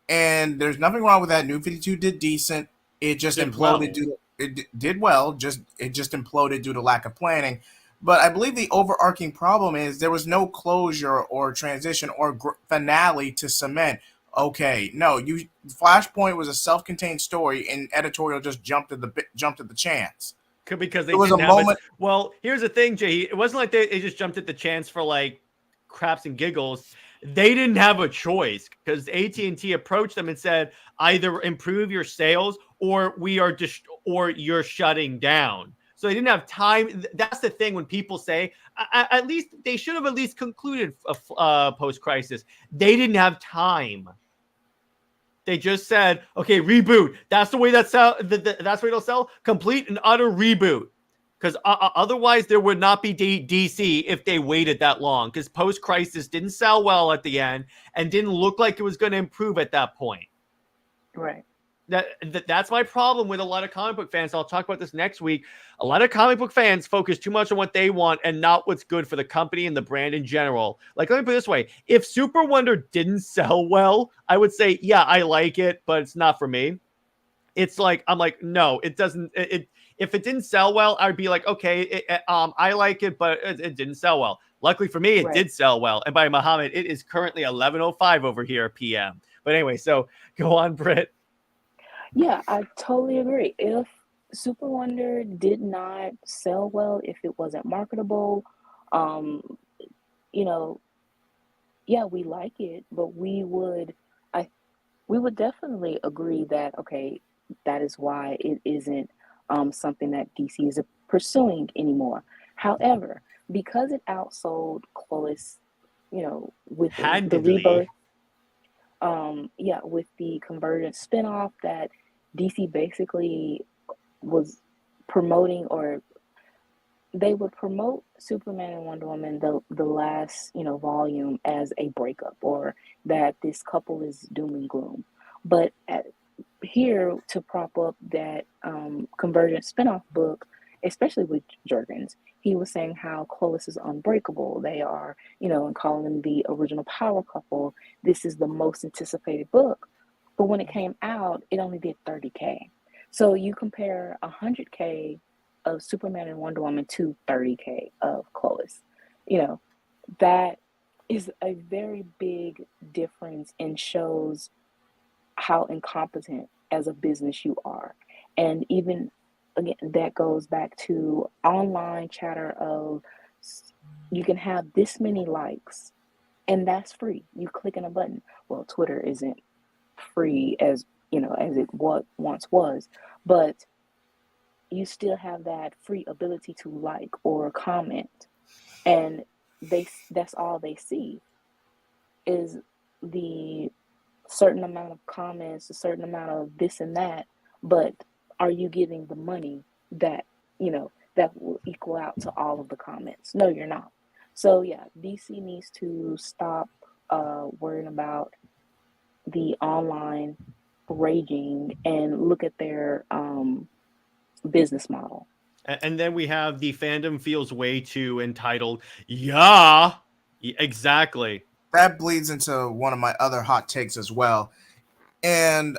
And there's nothing wrong with that. New 52 did decent. It just imploded. It did well. It just imploded due to lack of planning. But I believe the overarching problem is there was no closure or transition or finale to cement. Okay, no, Flashpoint was a self-contained story, and Editorial just jumped at the chance. Because they didn't have it. Well, here's the thing, Jay. It wasn't like they just jumped at the chance for like craps and giggles. They didn't have a choice because AT&T approached them and said, either improve your sales or or you're shutting down. So they didn't have time. That's the thing when people say, at least they should have at least concluded post-crisis. They didn't have time. They just said, okay, reboot. That's the way that's the way it'll sell. Complete and utter reboot. Because otherwise there would not be DC if they waited that long. Because post-crisis didn't sell well at the end and didn't look like it was going to improve at that point. Right. That's my problem with a lot of comic book fans. I'll talk about this next week. A lot of comic book fans focus too much on what they want and not what's good for the company and the brand in general. Like, let me put it this way. If SuperWonder didn't sell well, I would say, yeah, I like it, but it's not for me. It's like, I'm like, no, it doesn't. If it didn't sell well, I'd be like, okay, I like it, but it didn't sell well. Luckily for me, it did sell well. And by Muhammad, it is currently 11:05 over here PM. But anyway, so go on, Brit. Yeah, I totally agree. If SuperWonder did not sell well, if it wasn't marketable, um, you know, yeah, we like it, but we would definitely agree that okay, that is why it isn't something that DC is pursuing anymore. However, because it outsold Clovis, with the Handedly. rebirth, yeah, with the Convergence spinoff that DC basically was promoting, or they would promote Superman and Wonder Woman the last volume as a breakup, or that this couple is doom and gloom. But here to prop up that Convergence spinoff book, especially with Jurgens, he was saying how Clovis is unbreakable. They are, and calling them the original power couple. This is the most anticipated book. But when it came out, it only did 30K. So you compare 100K of Superman and Wonder Woman to 30K of Clovis. That is a very big difference and shows how incompetent as a business you are. And even again, that goes back to online chatter of you can have this many likes and that's free. You clicking a button. Well, Twitter isn't free as as it once was, but you still have that free ability to like or comment, and that's all they see is the certain amount of comments, a certain amount of this and that, but are you getting the money that that will equal out to all of the comments? No, you're not. So yeah, DC needs to stop worrying about the online raging and look at their business model. And then we have the fandom feels way too entitled. Yeah, exactly. That bleeds into one of my other hot takes as well. And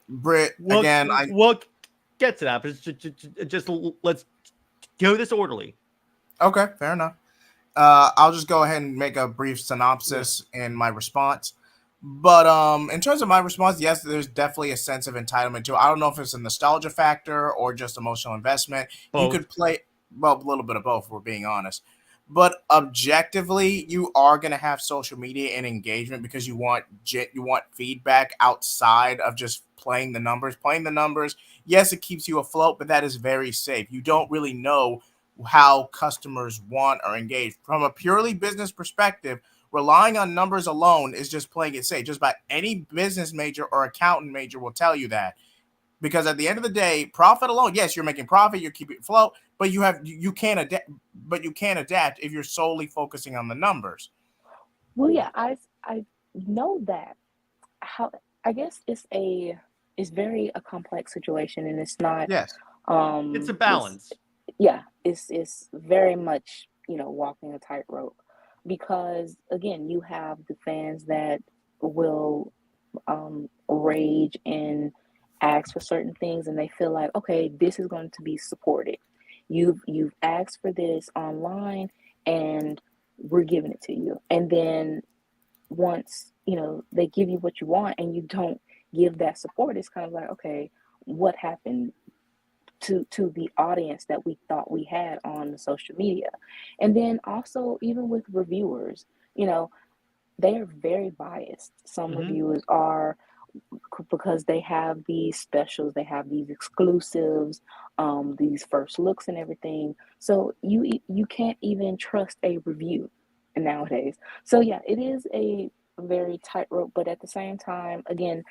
Brit, again, we'll get to that, but just let's go this orderly. Okay, fair enough. I'll just go ahead and make a brief synopsis in my response. But in terms of my response, yes, there's definitely a sense of entitlement to it. I don't know if it's a nostalgia factor or just emotional investment. Both. You could play, well, a little bit of both, if we're being honest. But objectively, you are going to have social media and engagement because you want feedback outside of just playing the numbers. Playing the numbers, yes, it keeps you afloat, but that is very safe. You don't really know how customers want or engage. From a purely business perspective, relying on numbers alone is just playing it safe. Just about any business major or accountant major will tell you that. Because at the end of the day, profit alone, yes, you're making profit, you're keeping it afloat, but you can't adapt. But you can't adapt if you're solely focusing on the numbers. Well, yeah, I know that. How I guess it's very a complex situation, and it's not. Yes, it's a balance. It's very much walking a tightrope, because again you have the fans that will rage and ask for certain things, and they feel like, okay, this is going to be supported. You've asked for this online, and we're giving it to you. And then once they give you what you want, and you don't give that support, it's kind of like, okay, what happened to the audience that we thought we had on the social media? And then also, even with reviewers, they are very biased. Some reviewers are, because they have these specials, they have these exclusives, these first looks and everything. So you can't even trust a review nowadays. So yeah, it is a very tightrope, but at the same time, again,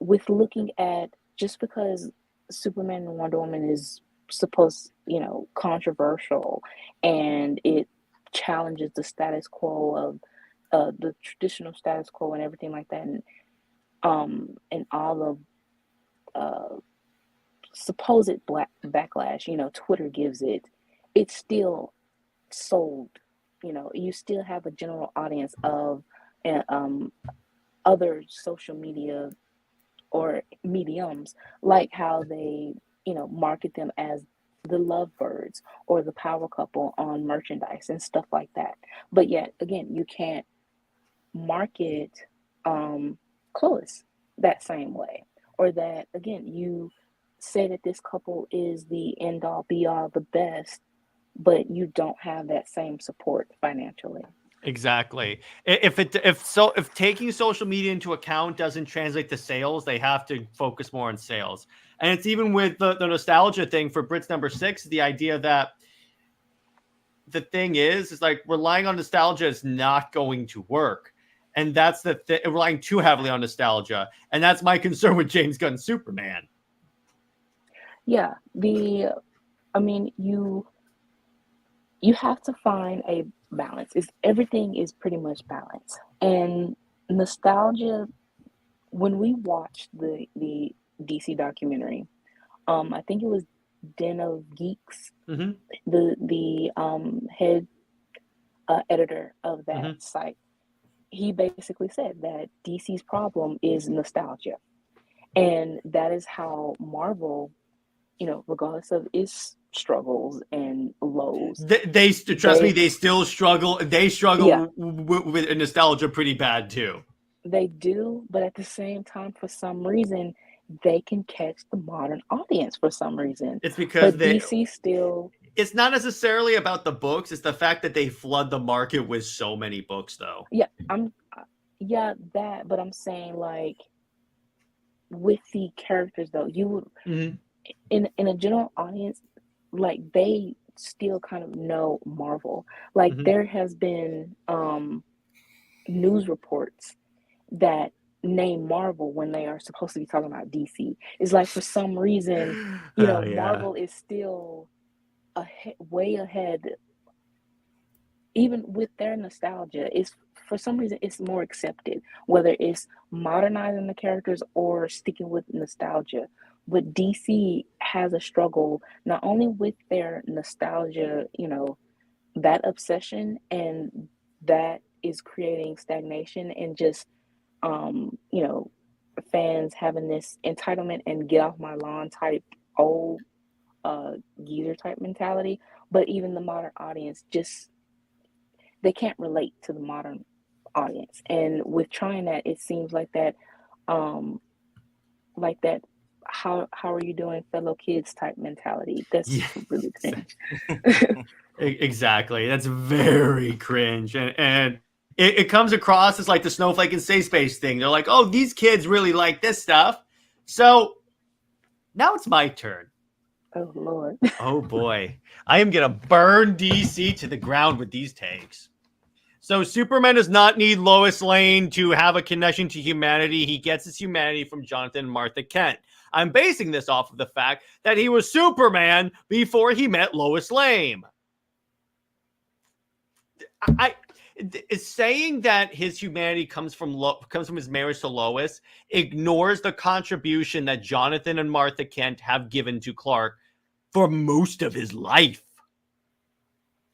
with looking at, just because Superman and Wonder Woman is supposed, controversial, and it challenges the status quo of the traditional status quo and everything like that, and all of supposed backlash, Twitter gives it, it's still sold. You still have a general audience of other social media or mediums, like how they market them as the lovebirds or the power couple on merchandise and stuff like that. But yet again, you can't market Clovis that same way, or that again you say that this couple is the end all be all, the best, but you don't have that same support financially. Exactly. If taking social media into account doesn't translate to sales, they have to focus more on sales. And it's even with the nostalgia thing for Brit's number 6, the idea that the thing is like relying on nostalgia is not going to work. And that's the thing, relying too heavily on nostalgia. And that's my concern with James Gunn's Superman. Yeah, I mean, you have to find a balance. Everything is pretty much balance. And nostalgia, when we watched the DC documentary, I think it was Den of Geeks, the head editor of that site, he basically said that DC's problem is nostalgia. And that is how Marvel, regardless of its struggles and lows, they still struggle. They struggle with nostalgia pretty bad too. They do, but at the same time, for some reason, they can catch the modern audience for some reason. It's because DC still... It's not necessarily about the books. It's the fact that they flood the market with so many books, though. But I'm saying, like, with the characters, though, you would, in a general audience, like, they still kind of know Marvel. Like, there has been news reports that name Marvel when they are supposed to be talking about DC. It's like, for some reason, Marvel is still way ahead, even with their nostalgia. Is for some reason it's more accepted, whether it's modernizing the characters or sticking with nostalgia. But DC has a struggle not only with their nostalgia, that obsession, and that is creating stagnation and just fans having this entitlement and get off my lawn type old geezer type mentality. But even the modern audience, just they can't relate to the modern audience. And with trying that, it seems like that how are you doing, fellow kids type mentality. That's really cringe. Exactly. That's very cringe. And it comes across as like the snowflake and safe space thing. They're like, oh, these kids really like this stuff. So now it's my turn. Oh, Lord. Oh, boy. I am going to burn DC to the ground with these takes. So Superman does not need Lois Lane to have a connection to humanity. He gets his humanity from Jonathan and Martha Kent. I'm basing this off of the fact that he was Superman before he met Lois Lane. Saying that his humanity comes from his marriage to Lois ignores the contribution that Jonathan and Martha Kent have given to Clark for most of his life.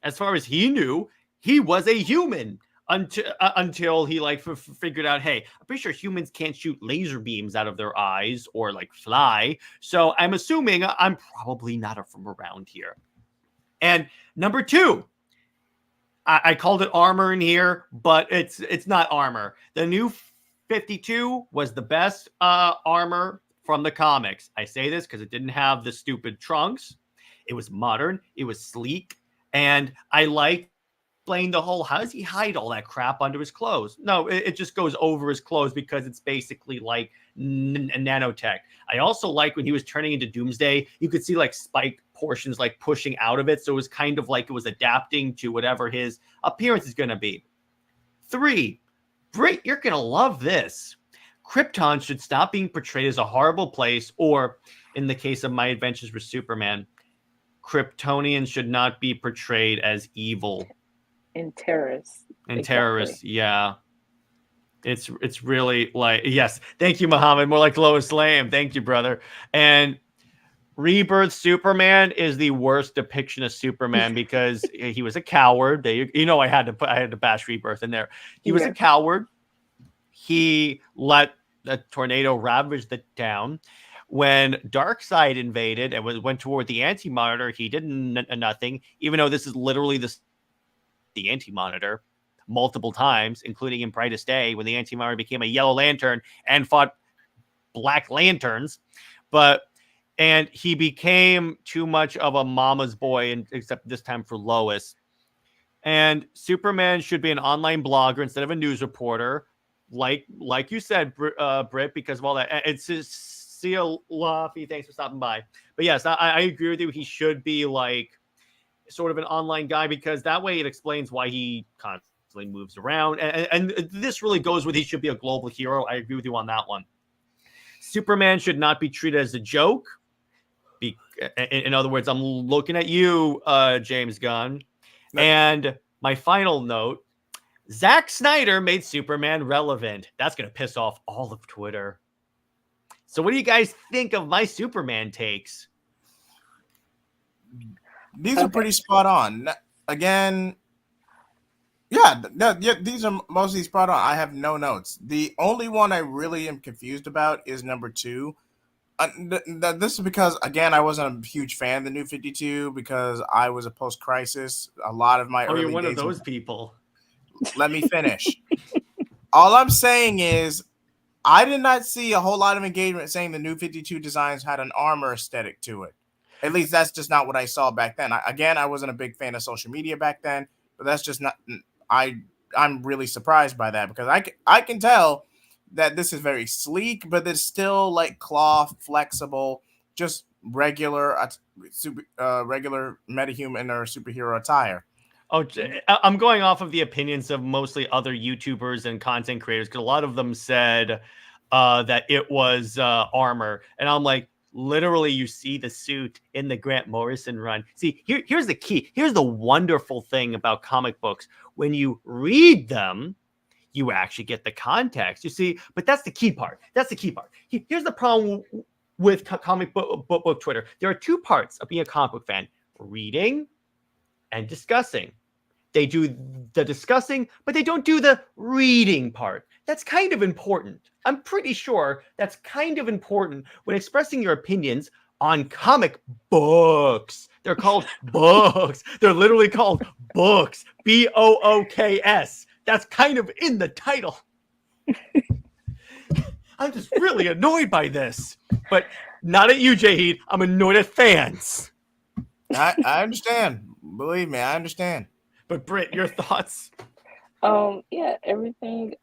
As far as he knew, he was a human until he figured out, hey, I'm pretty sure humans can't shoot laser beams out of their eyes or fly. So I'm assuming I'm probably not from around here. And number 2, I called it armor in here, but it's not armor. The new 52 was the best armor from the comics. I say this because it didn't have the stupid trunks. It was modern. It was sleek. And I liked playing the whole, how does he hide all that crap under his clothes? No, it just goes over his clothes because it's basically like nanotech. I also like when he was turning into Doomsday, you could see spiked portions pushing out of it. So it was kind of like it was adapting to whatever his appearance is going to be. 3, Brit, you're going to love this. Krypton should stop being portrayed as a horrible place, or in the case of My Adventures with Superman, Kryptonians should not be portrayed as evil. And terrorists. Terrorists, yeah. It's really yes. Thank you, Muhammad. More like Lois Lane. Thank you, brother. And Rebirth Superman is the worst depiction of Superman because he was a coward. I had to bash Rebirth in there. He was a coward. He let the tornado ravage the town. When Darkseid invaded and went toward the Anti-Monitor, he did nothing, even though this is literally the Anti-Monitor multiple times, including in Brightest Day, when the Anti-Monitor became a Yellow Lantern and fought Black Lanterns. And he became too much of a mama's boy, and except this time for Lois. And Superman should be an online blogger instead of a news reporter, like you said, Brit, because of all that. It's just Seal Luffy. Thanks for stopping by. But yes, I agree with you. He should be like sort of an online guy, because that way it explains why he constantly moves around. And this really goes with he should be a global hero. I agree with you on that one. Superman should not be treated as a joke. In other words, I'm looking at you, James Gunn. And my final note, Zack Snyder made Superman relevant. That's going to piss off all of Twitter. So what do you guys think of my Superman takes? These are pretty spot on. Again, yeah, these are mostly spot on. I have no notes. The only one I really am confused about is number 2. This is because, again, I wasn't a huge fan of the New 52 because I was a post-crisis. A lot of my early you're one days of those people. Let me finish. All I'm saying is I did not see a whole lot of engagement saying the New 52 designs had an armor aesthetic to it. At least that's just not what I saw back then. I wasn't a big fan of social media back then, but that's just not. I'm really surprised by that, because I can tell that this is very sleek, but it's still like cloth, flexible, just regular metahuman or superhero attire. Oh, I'm going off of the opinions of mostly other YouTubers and content creators, because a lot of them said that it was armor, and I'm like, literally, you see the suit in the Grant Morrison run. See, here's the key. Here's the wonderful thing about comic books. When you read them, you actually get the context. You see, but that's the key part. That's the key part. Here's the problem with comic book Twitter. There are 2 parts of being a comic book fan: reading and discussing. They do the discussing, but they don't do the reading part. That's kind of important. I'm pretty sure that's kind of important when expressing your opinions on comic books. They're called books. They're literally called books. BOOKS. That's kind of in the title. I'm just really annoyed by this. But not at you, JHEAT. I'm annoyed at fans. I understand. Believe me, I understand. But Brit, your thoughts? Yeah, everything.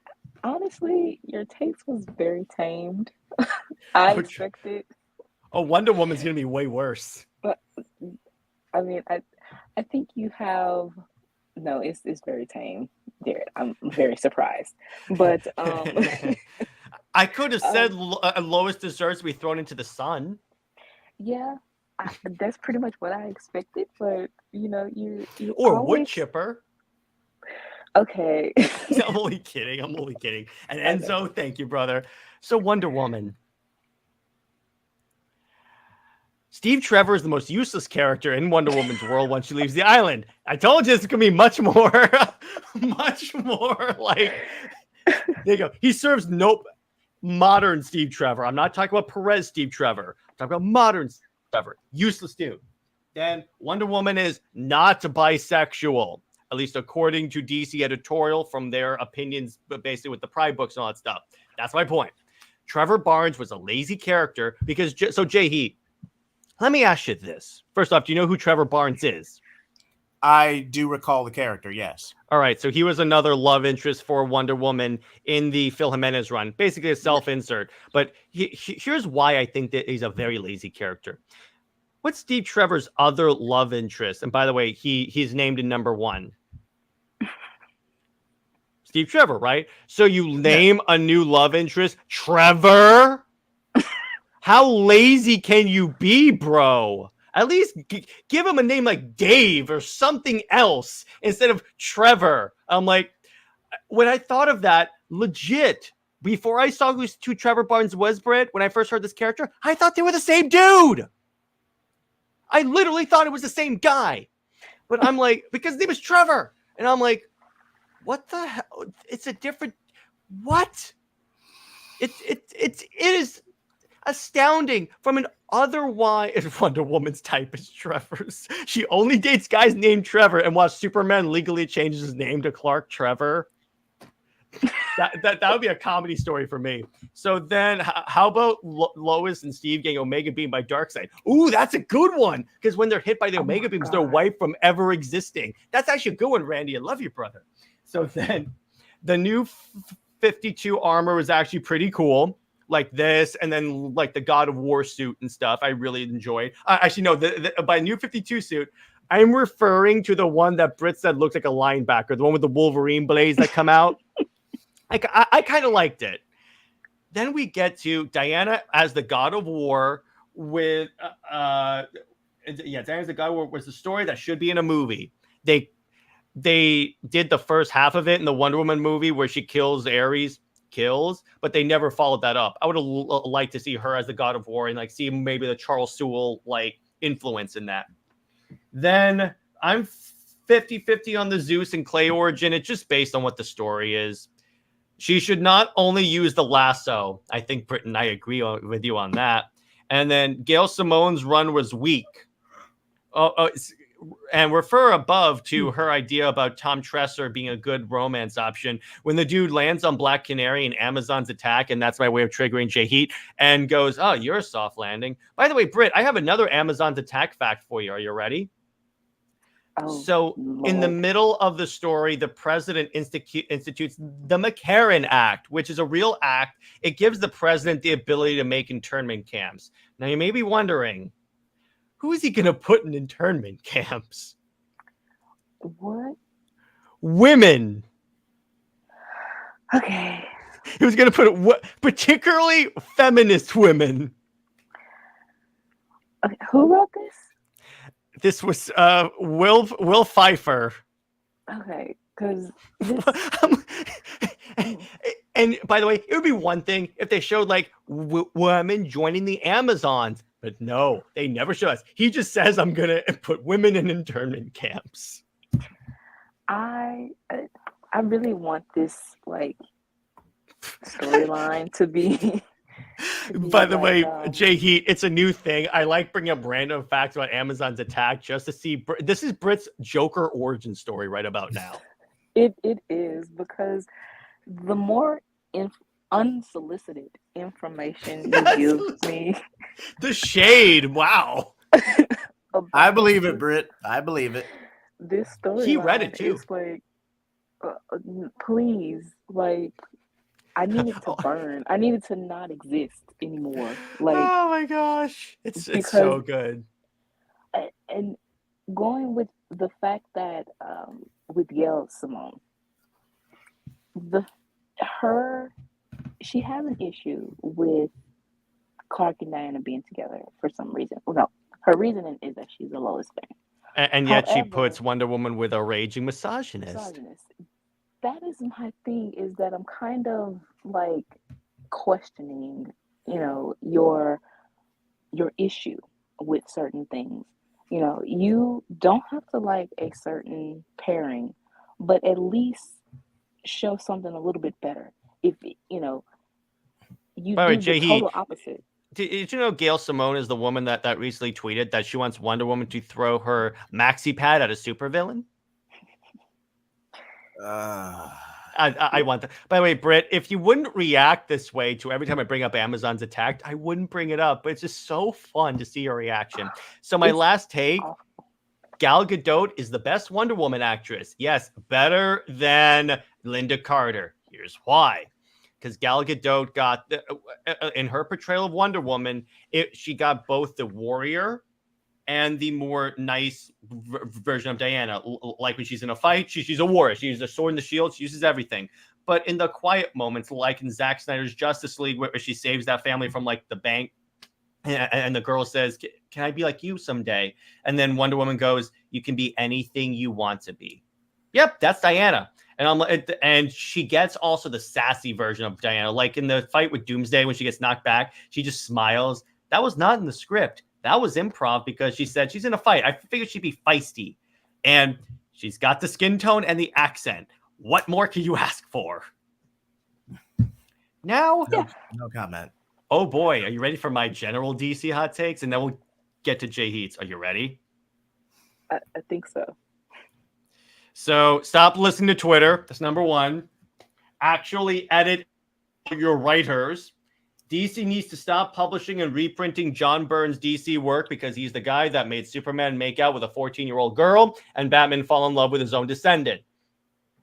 Honestly, your takes was very tamed. I expected. Oh, Wonder Woman's gonna be way worse. But I mean, I think you have. No, it's very tame. There, I'm very surprised. But I could have said Lois deserves to be thrown into the sun. Yeah, that's pretty much what I expected. But you or always... wood chipper. Okay. I'm only kidding. And Enzo, thank you, brother. So Wonder Woman. Steve Trevor is the most useless character in Wonder Woman's world once she leaves the island. I told you it's going to be much more like, there you go. He serves modern Steve Trevor. I'm not talking about Perez Steve Trevor. I'm talking about modern Steve Trevor. Useless dude. Then Wonder Woman is not bisexual, at least according to DC Editorial from their opinions, but basically with the Pride books and all that stuff. That's my point. Trevor Barnes was a lazy character because, so JHEAT, let me ask you this. First off, do you know who Trevor Barnes is? I do recall the character, yes. All right, so he was another love interest for Wonder Woman in the Phil Jimenez run, basically a self-insert. But here's why I think that he's a very lazy character. What's Steve Trevor's other love interest? And by the way, he's named in number 1. Steve Trevor, right? So you name a new love interest, Trevor? How lazy can you be, bro? At least give him a name like Dave or something else instead of Trevor. I'm like, when I thought of that, legit, before I saw who Trevor Barnes was, Brit, when I first heard this character, I thought they were the same dude. I literally thought it was the same guy. But I'm like, because his name is Trevor. And I'm like, what the hell? It's a different, what? It is. Astounding from an otherwise Wonder Woman's type is Trevor's. She only dates guys named Trevor, and while Superman legally changes his name to Clark Trevor. That would be a comedy story for me. So then how about Lois and Steve getting Omega Beam by Darkseid? Ooh, that's a good one. Because when they're hit by the Omega Beams, they're wiped from ever existing. That's actually a good one, Randy. I love you, brother. So then the new 52 armor is actually pretty cool. Like this, and then like the God of War suit and stuff. I really enjoyed. Actually, no, by new 52 suit, I'm referring to the one that Brit said looks like a linebacker, the one with the Wolverine blades that come out. I kind of liked it. Then we get to Diana as the God of War with Diana's the God of War was the story that should be in a movie. They did the first half of it in the Wonder Woman movie where she kills Ares, but they never followed that up. I would have liked to see her as the God of War and like see maybe the Charles Soule like influence in that. Then I'm 50-50 on the Zeus and Clay origin. It's just based on what the story is. She should not only use the lasso. I think Brit and I agree with you on that. And then Gail Simone's run was weak. And refer above to her idea about Tom Tresser being a good romance option. When the dude lands on Black Canary in Amazon's attack, and that's my way of triggering JHEAT, and goes, oh, you're a soft landing. By the way, Brit, I have another Amazon's attack fact for you. Are you ready? So in the middle of the story, the president institutes the McCarran Act, which is a real act. It gives the president the ability to make internment camps. Now, you may be wondering, who is he going to put in internment camps? What? Women. Okay. He was going to put particularly feminist women. Okay, who wrote this? This was Will Pfeiffer. Okay, because and by the way, it would be one thing if they showed like women joining the Amazons, but no, they never show us. He just says, "I'm gonna put women in internment camps." I really want this like storyline to be. By the way, JHEAT, it's a new thing. I like bringing up random facts about Amazon's attack just to see. This is Brit's Joker origin story right about now. It is, because the more unsolicited information you give me, the shade. Wow. I believe it, Brit. I believe it. This story. He read it too. It's like, please, like. I needed to burn. I needed to not exist anymore. Like, oh my gosh, it's so good. And going with the fact that with Gail Simone, she has an issue with Clark and Diana being together for some reason. Well, no, her reasoning is that she's a Lois fan, and yet she puts Wonder Woman with a raging misogynist. That is my thing, is that I'm kind of like questioning, your issue with certain things. You don't have to like a certain pairing, but at least show something a little bit better. If you do the total opposite. Did you know Gail Simone is the woman that recently tweeted that she wants Wonder Woman to throw her maxi pad at a supervillain? I want that. By the way, Brit, if you wouldn't react this way to every time I bring up Amazon's attack, I wouldn't bring it up. But it's just so fun to see your reaction. So my last take, Gal Gadot is the best Wonder Woman actress. Yes, better than Linda Carter. Here's why. Because Gal Gadot got, in her portrayal of Wonder Woman, she got both the warrior and the more nice version of Diana. Like when she's in a fight, she's a warrior. She uses a sword and the shield. She uses everything. But in the quiet moments, like in Zack Snyder's Justice League, where she saves that family from like the bank, and the girl says, "Can I be like you someday?" And then Wonder Woman goes, "You can be anything you want to be." Yep, that's Diana. And she gets also the sassy version of Diana. Like in the fight with Doomsday, when she gets knocked back, she just smiles. That was not in the script. That was improv, because she said she's in a fight. I figured she'd be feisty. And she's got the skin tone and the accent. What more can you ask for? Now, no comment. Oh boy, are you ready for my general DC hot takes? And then we'll get to JHEATs. Are you ready? I think so. So stop listening to Twitter. That's number one. Actually edit your writers. DC needs to stop publishing and reprinting John Byrne's DC work because he's the guy that made Superman make out with a 14-year-old girl and Batman fall in love with his own descendant.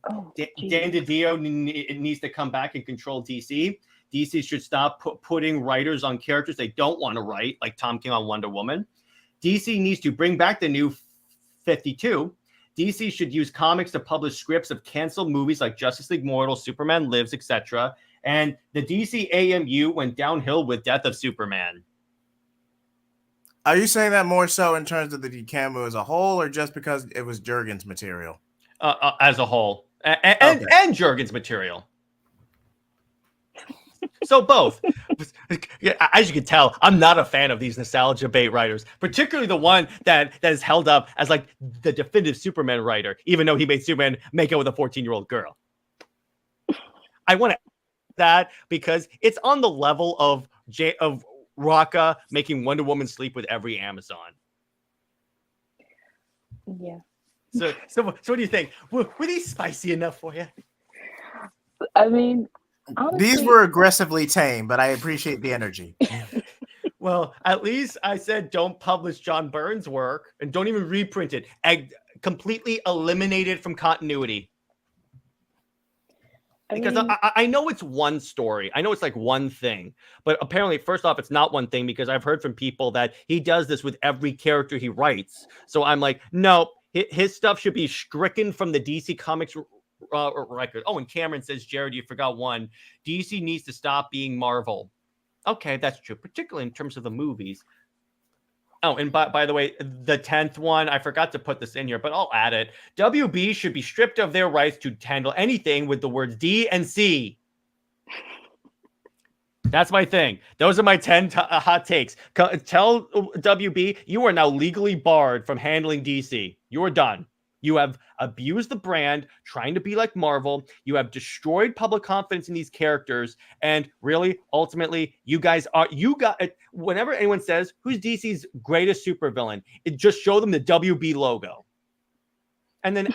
Oh, Dan DiDio needs to come back and control DC. DC should stop putting writers on characters they don't want to write, like Tom King on Wonder Woman. DC needs to bring back the New 52. DC should use comics to publish scripts of canceled movies like Justice League Mortal, Superman Lives, etc. And the DC AMU went downhill with Death of Superman. Are you saying that more so in terms of the DCAMU as a whole, or just because it was Jurgen's material? As a whole. And Jurgen's material. So both. As you can tell, I'm not a fan of these nostalgia bait writers, particularly the one that is held up as like the definitive Superman writer, even though he made Superman make out with a 14-year-old girl. I want to that because it's on the level of Rocca making Wonder Woman sleep with every Amazon. Yeah. So what do you think? Were these spicy enough for you? I mean, honestly, these were aggressively tame, but I appreciate the energy. Well, at least I said don't publish John Byrne's work and don't even reprint it. Completely eliminate it from continuity. Because I know it's one story. I know it's like one thing. But apparently, first off, it's not one thing because I've heard from people that he does this with every character he writes. So I'm like, no, his stuff should be stricken from the DC Comics record. Oh, and Cameron says, Jared, you forgot one. DC needs to stop being Marvel. Okay, that's true, particularly in terms of the movies. Oh, and by the way, the 10th one, I forgot to put this in here, but I'll add it. WB should be stripped of their rights to handle anything with the words D and C. That's my thing. Those are my 10 hot takes. Tell WB you are now legally barred from handling DC. You are done. You have abused the brand, trying to be like Marvel. You have destroyed public confidence in these characters. And really, ultimately, whenever anyone says, who's DC's greatest supervillain, it just show them the WB logo. And then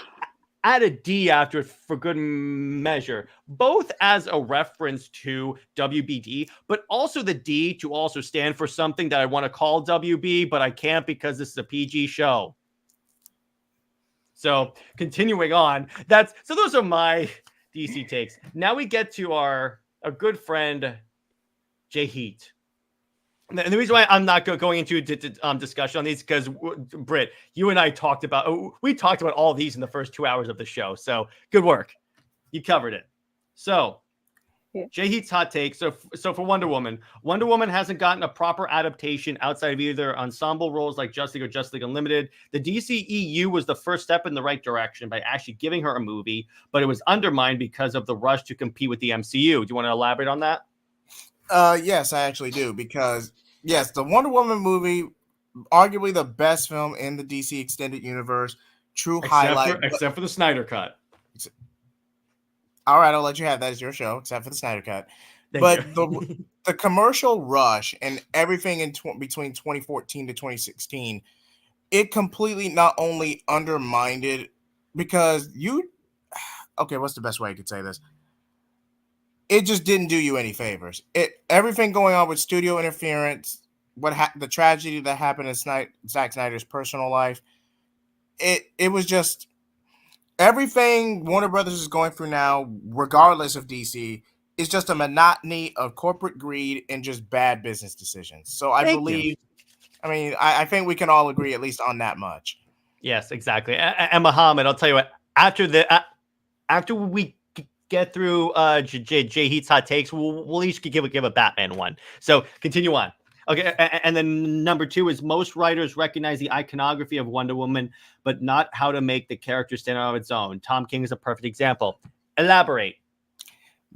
add a D after it for good measure, both as a reference to WBD, but also the D to also stand for something that I want to call WB, but I can't because this is a PG show. So continuing on, those are my DC takes. Now we get to our good friend JHEAT. And the reason why I'm not going into discussion on these because Brit, you and I talked about all these in the first 2 hours of the show. So good work, you covered it. So. Yeah. JHEAT's hot take. So for Wonder Woman hasn't gotten a proper adaptation outside of either ensemble roles like Justice League or Justice League Unlimited. The DCEU was the first step in the right direction by actually giving her a movie, but it was undermined because of the rush to compete with the MCU. Do you want to elaborate on that? Yes, I actually do. Because, yes, the Wonder Woman movie, arguably the best film in the DC Extended Universe, highlight. Except for the Snyder Cut. All right, I'll let you have that as your show, except for the Snyder Cut. But the commercial rush and everything in between 2014 to 2016, it completely not only undermined it because what's the best way I could say this? It just didn't do you any favors. Everything going on with studio interference, the tragedy that happened in Zack Snyder's personal life, it was just. Everything Warner Brothers is going through now, regardless of DC, is just a monotony of corporate greed and just bad business decisions. So I think we can all agree at least on that much. Yes, exactly. And Muhammad, I'll tell you what, after we get through JHEAT's hot takes, we'll each give a Batman one. So continue on. Okay, and then number 2 is most writers recognize the iconography of Wonder Woman, but not how to make the character stand on its own. Tom King is a perfect example. Elaborate.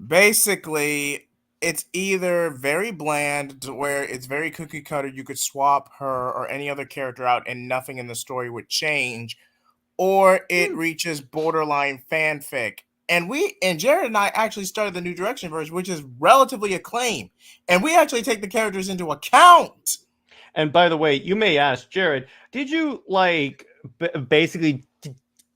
Basically, it's either very bland to where it's very cookie cutter. You could swap her or any other character out and nothing in the story would change, or it reaches borderline fanfic. And Jared and I actually started the New Direction version, which is relatively acclaimed, and we actually take the characters into account. And by the way, you may ask, Jared, did you like basically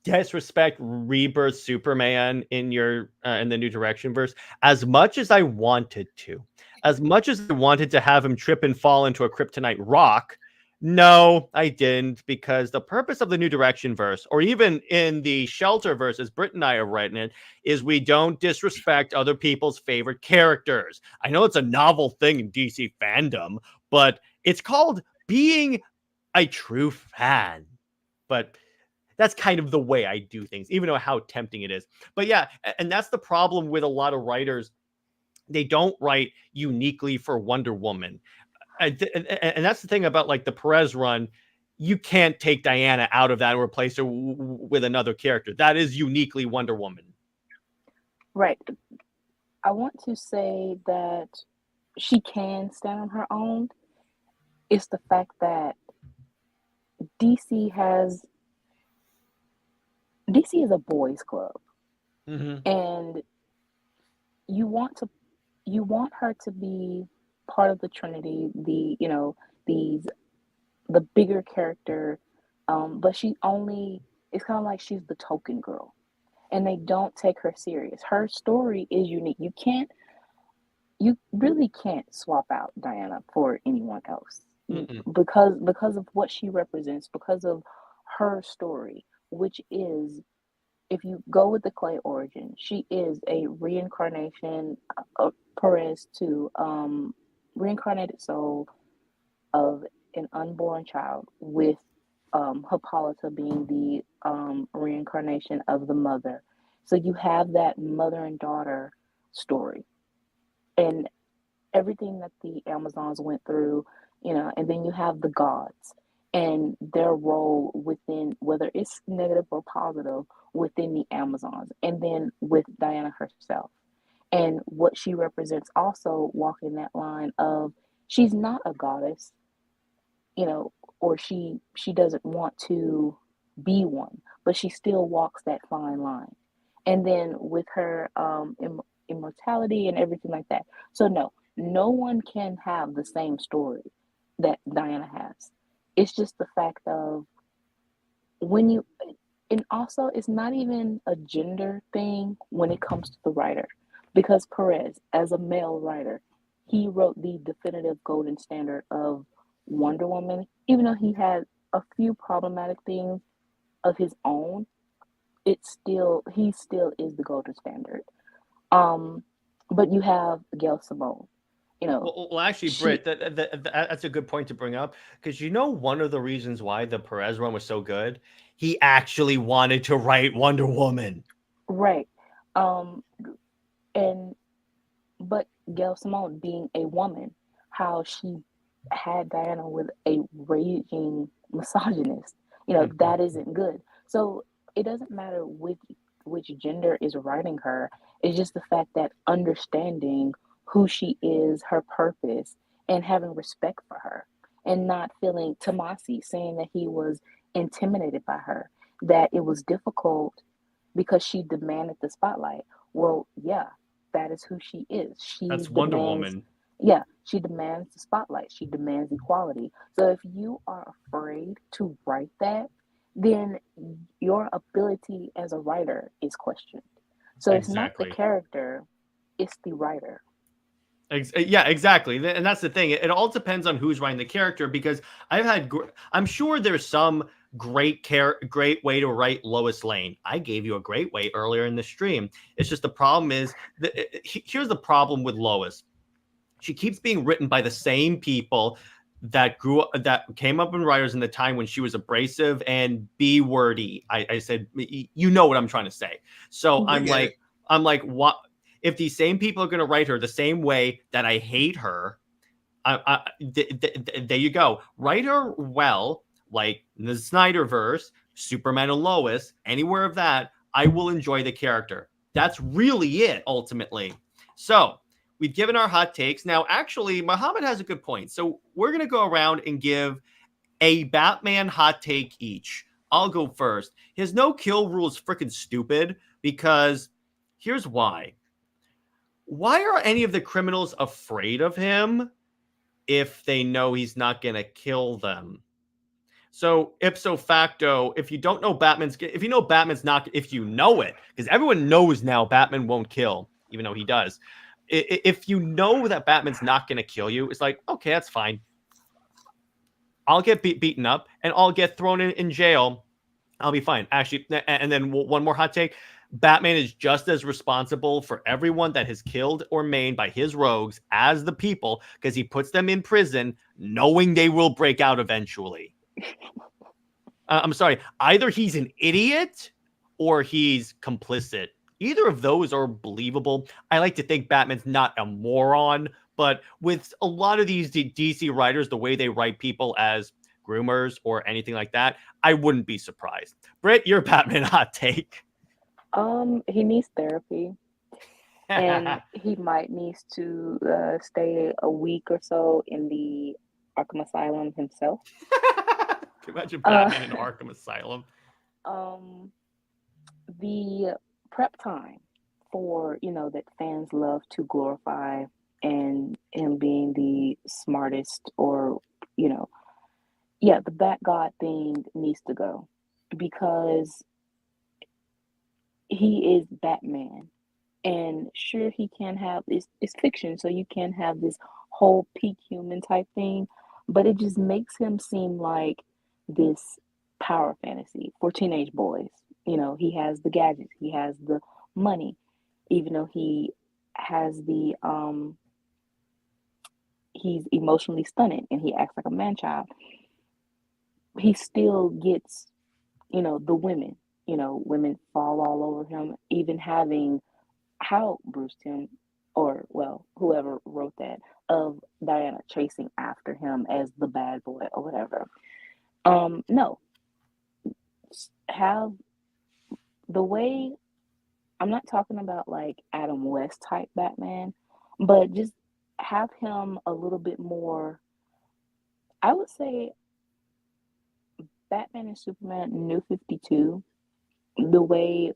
disrespect Rebirth Superman in your in the New Direction verse as much as I wanted to? As much as I wanted to have him trip and fall into a kryptonite rock, no, I didn't, because the purpose of the New Direction verse, or even in the Shelter verse, as Brit and I have written it, is we don't disrespect other people's favorite characters. I know it's a novel thing in DC fandom, but it's called being a true fan. But that's kind of the way I do things, even though how tempting it is. But yeah, and that's the problem with a lot of writers. They don't write uniquely for Wonder Woman. And that's the thing about like the Perez run. You can't take Diana out of that and replace her with another character. That is uniquely Wonder Woman. Right. I want to say that she can stand on her own. It's the fact that DC is a boys club, and you want her to be part of the Trinity, the bigger character, but it's kind of like she's the token girl, and they don't take her serious. Her story is unique. You really can't swap out Diana for anyone else. Because of what she represents, because of her story, which is, if you go with the Clay origin, she is a reincarnation of Perez to reincarnated soul of an unborn child, with Hippolyta being the reincarnation of the mother. So you have that mother and daughter story, and everything that the Amazons went through. And then you have the gods and their role within, whether it's negative or positive, within the Amazons, and then with Diana herself and what she represents, also walking that line of, she's not a goddess, or she doesn't want to be one, but she still walks that fine line. And then with her immortality and everything like that. So no one can have the same story that Diana has. It's just the fact of and also it's not even a gender thing when it comes to the writer, because Perez, as a male writer, he wrote the definitive golden standard of Wonder Woman. Even though he had a few problematic things of his own, he still is the golden standard. But you have Gail Simone. Well, actually, Britt, that's a good point to bring up, because one of the reasons why the Perez run was so good, he actually wanted to write Wonder Woman. Right. But Gail Simone, being a woman, how she had Diana with a raging misogynist, that isn't good. So it doesn't matter which gender is writing her. It's just the fact that understanding who she is, her purpose, and having respect for her, and not feeling Tomasi saying that he was intimidated by her, that it was difficult because she demanded the spotlight. Well, yeah, that is who she is. That's Wonder Woman. Yeah, she demands the spotlight. She demands equality. So if you are afraid to write that, then your ability as a writer is questioned. So It's not the character, it's the writer. Yeah, exactly. And that's the thing. It all depends on who's writing the character, because I'm sure there's some great way to write Lois Lane. I gave you a great way earlier in the stream. It's just the problem is, here's the problem with Lois. She keeps being written by the same people that came up in writers in the time when she was abrasive and B-wordy. I said, you know what I'm trying to say. So I'm like, what? If these same people are going to write her the same way that I hate her, there you go. Write her well, like in the Snyderverse, Superman and Lois, anywhere of that, I will enjoy the character. That's really it, ultimately. So we've given our hot takes. Now, actually, Muhammad has a good point. So we're going to go around and give a Batman hot take each. I'll go first. His no-kill rule is freaking stupid, because Here's why. Why are any of the criminals afraid of him if they know he's not going to kill them? So ipso facto, if you don't know if you know Batman's not, if you know it, because everyone knows now Batman won't kill, even though he does. If you know that Batman's not going to kill you, it's like, okay, that's fine. I'll get beaten up and I'll get thrown in jail. I'll be fine. Actually, and then one more hot take. Batman is just as responsible for everyone that is killed or maimed by his rogues as the people, because he puts them in prison knowing they will break out eventually. I'm sorry. Either he's an idiot or he's complicit. Either of those are believable. I like to think Batman's not a moron, but with a lot of these DC writers, the way they write people as groomers or anything like that, I wouldn't be surprised. Brit, your Batman hot take. He needs therapy, and he might need to stay a week or so in the Arkham Asylum himself. Imagine Batman in Arkham Asylum. The prep time for, that fans love to glorify, and him being the smartest, or, the Bat God thing needs to go, because he is Batman. And sure, he can have it's fiction, so you can have this whole peak human type thing, but it just makes him seem like this power fantasy for teenage boys. He has the gadgets, he has the money, even though he has he's emotionally stunted and he acts like a man child. He still gets, the women. Women fall all over him, even having how Bruce Timm, or whoever wrote that, of Diana chasing after him as the bad boy or whatever. No, have the way, I'm not talking about like Adam West type Batman, but just have him a little bit more, I would say, Batman and Superman New 52, the way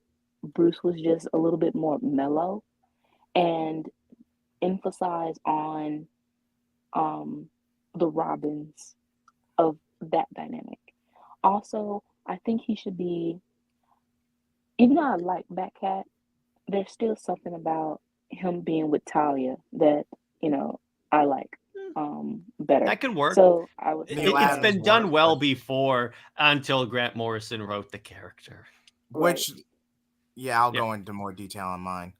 Bruce was just a little bit more mellow, and emphasize on the Robins of that dynamic. Also, I think he should be, even though I like Batcat, there's still something about him being with Talia that, I like better. That can work. So I would say it's been done well before, until Grant Morrison wrote the character. Which, I'll go into more detail on mine.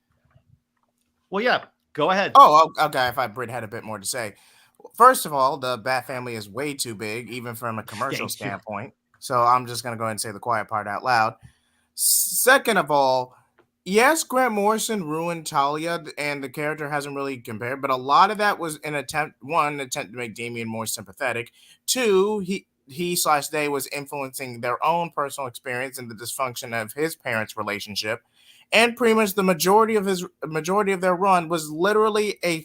Well, yeah, go ahead. Oh, okay. I thought Brit had a bit more to say. First of all, the Bat family is way too big, even from a commercial standpoint. So I'm just going to go ahead and say the quiet part out loud. Second of all, yes, Grant Morrison ruined Talia, and the character hasn't really compared, but a lot of that was an attempt to make Damian more sympathetic. Two, he/they was influencing their own personal experience and the dysfunction of his parents' relationship. And pretty much the majority of their run was literally a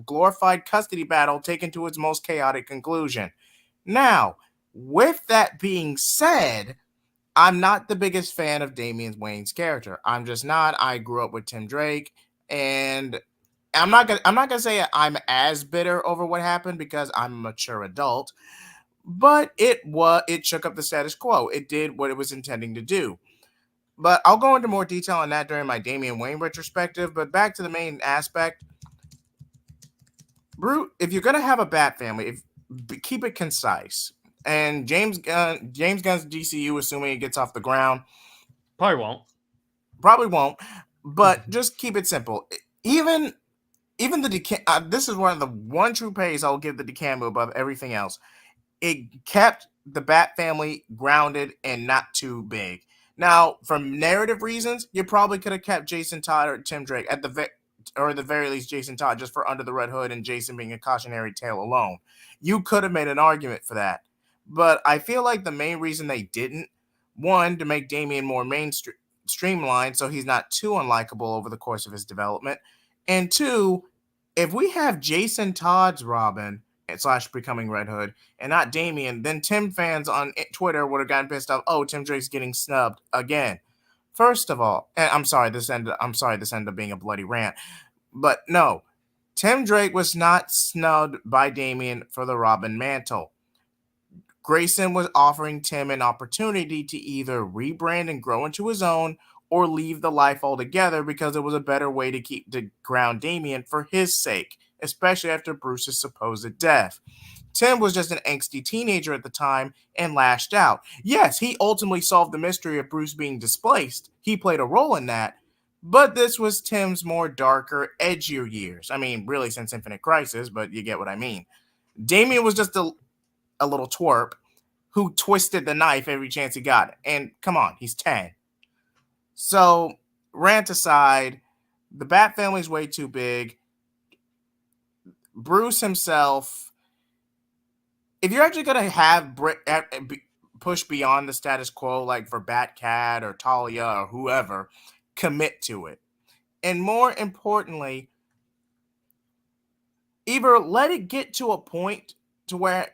glorified custody battle taken to its most chaotic conclusion. Now, with that being said, I'm not the biggest fan of Damian Wayne's character. I'm just not. I grew up with Tim Drake, and I'm not gonna say I'm as bitter over what happened, because I'm a mature adult. But it shook up the status quo. It did what it was intending to do. But I'll go into more detail on that during my Damian Wayne retrospective. But back to the main aspect. Brute, if you're going to have a Bat family, keep it concise. And James Gunn's DCU, assuming it gets off the ground, probably won't. But just keep it simple. Even the this is one true praise I'll give the DeCammu above everything else. It kept the Bat family grounded and not too big. Now, from narrative reasons, you probably could have kept Jason Todd or Tim Drake at the very least Jason Todd, just for Under the Red Hood and Jason being a cautionary tale alone. You could have made an argument for that. But I feel like the main reason they didn't, one, to make Damian more streamlined so he's not too unlikable over the course of his development, and two, if we have Jason Todd's Robin / becoming Red Hood and not Damian, then Tim fans on Twitter would have gotten pissed off. Oh, Tim Drake's getting snubbed again. First of all, and I'm sorry this ended up being a bloody rant, but no, Tim Drake was not snubbed by Damian for the Robin mantle. Grayson was offering Tim an opportunity to either rebrand and grow into his own or leave the life altogether because it was a better way to ground Damian for his sake, especially after Bruce's supposed death. Tim was just an angsty teenager at the time and lashed out. Yes, he ultimately solved the mystery of Bruce being displaced. He played a role in that. But this was Tim's more darker, edgier years. I mean, really since Infinite Crisis, but you get what I mean. Damian was just a little twerp who twisted the knife every chance he got. And come on, he's 10. So, rant aside, the Bat family's way too big. Bruce himself, if you're actually going to have Brit push beyond the status quo, like for Batcat or Talia or whoever, commit to it. And more importantly, either let it get to a point to where,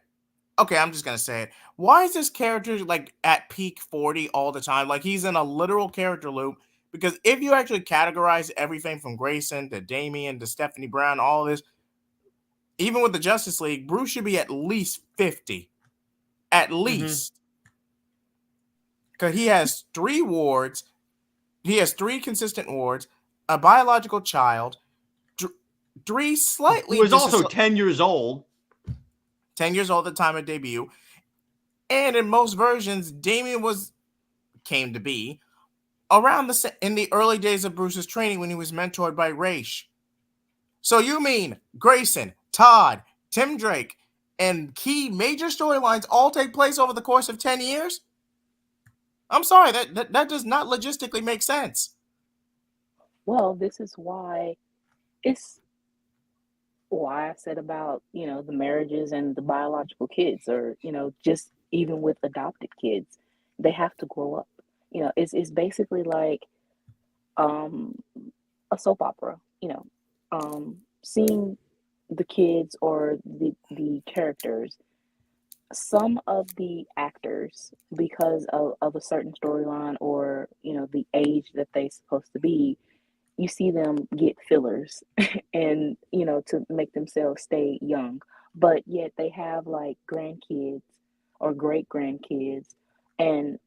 okay, I'm just going to say it. Why is this character like at peak 40 all the time? Like he's in a literal character loop. Because if you actually categorize everything from Grayson to Damian to Stephanie Brown, all this, even with the Justice League, Bruce should be at least 50. At least. Because he has 3 wards. He has 3 consistent wards, a biological child, 3 slightly... Who was also 10 years old. 10 years old at the time of debut. And in most versions, Damian came to be around in the early days of Bruce's training when he was mentored by Raish. So you mean Grayson, Todd, Tim Drake, and key major storylines all take place over the course of 10 years? I'm sorry, that does not logistically make sense. Well, this is why I said about, the marriages and the biological kids, or, just even with adopted kids, they have to grow up. It's basically like a soap opera, seeing the kids or the characters. Some of the actors, because of a certain storyline or, the age that they're supposed to be, you see them get fillers and, to make themselves stay young. But yet they have like grandkids or great grandkids,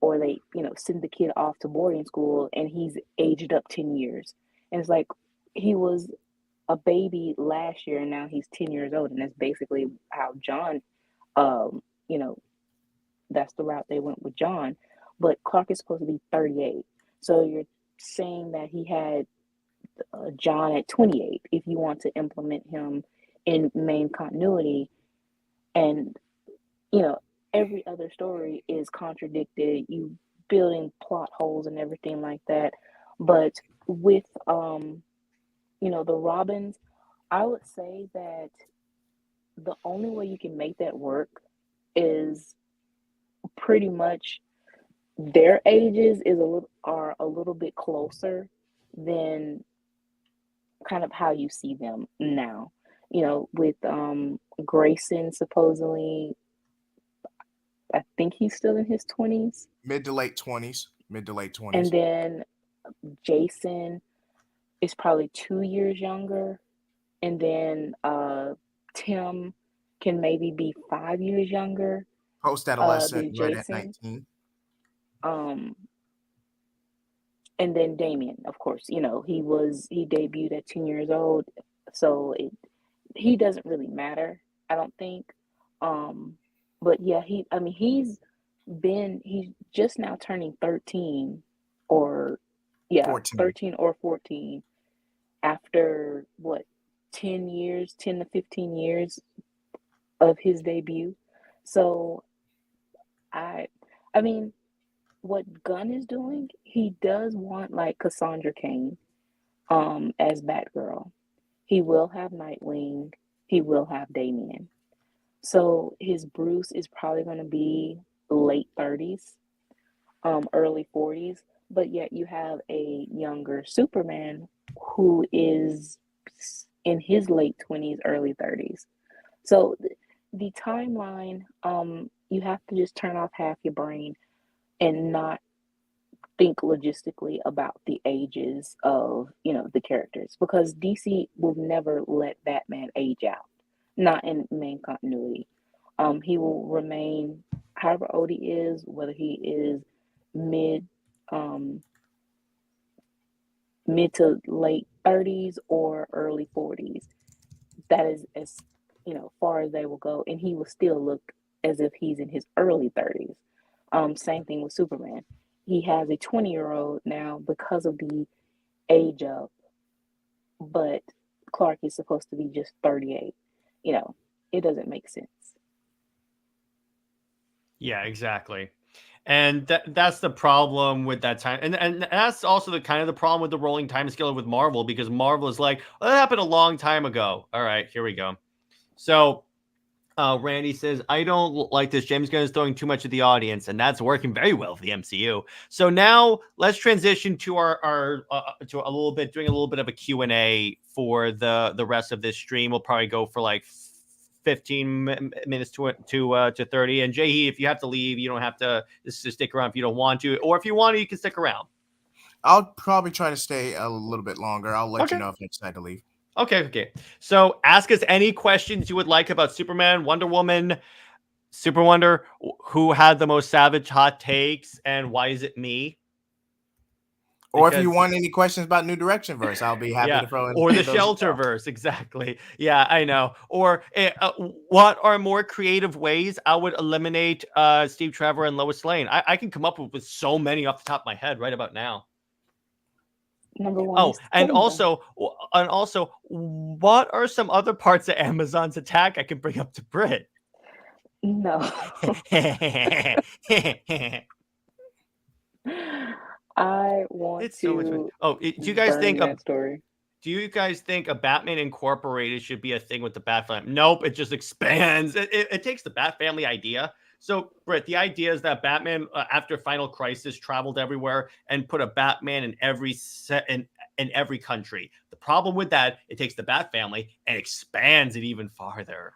or they, send the kid off to boarding school and he's aged up 10 years. And it's like he was a baby last year and now he's 10 years old. And that's basically how John, you know, that's the route they went with John. But Clark is supposed to be 38. So you're saying that he had John at 28 if you want to implement him in main continuity. And, every other story is contradicted. You building plot holes and everything like that. But with, the Robins, I would say that the only way you can make that work is pretty much their ages are a little bit closer than kind of how you see them now. With Grayson supposedly, I think he's still in his 20s. Mid to late 20s. And then Jason is probably 2 years younger. And then Tim can maybe be 5 years younger. Post-adolescent, than right at Jason. 19. And then Damien, of course, he debuted at 10 years old, so he doesn't really matter, I don't think. But yeah, he's just now turning 13, or 14. 13 or 14 after what, 10 to 15 years of his debut. So I mean, what Gunn is doing, he does want like Cassandra Cain as Batgirl. He will have Nightwing. He will have Damian. So his Bruce is probably going to be late 30s, early 40s. But yet you have a younger Superman who is in his late 20s, early 30s. So the timeline, you have to just turn off half your brain and not think logistically about the ages of, the characters, because DC will never let Batman age out, not in main continuity. He will remain however old he is, whether he is mid mid to late 30s or early 40s. That is as far as they will go, and he will still look as if he's in his early 30s. Same thing with Superman. He has a 20-year-old now because of the age up, but Clark is supposed to be just 38. It doesn't make sense. Yeah, exactly. And that's the problem with that time. And that's also the kind of the problem with the rolling time scale with Marvel, because Marvel is like, well, that happened a long time ago. All right, here we go. So Randy says, I don't like this. James Gunn is throwing too much at the audience, and that's working very well for the MCU. So now let's transition to our to a little bit, doing a little bit of a Q&A for the rest of this stream. We'll probably go for like 15 minutes to 30. And JHEAT, if you have to leave, you don't have to just stick around if you don't want to, or if you want to, you can stick around. I'll probably try to stay a little bit longer. I'll let you know if I decide to leave. Okay. So ask us any questions you would like about Superman, Wonder Woman, SuperWonder, who had the most savage hot takes, and why is it me? Or if you want any questions about New Direction verse, I'll be happy to throw in. Or the Shelter verse, exactly. Yeah, I know. Or what are more creative ways I would eliminate Steve Trevor and Lois Lane? I can come up with so many off the top of my head right about now. Number one. And also, what are some other parts of Amazon's attack I can bring up to Brit? No. I want to. So much fun. Do you guys think that story? Do you guys think a Batman Incorporated should be a thing with the Bat family? Nope, it just expands. It takes the Bat family idea. So, Britt, the idea is that Batman, after Final Crisis, traveled everywhere and put a Batman in every in every country. The problem with that, it takes the Bat family and expands it even farther.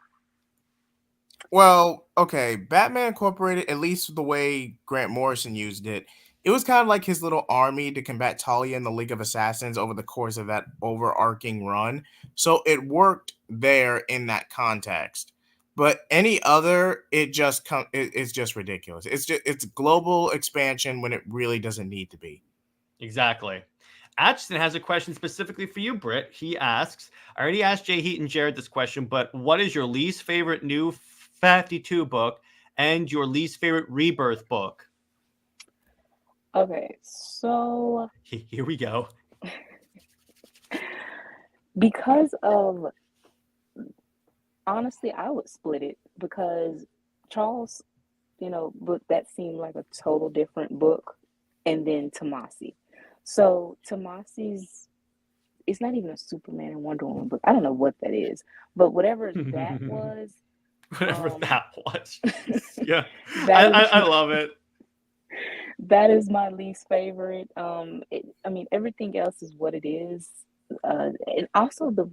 Well, okay, Batman Incorporated, at least the way Grant Morrison used it, it was kind of like his little army to combat Talia and the League of Assassins over the course of that overarching run. So it worked there in that context. But any other, it's just ridiculous. It's global expansion when it really doesn't need to be. Exactly. Atchison has a question specifically for you, Britt. He asks, I already asked JHEAT and Jared this question, but what is your least favorite New 52 book and your least favorite Rebirth book? Okay, so here we go. Because of, honestly, I would split it, because Charles, book that seemed like a total different book, and then Tomasi. So Tomasi's, it's not even a Superman and Wonder Woman book. I don't know what that is, but whatever that was. Whatever that was. Yeah, I love it. That is my least favorite. Everything else is what it is. And also the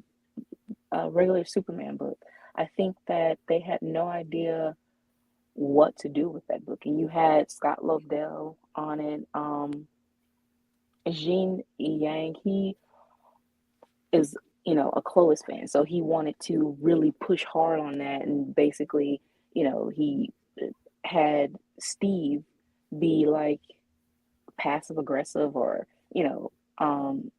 regular Superman book. I think that they had no idea what to do with that book. And you had Scott Lobdell on it. Jean Yang, he is, a Clois fan. So he wanted to really push hard on that. And basically, he had Steve be like passive aggressive, or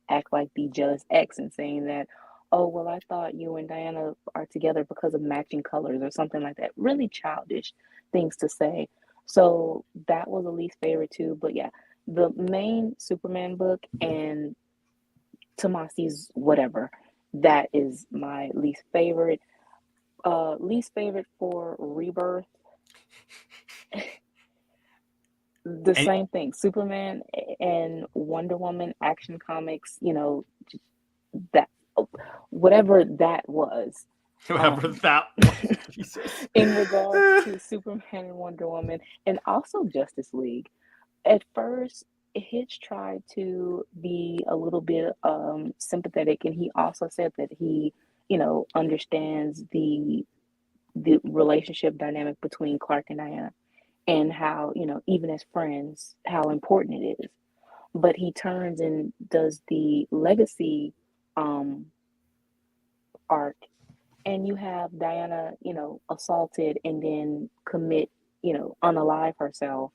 act like the jealous ex, and saying that, oh well, I thought you and Diana are together because of matching colors, or something like that. Really childish things to say. So that was the least favorite too. But yeah, the main Superman book and Tomasi's whatever, that is my least favorite. Least favorite for Rebirth, same thing. Superman and Wonder Woman Action Comics, that whatever that was. Whatever that was. Jesus. In regards to Superman and Wonder Woman, and also Justice League. At first, Hitch tried to be a little bit sympathetic, and he also said that he, understands the relationship dynamic between Clark and Diana, and how, even as friends, how important it is. but he turns and does the legacy arc, and you have Diana, assaulted and then commit, unalive herself,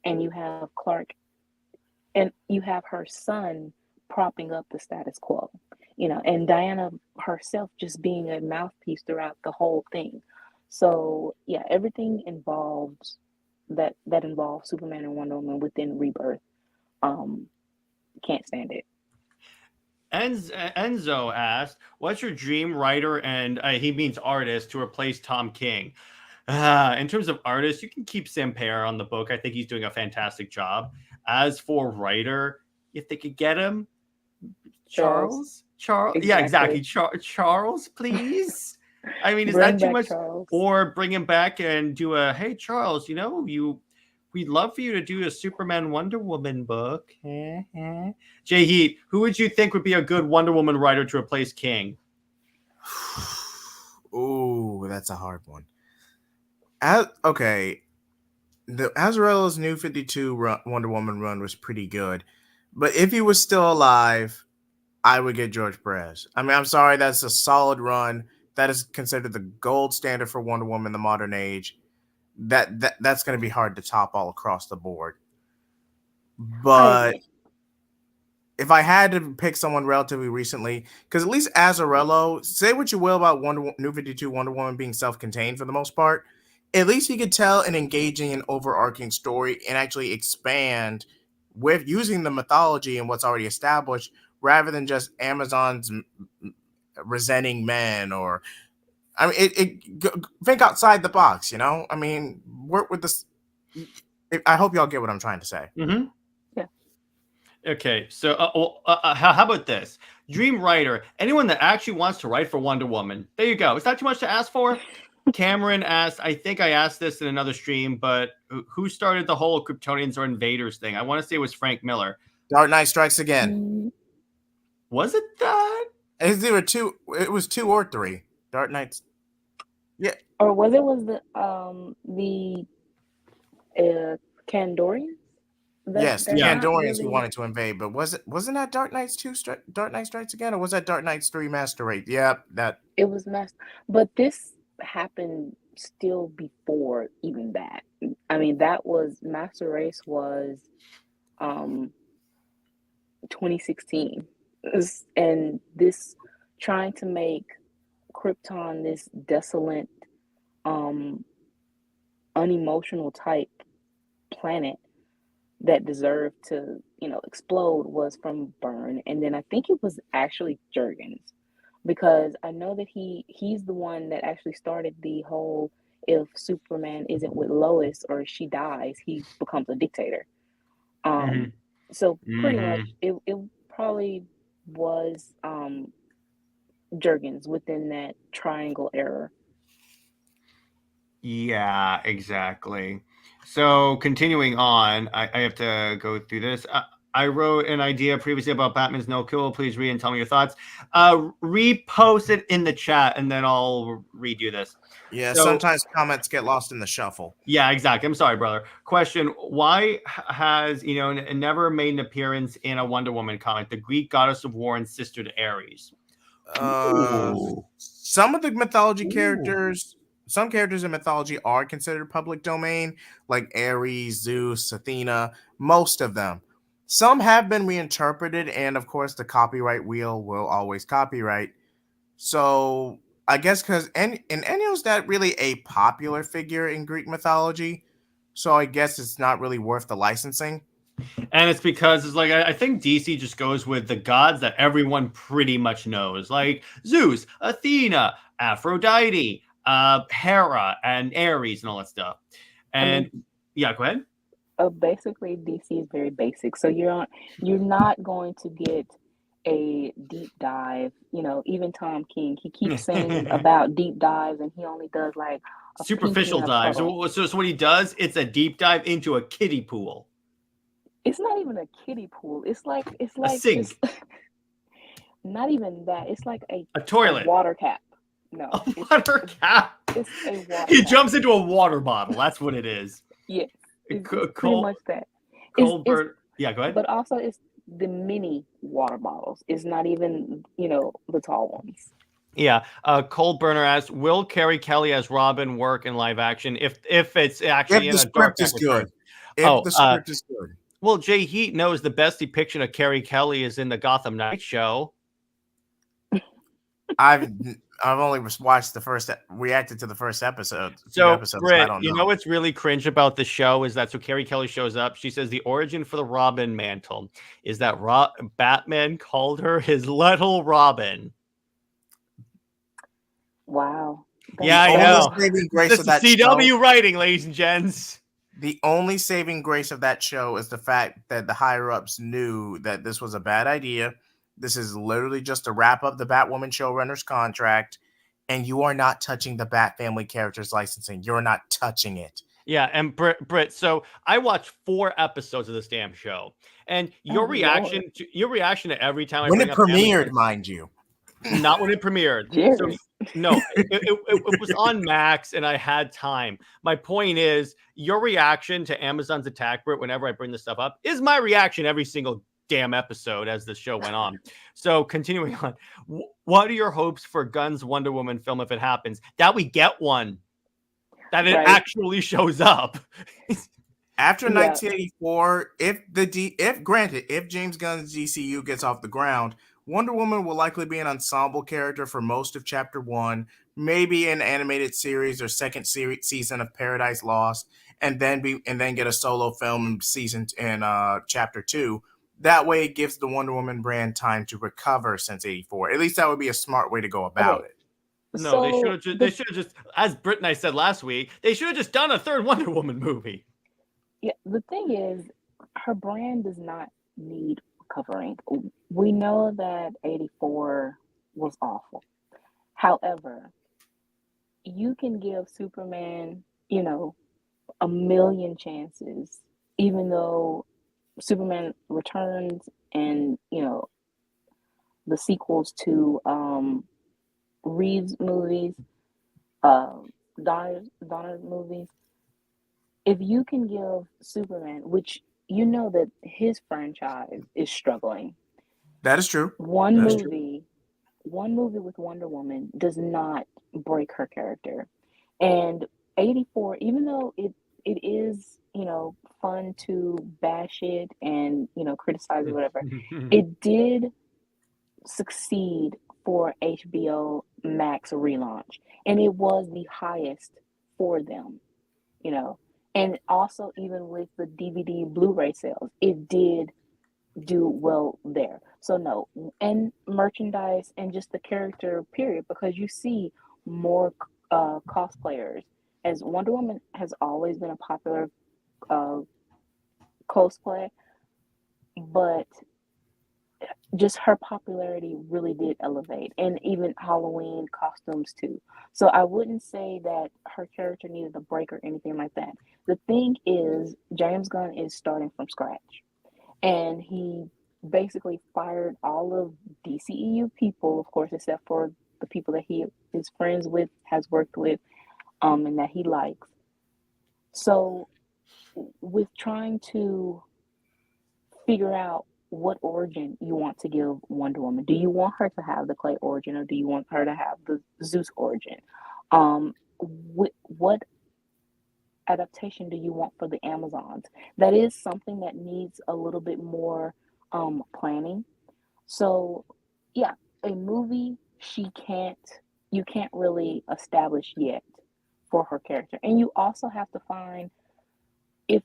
and you have Clark, and you have her son propping up the status quo, and Diana herself just being a mouthpiece throughout the whole thing. So yeah, everything involves that involves Superman and Wonder Woman within Rebirth. Can't stand it. Enzo asked, "What's your dream writer?" And he means artist to replace Tom King. In terms of artists, you can keep Sam Pear on the book. I think he's doing a fantastic job. As for writer, if they could get him, Charles, Exactly. yeah, exactly, Charles, please. I mean, is that too much? Charles. Or bring him back and do a, hey, Charles, we'd love for you to do a Superman Wonder Woman book. JHEAT, who would you think would be a good Wonder Woman writer to replace King? Ooh, that's a hard one. Okay, the Azzarello's New 52 Wonder Woman run was pretty good, but if he was still alive, I would get George Perez. I mean, I'm sorry, that's a solid run. That is considered the gold standard for Wonder Woman in the modern age. That's going to be hard to top all across the board. But if I had to pick someone relatively recently, because at least Azzarello, say what you will about New 52 Wonder Woman being self-contained for the most part, at least he could tell an engaging and overarching story and actually expand with using the mythology and what's already established, rather than just Amazon's resenting men, or I mean, think outside the box, I mean, work with this. I hope y'all get what I'm trying to say. Mm-hmm. Yeah. Okay, so how about this? Dream writer, anyone that actually wants to write for Wonder Woman. There you go. Is that too much to ask for? Cameron asked, I think I asked this in another stream, but who started the whole Kryptonians or invaders thing? I want to say it was Frank Miller. Dark Knight Strikes Again. Was it that? It's either two. It was 2 or 3. Dark Knights. Yeah. Or was the Kandorians? Yes, the Kandorians who wanted to invade, but wasn't that Dark Knights 2 Dark Knight Strikes Again, or was that Dark Knights 3 Master Race? Yeah, that it was Master, but this happened still before even that. I mean, that was Master Race was 2016, and this trying to make Krypton this desolate, unemotional type planet that deserved to, explode was from Byrne, and then I think it was actually Jurgens, because I know that he's the one that actually started the whole, if Superman isn't with Lois or she dies, he becomes a dictator. So pretty much it probably was Jurgens within that triangle error. Yeah, exactly. So continuing on, I have to go through this. I wrote an idea previously about Batman's no kill. Please read and tell me your thoughts. Repost it in the chat, and then I'll redo this. Yeah, so, sometimes comments get lost in the shuffle. Yeah, exactly. I'm sorry, brother. Question: why has never made an appearance in a Wonder Woman comic, the Greek goddess of war and sister to Ares? Some of the mythology characters. Some characters in mythology are considered public domain, like Ares, Zeus, Athena, most of them. Some have been reinterpreted, and of course, the copyright wheel will always copyright. So, I guess because Ennial's not really a popular figure in Greek mythology, so I guess it's not really worth the licensing. And it's because it's like, I think DC just goes with the gods that everyone pretty much knows, like Zeus, Athena, Aphrodite, Hera and Ares and all that stuff. And yeah, go ahead. Basically, DC is very basic, so you're not going to get a deep dive. Even Tom King, he keeps saying about deep dives, and he only does like a superficial dives. So what he does, it's a deep dive into a kiddie pool. It's not even a kiddie pool. It's like a sink. Not even that. It's like a toilet, a water cap. No, a water cap. It's a water he cap. jumps into a water bottle. That's what it is. Yes, it's pretty much that. Yeah, go ahead. But also, it's the mini water bottles. It's not even, the tall ones. Yeah. Cole Burner asks, will Carrie Kelly as Robin work in live action if it's actually If in the a Dark script is Knight good. Returns? If the script is good. Well, JHEAT knows the best depiction of Carrie Kelly is in the Gotham Knight show. I've only watched reacted to the first episode. So, episodes, Brit, I don't know. What's really cringe about the show is that Carrie Kelly shows up. She says the origin for the Robin mantle is that Batman called her his little Robin. Wow. Yeah, I know. Saving grace of that CW show, writing, ladies and gents. the only saving grace of that show is the fact that the higher ups knew that this was a bad idea. This is literally just to wrap up the Batwoman showrunner's contract, and you are not touching the Bat Family characters licensing. You're not touching it. Yeah, and Brit, so I watched 4 episodes of this damn show, and your reaction to every time when it premiered, mind you, not when it premiered. So, no, it was on Max, and I had time. My point is, your reaction to Amazon's attack, Brit, whenever I bring this stuff up, is my reaction every single damn episode as the show went on. So continuing on, what are your hopes for Gunn's Wonder Woman film if it happens? That we get one. That it actually shows up. After 1984, if James Gunn's DCU gets off the ground, Wonder Woman will likely be an ensemble character for most of Chapter 1, maybe an animated series or second season of Paradise Lost, and then get a solo film season in Chapter 2. That way, it gives the Wonder Woman brand time to recover since 84. At least that would be a smart way to go about it. No, so they should have just, as Brit and I said last week, they should have just done a third Wonder Woman movie. Yeah, the thing is, her brand does not need recovering. We know that 84 was awful. However, you can give Superman, a million chances, even though Superman Returns and, the sequels to Reeves movies, Donner's movies. If you can give Superman, which that his franchise is struggling. That is true. One movie with Wonder Woman does not break her character. And 84, even though it is, fun to bash it and, criticize it, whatever, it did succeed for HBO Max relaunch. And it was the highest for them, And also, even with the DVD Blu-ray sales, it did do well there. So no, and merchandise and just the character period, because you see more cosplayers, as Wonder Woman has always been a popular cosplay, but just her popularity really did elevate, and even Halloween costumes too. So I wouldn't say that her character needed a break or anything like that. The thing is, James Gunn is starting from scratch, and he basically fired all of DCEU people, of course, except for the people that he is friends with, has worked with, and that he likes. So with trying to figure out what origin you want to give Wonder Woman. Do you want her to have the clay origin, or do you want her to have the Zeus origin? What adaptation do you want for the Amazons? That is something that needs a little bit more planning. So yeah, a movie you can't really establish yet for her character. And you also have to find, if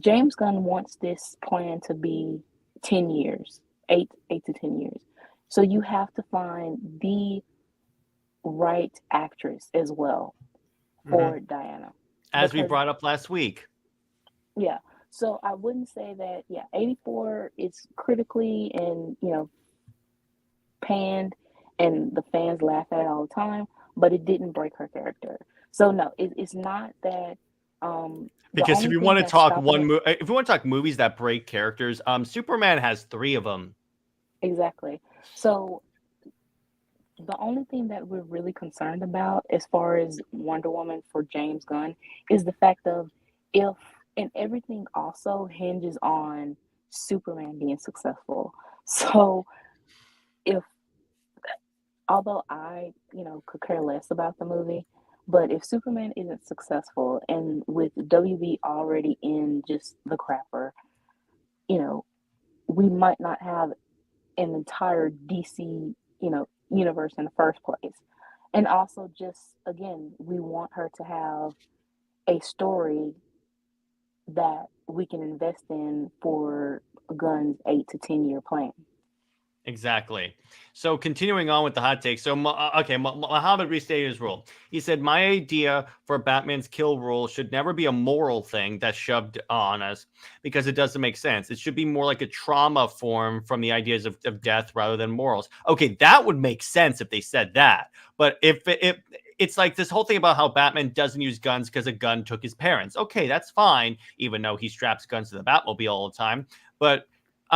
James Gunn wants this plan to be 10 years, 8 to 10 years. So you have to find the right actress as well for Diana. As we brought up last week. Yeah. So I wouldn't say that, 84 is critically and, panned, and the fans laugh at it all the time, but it didn't break her character. So no, it's not that. Because if you want to talk if you want to talk movies that break characters, Superman has 3 of them. Exactly. So the only thing that we're really concerned about as far as Wonder Woman for James Gunn is the fact of and everything also hinges on Superman being successful. So if, although I, could care less about the movie, but if Superman isn't successful and with WB already in just the crapper, we might not have an entire DC, universe in the first place. And also just again, we want her to have a story that we can invest in for Gunn's 8 to 10 year plan. Exactly. So continuing on with the hot take. So, Muhammad restated his rule. He said, my idea for Batman's kill rule should never be a moral thing that's shoved on us because it doesn't make sense. It should be more like a trauma form from the ideas of death rather than morals. Okay, that would make sense if they said that. But if it's like this whole thing about how Batman doesn't use guns because a gun took his parents. Okay, that's fine, even though he straps guns to the Batmobile all the time. But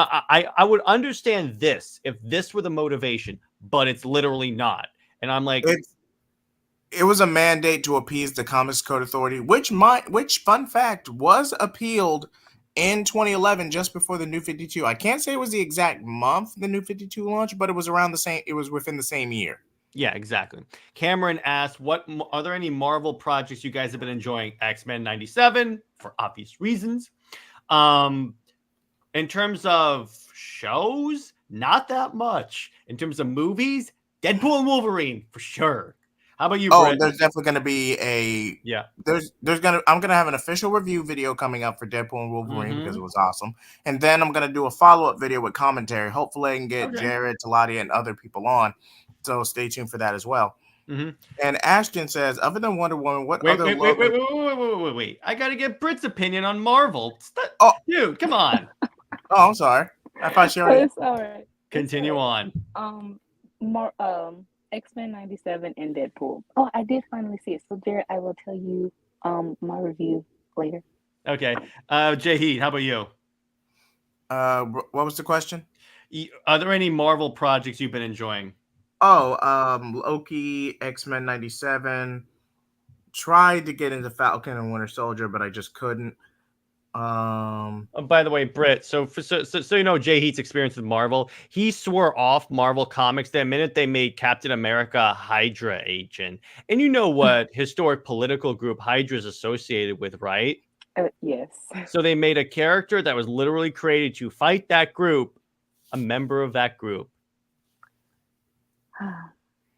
I would understand this if this were the motivation, but it's literally not. And I'm like, it was a mandate to appease the Comics Code Authority, which fun fact was appealed in 2011, just before the New 52. I can't say it was the exact month the New 52 launched, but it was around the same. It was within the same year. Yeah, exactly. Cameron asked, are there any Marvel projects you guys have been enjoying? X-Men 97, for obvious reasons. In terms of shows, not that much. In terms of movies, Deadpool and Wolverine, for sure. How about you, Brit? There's definitely going to be I'm going to have an official review video coming up for Deadpool and Wolverine because it was awesome. And then I'm going to do a follow-up video with commentary. Hopefully I can get Jared, Talati, and other people on. So stay tuned for that as well. Mm-hmm. And Ashton says, other than Wonder Woman, wait, I got to get Brit's opinion on Marvel. Dude, come on. Oh, I'm sorry. I thought you already... It's all right. Continue on. X-Men 97 and Deadpool. Oh, I did finally see it. So, Jared, I will tell you my review later. Okay. JHEAT, how about you? What was the question? Are there any Marvel projects you've been enjoying? Loki, X-Men 97. Tried to get into Falcon and Winter Soldier, but I just couldn't. By the way, Brit, so you know JHEAT's experience with Marvel, he swore off Marvel Comics the minute they made Captain America a Hydra agent. And you know what historic political group Hydra is associated with, right? Yes. So they made a character that was literally created to fight that group, a member of that group.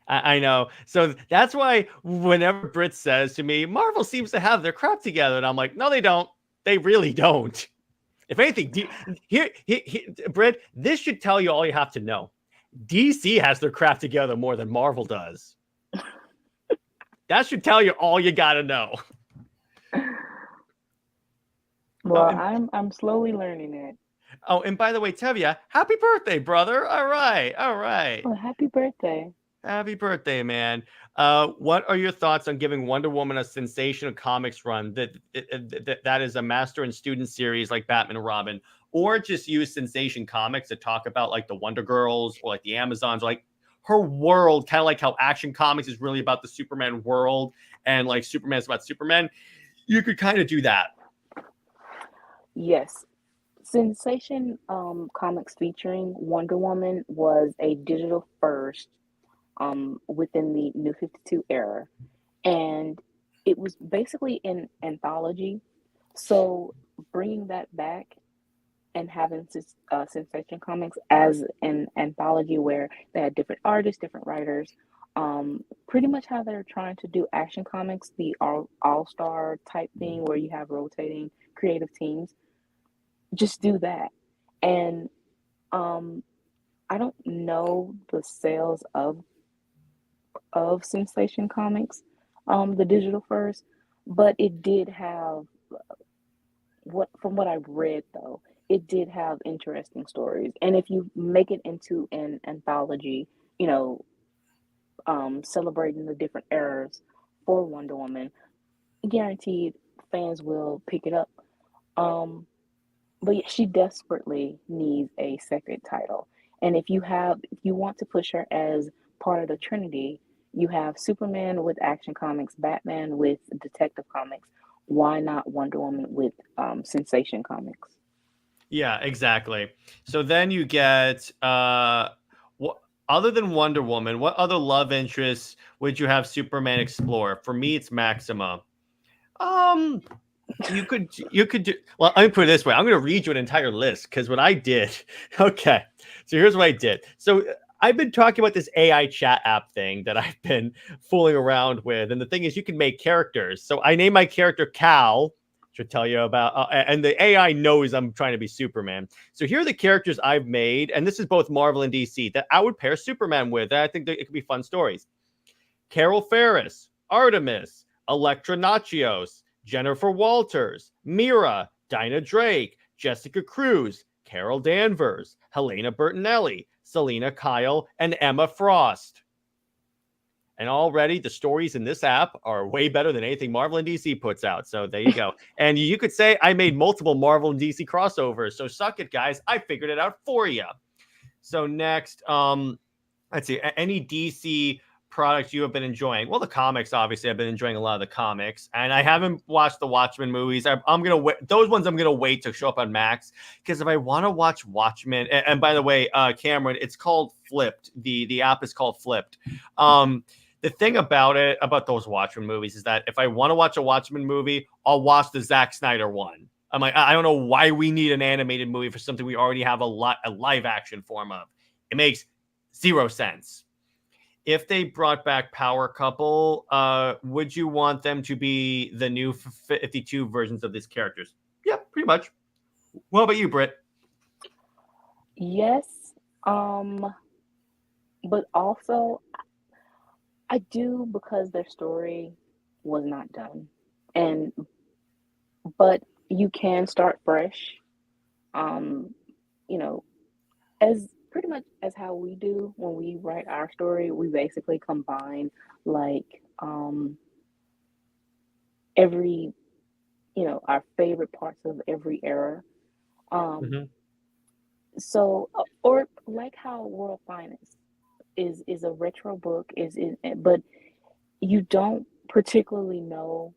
I know. So that's why whenever Brit says to me, Marvel seems to have their crap together, and I'm like, no, they don't. They really don't. If anything, here, Brit, this should tell you all you have to know. DC has their crap together more than Marvel does. That should tell you all you got to know. Well, I'm slowly learning it. Oh, and by the way, Tevya, happy birthday, brother. All right. Oh, happy birthday. Happy birthday, man. What are your thoughts on giving Wonder Woman a sensational comics run that is a master and student series like Batman and Robin, or just use Sensation Comics to talk about like the Wonder Girls or like the Amazons, or like her world, kind of like how Action Comics is really about the Superman world and like Superman's about Superman. You could kind of do that. Yes. Sensation Comics featuring Wonder Woman was a digital first within the New 52 era, and it was basically an anthology. So bringing that back and having Sensation Comics as an anthology where they had different artists, different writers, pretty much how they're trying to do Action Comics, the all-star type thing where you have rotating creative teams. Just do that. And I don't know the sales of Sensation Comics, the digital first, but it did have from what I've read though, it did have interesting stories. And if you make it into an anthology, celebrating the different eras for Wonder Woman, guaranteed fans will pick it up. But yeah, she desperately needs a second title. And if you want to push her as part of the Trinity, you have Superman with Action Comics, Batman with Detective Comics. Why not Wonder Woman with Sensation Comics? Yeah, exactly. So then you get other than Wonder Woman, what other love interests would you have Superman explore? For me, it's Maxima. You could do well. Let me put it this way. I'm going to read you an entire list because what I did. Okay, so here's what I did. So I've been talking about this AI chat app thing that I've been fooling around with, and the thing is, you can make characters. So I named my character Cal. Should tell you about, and the AI knows I'm trying to be Superman. So here are the characters I've made, and this is both Marvel and DC that I would pair Superman with. And I think that it could be fun stories. Carol Ferris, Artemis, Elektra Nachios, Jennifer Walters, Mira, Dinah Drake, Jessica Cruz, Carol Danvers, Helena Bertinelli, Selena Kyle, and Emma Frost. And already the stories in this app are way better than anything Marvel and DC puts out. So there you go. And you could say I made multiple Marvel and DC crossovers. So suck it, guys. I figured it out for you. So next, let's see, any DC products you have been enjoying? Well, the comics, obviously, I've been enjoying a lot of the comics, and I haven't watched the Watchmen movies. I'm gonna wait; those ones I'm gonna wait to show up on Max, because if I want to watch Watchmen, and by the way, Cameron, it's called Flipped. The app is called Flipped. The thing about those Watchmen movies is that if I want to watch a Watchmen movie, I'll watch the Zack Snyder one. I'm like, I don't know why we need an animated movie for something we already have a live action form of. It makes zero sense. If they brought back Power Couple, would you want them to be the new 52 versions of these characters? Yeah, pretty much. What about you, Brit? Yes, but also I do, because their story was not done, but you can start fresh. You know, as pretty much as how we do when we write our story, we basically combine like every our favorite parts of every era. Um, so or like how World Finest is a retro book but you don't particularly know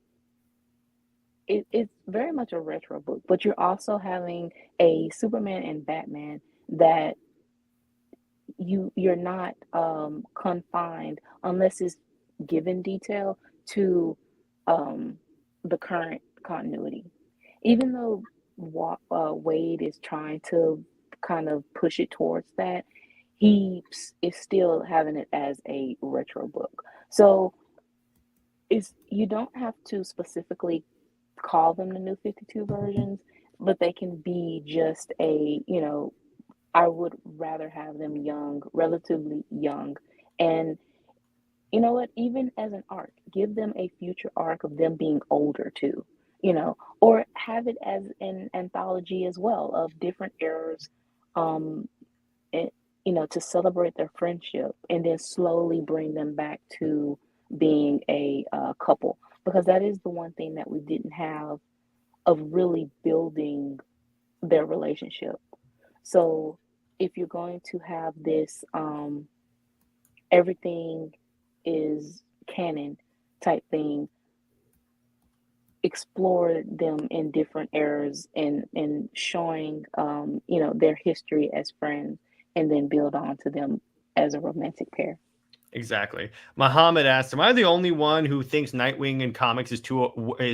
it's very much a retro book, but you're also having a Superman and Batman that you're not confined, unless it's given detail, to the current continuity. Even though Wade is trying to kind of push it towards that, he is still having it as a retro book. So you don't have to specifically call them the new 52 versions, but they can be just I would rather have them young, relatively young. And you know what? Even as an arc, give them a future arc of them being older too, or have it as an anthology as well of different eras, um, and, to celebrate their friendship and then slowly bring them back to being a couple. Because that is the one thing that we didn't have of really building their relationship. So if you're going to have this, everything is canon type thing, explore them in different eras and showing their history as friends, and then build on to them as a romantic pair. Exactly. Muhammad asked, "Am I the only one who thinks Nightwing in comics is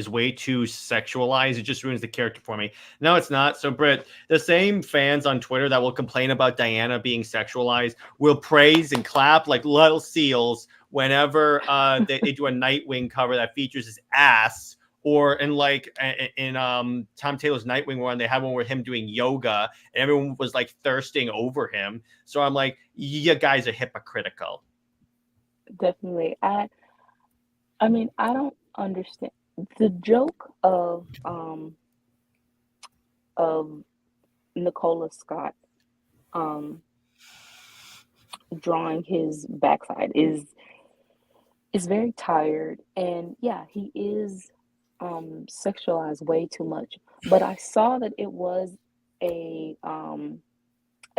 way too sexualized? It just ruins the character for me." No, it's not. So, Britt, the same fans on Twitter that will complain about Diana being sexualized will praise and clap like little seals whenever they do a Nightwing cover that features his ass. Or in Tom Taylor's Nightwing one, they had one with him doing yoga, and everyone was like thirsting over him. So I'm like, you guys are hypocritical. Definitely. I mean, I don't understand the joke of Nicola Scott um drawing his backside is very tired, and yeah, he is sexualized way too much. But I saw that it was a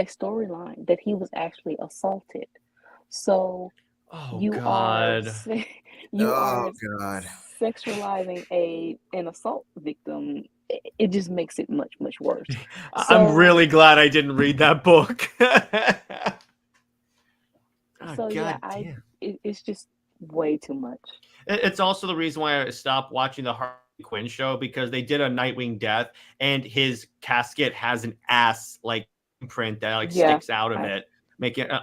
storyline that he was actually assaulted. So Oh you are God. you Oh are God. sexualizing an assault victim, it just makes it much worse. I'm really glad I didn't read that book. It's just way too much. It's also the reason why I stopped watching the Harley Quinn show, because they did a Nightwing death and his casket has an ass like imprint that like sticks out of it.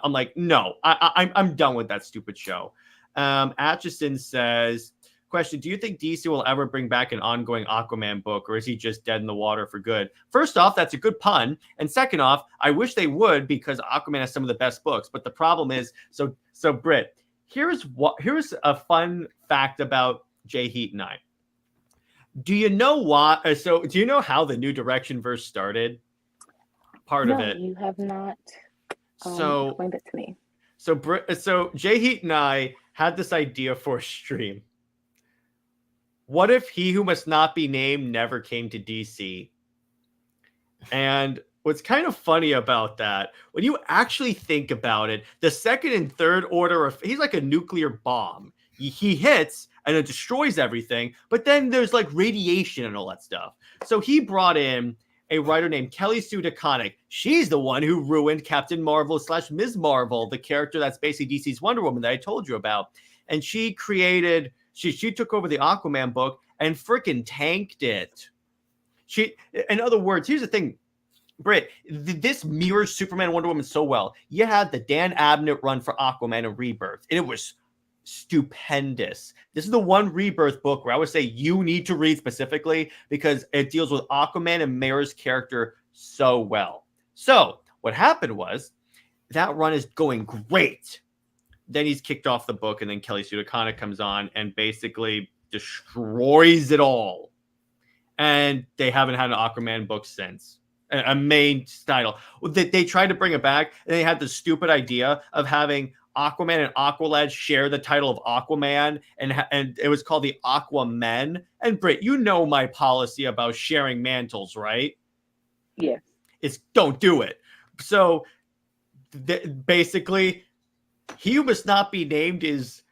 I'm like, no, I'm done with that stupid show. Atchison says, question, do you think DC will ever bring back an ongoing Aquaman book, or is he just dead in the water for good? First off, that's a good pun. And second off, I wish they would, because Aquaman has some of the best books. But the problem is, so Brit, here's a fun fact about JHEAT and I. Do you know why? So do you know how the New Direction verse started? Part of it. You have not. So explain it to me. So JHEAT and I had this idea for a stream. What if He Who Must Not Be Named never came to DC? And what's kind of funny about that, when you actually think about it, the second and third order he's like a nuclear bomb. He hits and it destroys everything, but then there's like radiation and all that stuff. So he brought in a writer named Kelly Sue DeConnick. She's the one who ruined Captain Marvel / Ms. Marvel, the character that's basically DC's Wonder Woman that I told you about. And she created, she took over the Aquaman book and freaking tanked it. In other words, here's the thing, Brit, this mirrors Superman, Wonder Woman so well. You had the Dan Abnett run for Aquaman and Rebirth, and it was stupendous. This is the one Rebirth book where I would say you need to read specifically, because it deals with Aquaman and Mara's character so well. So what happened was that run is going great. Then he's kicked off the book, and then Kelly Sue DeConnick comes on and basically destroys it all. And they haven't had an Aquaman book since. A main title. They tried to bring it back, and they had the stupid idea of having Aquaman and Aqualad share the title of Aquaman, and it was called the Aquamen. And Brit, you know my policy about sharing mantles, right? Yeah. It's don't do it. So basically, He Who Must Not Be Named is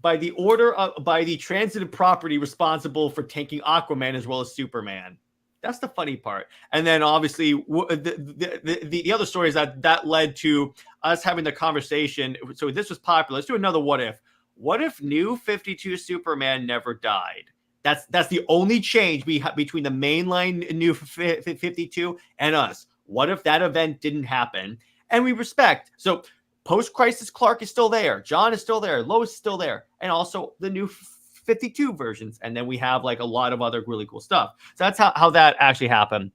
by the transitive property responsible for tanking Aquaman as well as Superman. That's the funny part. And then obviously the other story is that led to us having the conversation. So this was popular. Let's do another what if. What if New 52 Superman never died? That's the only change between the mainline New 52 and us. What if that event didn't happen? And we respect. So post-crisis Clark is still there. John is still there. Lois is still there. And also the New 52 versions, and then we have like a lot of other really cool stuff. So that's how that actually happened.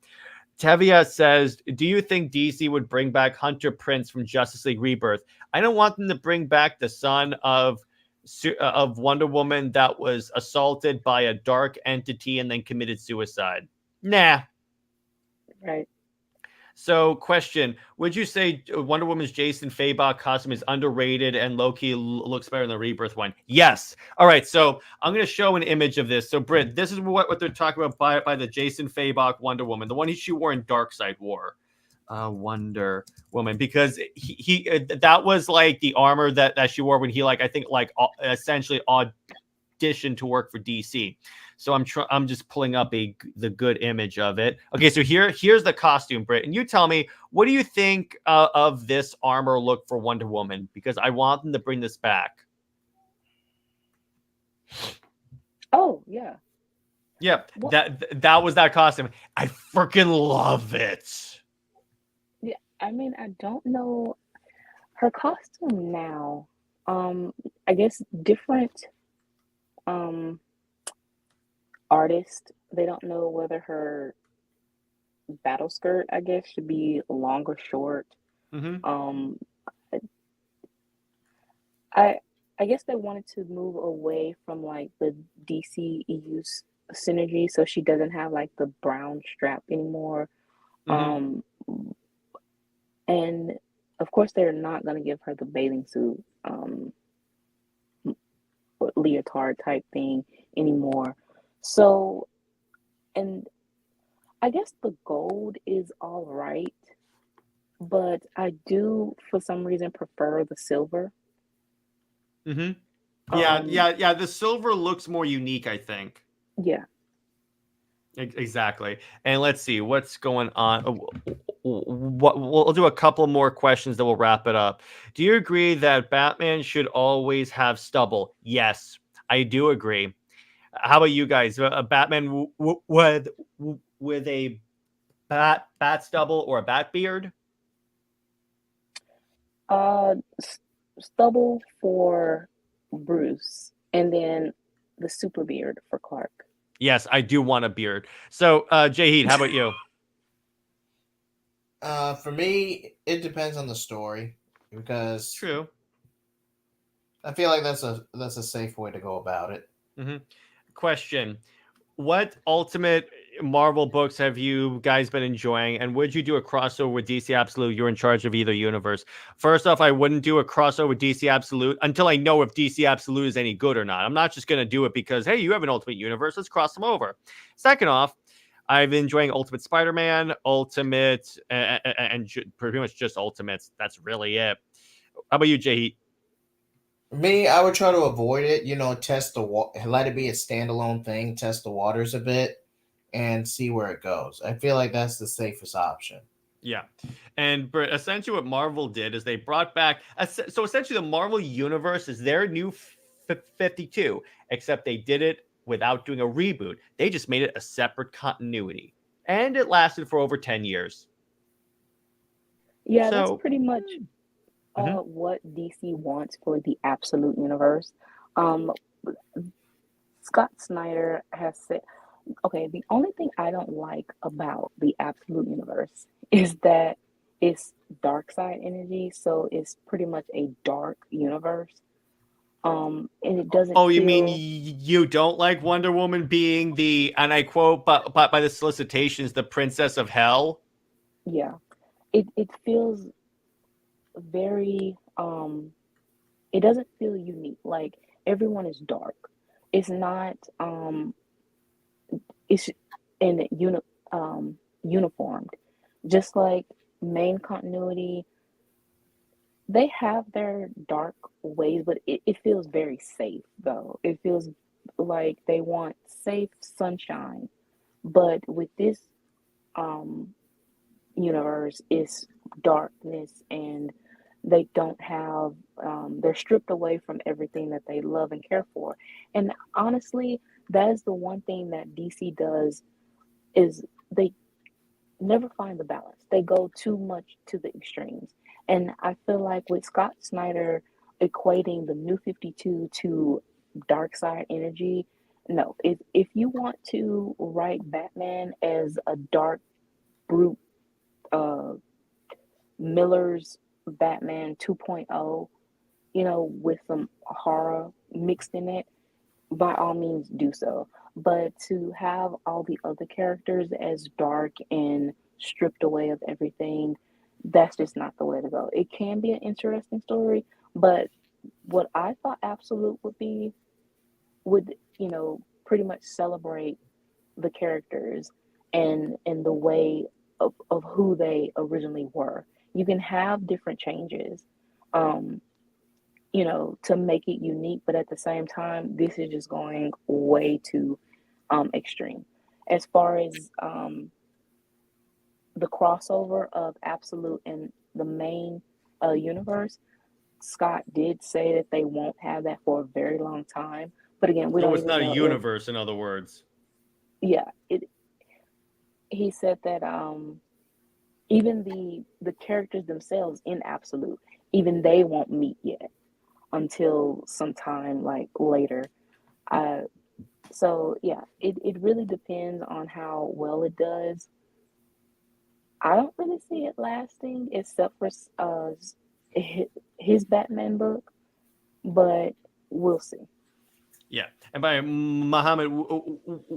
Tevia says, do you think DC would bring back Hunter Prince from Justice League Rebirth? I don't want them to bring back the son of Wonder Woman that was assaulted by a dark entity and then committed suicide. Nah. Right. So, question, would you say Wonder Woman's Jason Fabok costume is underrated and low-key looks better than the Rebirth one? Yes. All right, so I'm going to show an image of this. So, Britt, this is what they're talking about by the Jason Fabok Wonder Woman, the one she wore in Darkseid wore. Wonder Woman, because he that was like the armor that she wore when he essentially auditioned to work for DC. So I'm just pulling up the good image of it. Okay, so here's the costume, Britt, and you tell me, what do you think of this armor look for Wonder Woman? Because I want them to bring this back. Oh yeah. Yep, that was that costume. I freaking love it. Yeah, I mean, I don't know her costume now. I guess different artist, they don't know whether her battle skirt, I guess, should be long or short. Mm-hmm. I guess they wanted to move away from like the DC EU synergy, so she doesn't have like the brown strap anymore. Mm-hmm. And of course they're not going to give her the bathing suit leotard type thing anymore. So, and I guess the gold is all right, but I do, for some reason, prefer the silver. Mm-hmm. Yeah. The silver looks more unique, I think. Yeah. Exactly. And let's see what's going on. We'll do a couple more questions, then we'll wrap it up. Do you agree that Batman should always have stubble? Yes, I do agree. How about you guys? Batman with a bat stubble or a bat beard? Stubble for Bruce, and then the super beard for Clark. Yes, I do want a beard. So, JHEAT, how about you? For me, it depends on the story because True. I feel like that's a safe way to go about it. Mm-hmm. Question: what Ultimate Marvel books have you guys been enjoying, and would you do a crossover with DC Absolute? You're in charge of either universe. First off, I wouldn't do a crossover with DC Absolute until I know if DC Absolute is any good or not. I'm not just going to do it because, hey, you have an Ultimate Universe, let's cross them over. Second off, I've been enjoying Ultimate Spider-Man, Ultimate, and pretty much just Ultimates. That's really it. How about you, JHEAT? Me, I would try to avoid it. Test let it be a standalone thing, test the waters a bit, and see where it goes. I feel like that's the safest option. Yeah. And essentially what Marvel did is they brought back... So essentially the Marvel Universe is their new 52, except they did it without doing a reboot. They just made it a separate continuity. And it lasted for over 10 years. Yeah, that's pretty much what DC wants for the Absolute Universe. Scott Snyder has said... Okay, the only thing I don't like about the Absolute Universe is that it's dark side energy, so it's pretty much a dark universe. And it doesn't. Oh, you mean you don't like Wonder Woman being the, and I quote, but by the solicitations, the princess of hell? Yeah, it feels very. It doesn't feel unique. Like everyone is dark. It's not. It's in uniformed, just like main continuity. They have their dark ways, but it feels very safe though. It feels like they want safe sunshine, but with this universe, it's darkness, and they don't have. They're stripped away from everything that they love and care for, and honestly, that is the one thing that DC does is they never find the balance. They go too much to the extremes. And I feel like with Scott Snyder equating the new 52 to dark side energy, no. If you want to write Batman as a dark, brute, Miller's Batman 2.0, with some horror mixed in it, by all means do so. But to have all the other characters as dark and stripped away of everything, that's just not the way to go. It can be an interesting story, but what I thought Absolute would pretty much celebrate the characters and the way of who they originally were. You can have different changes. To make it unique, but at the same time, this is just going way too extreme. As far as the crossover of Absolute and the main universe, Scott did say that they won't have that for a very long time. But again, we don't. So it's not a universe, in other words. Yeah, he said that even the characters themselves in Absolute, even they won't meet yet until sometime like later. So yeah, it really depends on how well it does. I don't really see it lasting except for his Batman book, but we'll see. Yeah. And by Muhammad,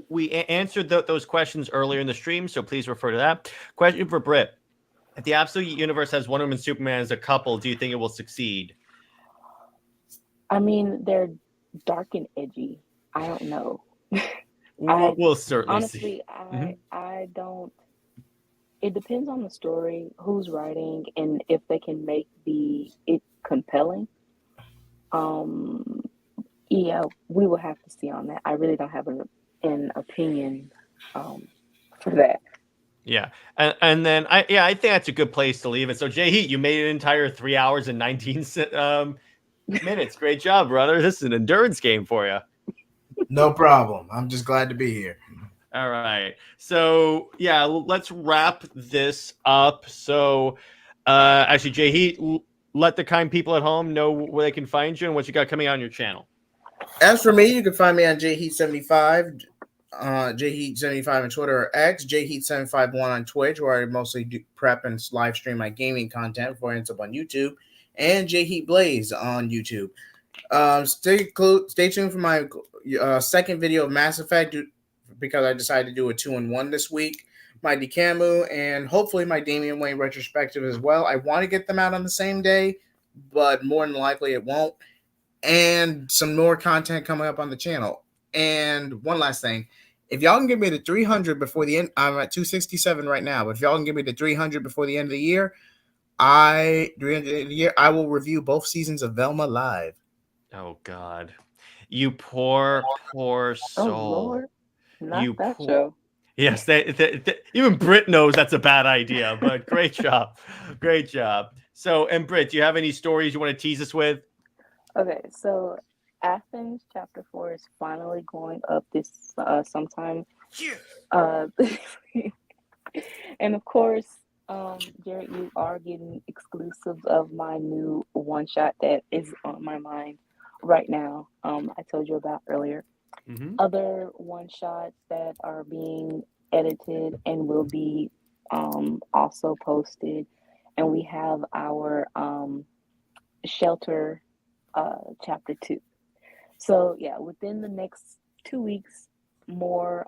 we answered those questions earlier in the stream, so please refer to that. Question for Brit. If the Absolute Universe has Wonder Woman and Superman as a couple, do you think it will succeed? I mean, they're dark and edgy. I don't know. We'll certainly honestly, see. I don't. It depends on the story, who's writing, and if they can make it compelling. Yeah, we will have to see on that. I really don't have an opinion for that. Yeah, and then I think that's a good place to leave it. So JHEAT, you made an entire 3 hours and 19 minutes. Great job, brother. This is an endurance game for you. No problem. I'm just glad to be here. All right. So yeah, let's wrap this up. So actually, JHEAT, let the kind people at home know where they can find you and what you got coming out on your channel. As for me, you can find me on JHEAT75, JHEAT75 on Twitter or X, JHEAT751 on Twitch, where I mostly do prep and live stream my gaming content before it ends up on YouTube, and JHEAT Blaze on YouTube. Stay tuned for my second video of Mass Effect, because I decided to do a 2-in-1 this week. My Decamu and hopefully my Damian Wayne retrospective as well. I want to get them out on the same day, but more than likely it won't. And some more content coming up on the channel. And one last thing, if y'all can give me the 300 before the end, I'm at 267 right now, but if y'all can give me the 300 before the end of the year, I will review both seasons of Velma live. Oh God, you poor soul. Oh Lord, not you that show. Yes, even Brit knows that's a bad idea, but great job. Great job. So, and Brit, do you have any stories you want to tease us with? Okay, so Athens chapter 4 is finally going up this sometime. And of course, Jerry, you are getting exclusives of my new one shot that is on my mind right now. I told you about earlier. Mm-hmm. Other one shots that are being edited and will be also posted, and we have our shelter chapter 2. So yeah, within the next 2 weeks, more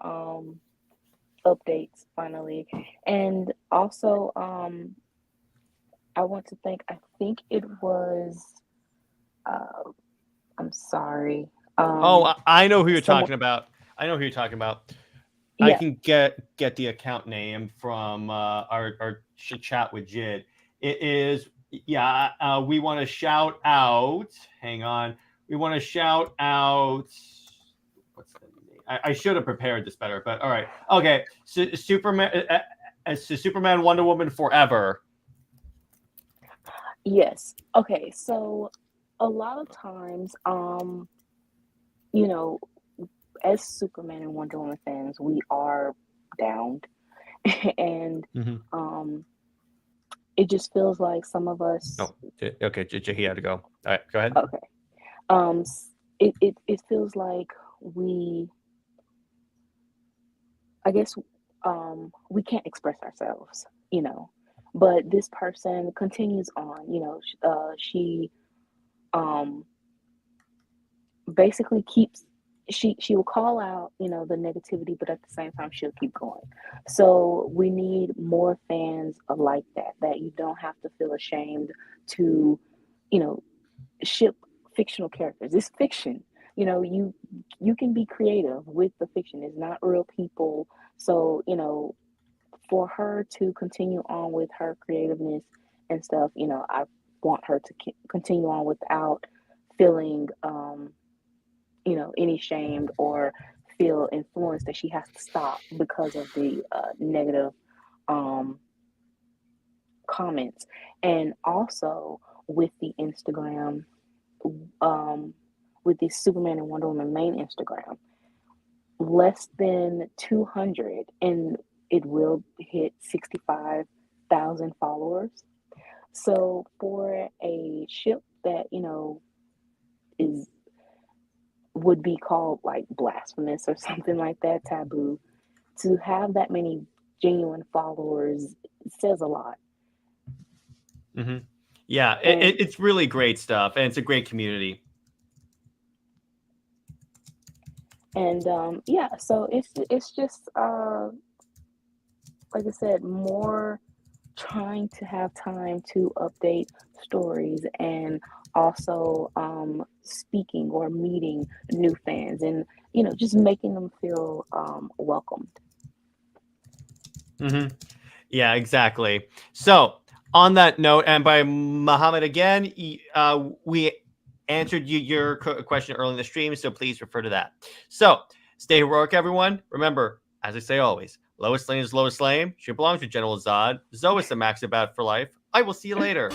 updates finally. And also I want to thank, I think it was I'm sorry. I know who you're talking about. I know who you're talking about. Yeah. I can get the account name from our chat with JHEAT. It is, we want to shout out. Hang on. We want to shout out. What's the name? I should have prepared this better, but all right. Okay. So Superman, Wonder Woman Forever. Yes. Okay. So a lot of times, you know, as Superman and Wonder Woman fans, we are downed, and it just feels like some of us. Oh, okay. He had to go. All right, go ahead. Okay. It feels like we, I guess, we can't express ourselves, you know. But this person continues on, you know. She basically keeps. She will call out, you know, the negativity, but at the same time she'll keep going. So we need more fans like that you don't have to feel ashamed to, you know, ship fictional characters. It's fiction. You know, you can be creative with the fiction. It's not real people. So, you know, for her to continue on with her creativeness and stuff, you know, I want her to continue on without feeling you know, any shame or feel influenced that she has to stop because of the negative comments. And also with the Instagram, with the Superman and Wonder Woman main Instagram, less than 200 and it will hit 65,000 followers. So for a ship that, you know, would be called like blasphemous or something like that, taboo, to have that many genuine followers says a lot. Mm-hmm. Yeah, it's really great stuff, and it's a great community. And yeah, so it's just like I said, more trying to have time to update stories, and also speaking or meeting new fans, and, you know, just making them feel welcomed. Mm-hmm. Yeah, exactly. So on that note, and by Muhammad again, we answered your question early in the stream, so please refer to that. So stay heroic, everyone. Remember, as I say always, Lois Lane is Lois Lane. She belongs to General Zod. Zoe is the Maxibat for life. I will see you later.